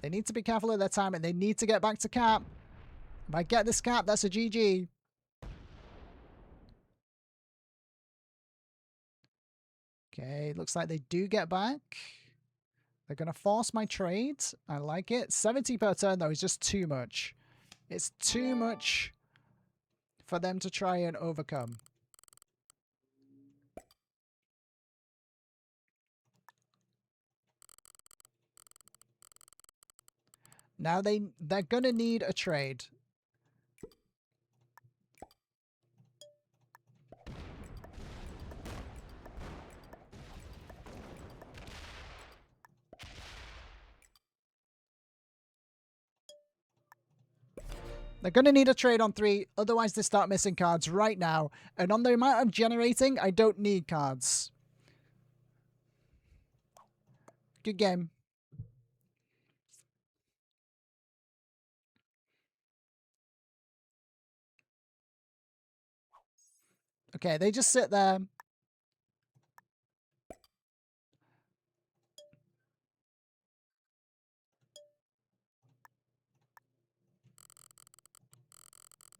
They need to be careful of their time, and they need to get back to cap. If I get this cap, that's a GG. Okay, looks like they do get back. They're going to force my trade. I like it. 70 per turn, though, is just too much. It's too much for them to try and overcome. Now they're going to need a trade. They're going to need a trade on 3, otherwise they start missing cards right now. And on the amount I'm generating, I don't need cards. Good game. Okay, they just sit there.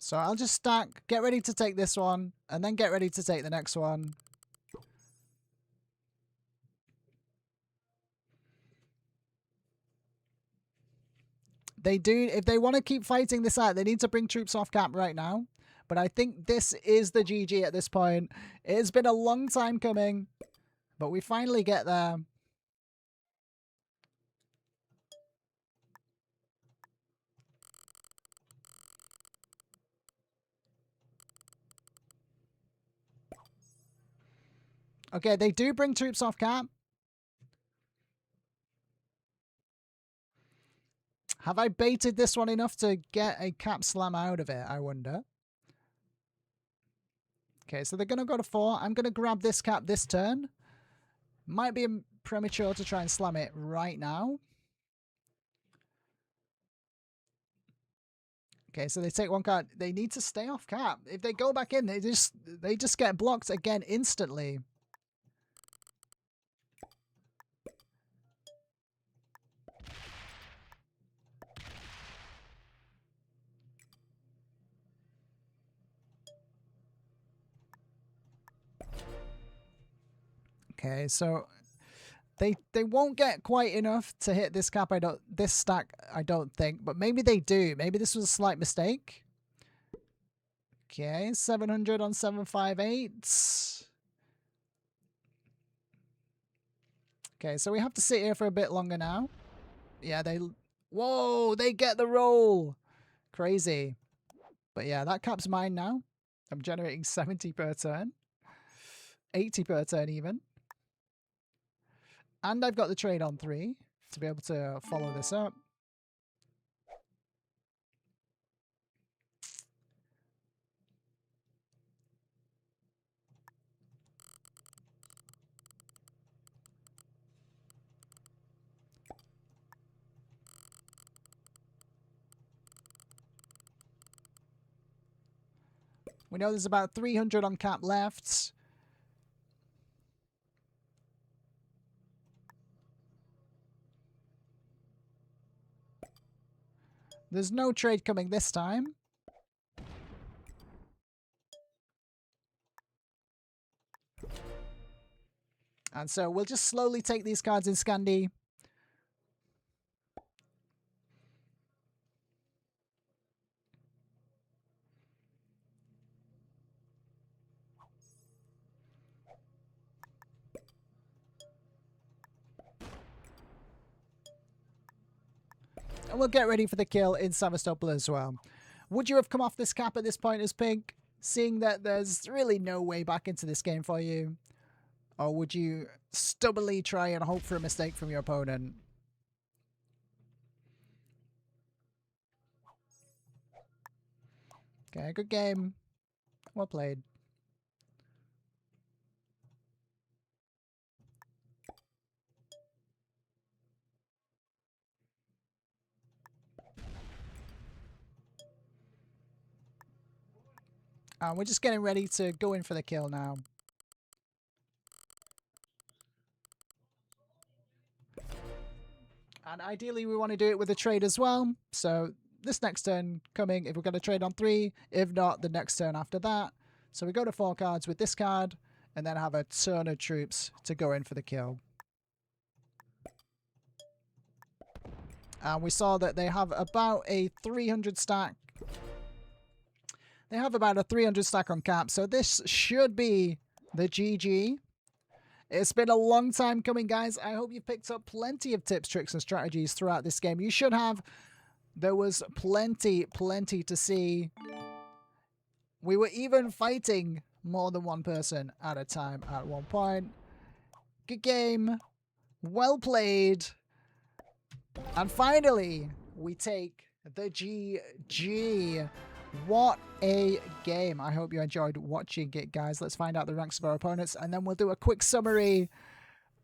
So I'll just stack, get ready to take this one, and then get ready to take the next one. They do, if they want to keep fighting this out, they need to bring troops off cap right now. But I think this is the GG at this point. It's been a long time coming, but we finally get there. Okay, they do bring troops off cap. Have I baited this one enough to get a cap slam out of it, I wonder? Okay, so they're going to go to 4. I'm going to grab this cap this turn. Might be premature to try and slam it right now. Okay, so they take 1 card. They need to stay off cap. If they go back in, they just get blocked again instantly. Okay, so they won't get quite enough to hit this cap. This stack I don't think, but maybe they do. Maybe this was a slight mistake. Okay, 700 on 758. Okay, so we have to sit here for a bit longer now. Yeah, whoa, they get the roll. Crazy. But yeah, that cap's mine now. I'm generating 70 per turn. 80 per turn even. And I've got the trade on 3 to be able to follow this up. We know there's about 300 on cap left. There's no trade coming this time. And so we'll just slowly take these cards in Scandi. And we'll get ready for the kill in Sevastopol as well. Would you have come off this cap at this point as pink, seeing that there's really no way back into this game for you? Or would you stubbornly try and hope for a mistake from your opponent? Okay, good game. Well played. And we're just getting ready to go in for the kill now. And ideally we want to do it with a trade as well. So this next turn coming, if we're going to trade on 3, if not, the next turn after that. So we go to 4 cards with this card, and then have a ton of troops to go in for the kill. And we saw that they have about a 300 stack. They have about a 300 stack on cap, so this should be the GG. It's been a long time coming, guys. I hope you've picked up plenty of tips, tricks, and strategies throughout this game. You should have. There was plenty to see. We were even fighting more than one person at a time at one point. Good game. Well played. And finally, we take the GG. What a game. I hope you enjoyed watching it, guys. Let's find out the ranks of our opponents, and then we'll do a quick summary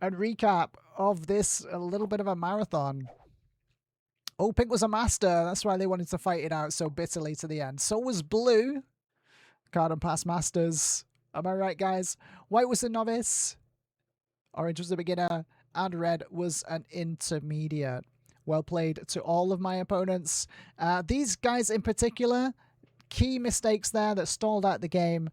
and recap of this a little bit of a marathon. Oh, pink was a master. That's why they wanted to fight it out so bitterly to the end. So was blue. Card and pass masters. Am I right, guys? White was a novice. Orange was a beginner. And red was an intermediate. Well played to all of my opponents. These guys in particular key mistakes there that stalled out the game.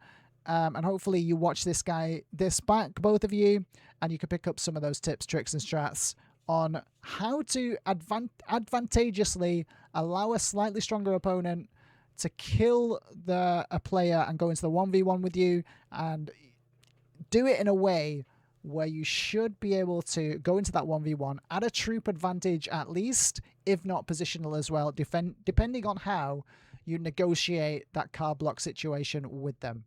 And hopefully you watch this back, both of you, and you can pick up some of those tips, tricks, and strats on how to advantageously allow a slightly stronger opponent to kill a player and go into the 1v1 with you, and do it in a way where you should be able to go into that 1v1 at a troop advantage at least, if not positional as well, depending on how you negotiate that card block situation with them.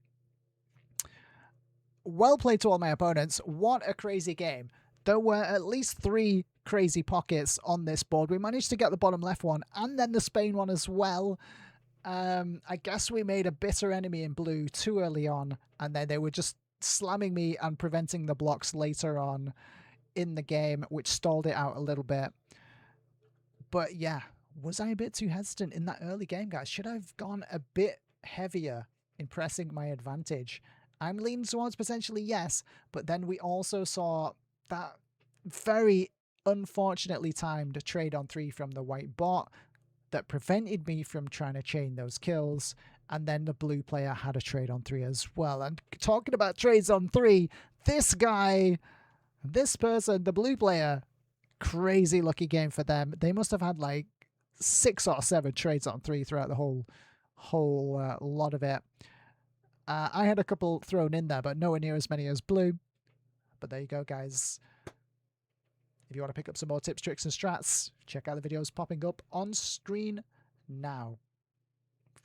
Well played to all my opponents. What a crazy game. There were at least 3 crazy pockets on this board. We managed to get the bottom left one and then the Spain one as well. I guess we made a bitter enemy in blue too early on, and then they were just slamming me and preventing the blocks later on in the game, which stalled it out a little bit. But yeah, was I a bit too hesitant in that early game, guys? Should I have gone a bit heavier in pressing my advantage? I'm leaning towards potentially yes, but then we also saw that very unfortunately timed trade on 3 from the white bot that prevented me from trying to chain those kills, and then the blue player had a trade on 3 as well. And talking about trades on 3, this person, the blue player, crazy lucky game for them. They must have had like 6 or 7 trades on 3 throughout the whole lot of it. I had a couple thrown in there, but nowhere near as many as blue. But there you go, guys. If you want to pick up some more tips, tricks, and strats, check out the videos popping up on screen now.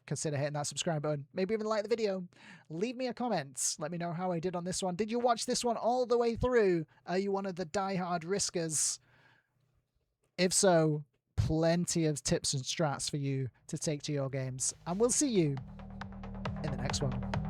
Consider hitting that subscribe button. Maybe even like the video. Leave me a comment. Let me know how I did on this one. Did you watch this one all the way through? Are you one of the die-hard riskers? If so, plenty of tips and strats for you to take to your games. And we'll see you in the next one.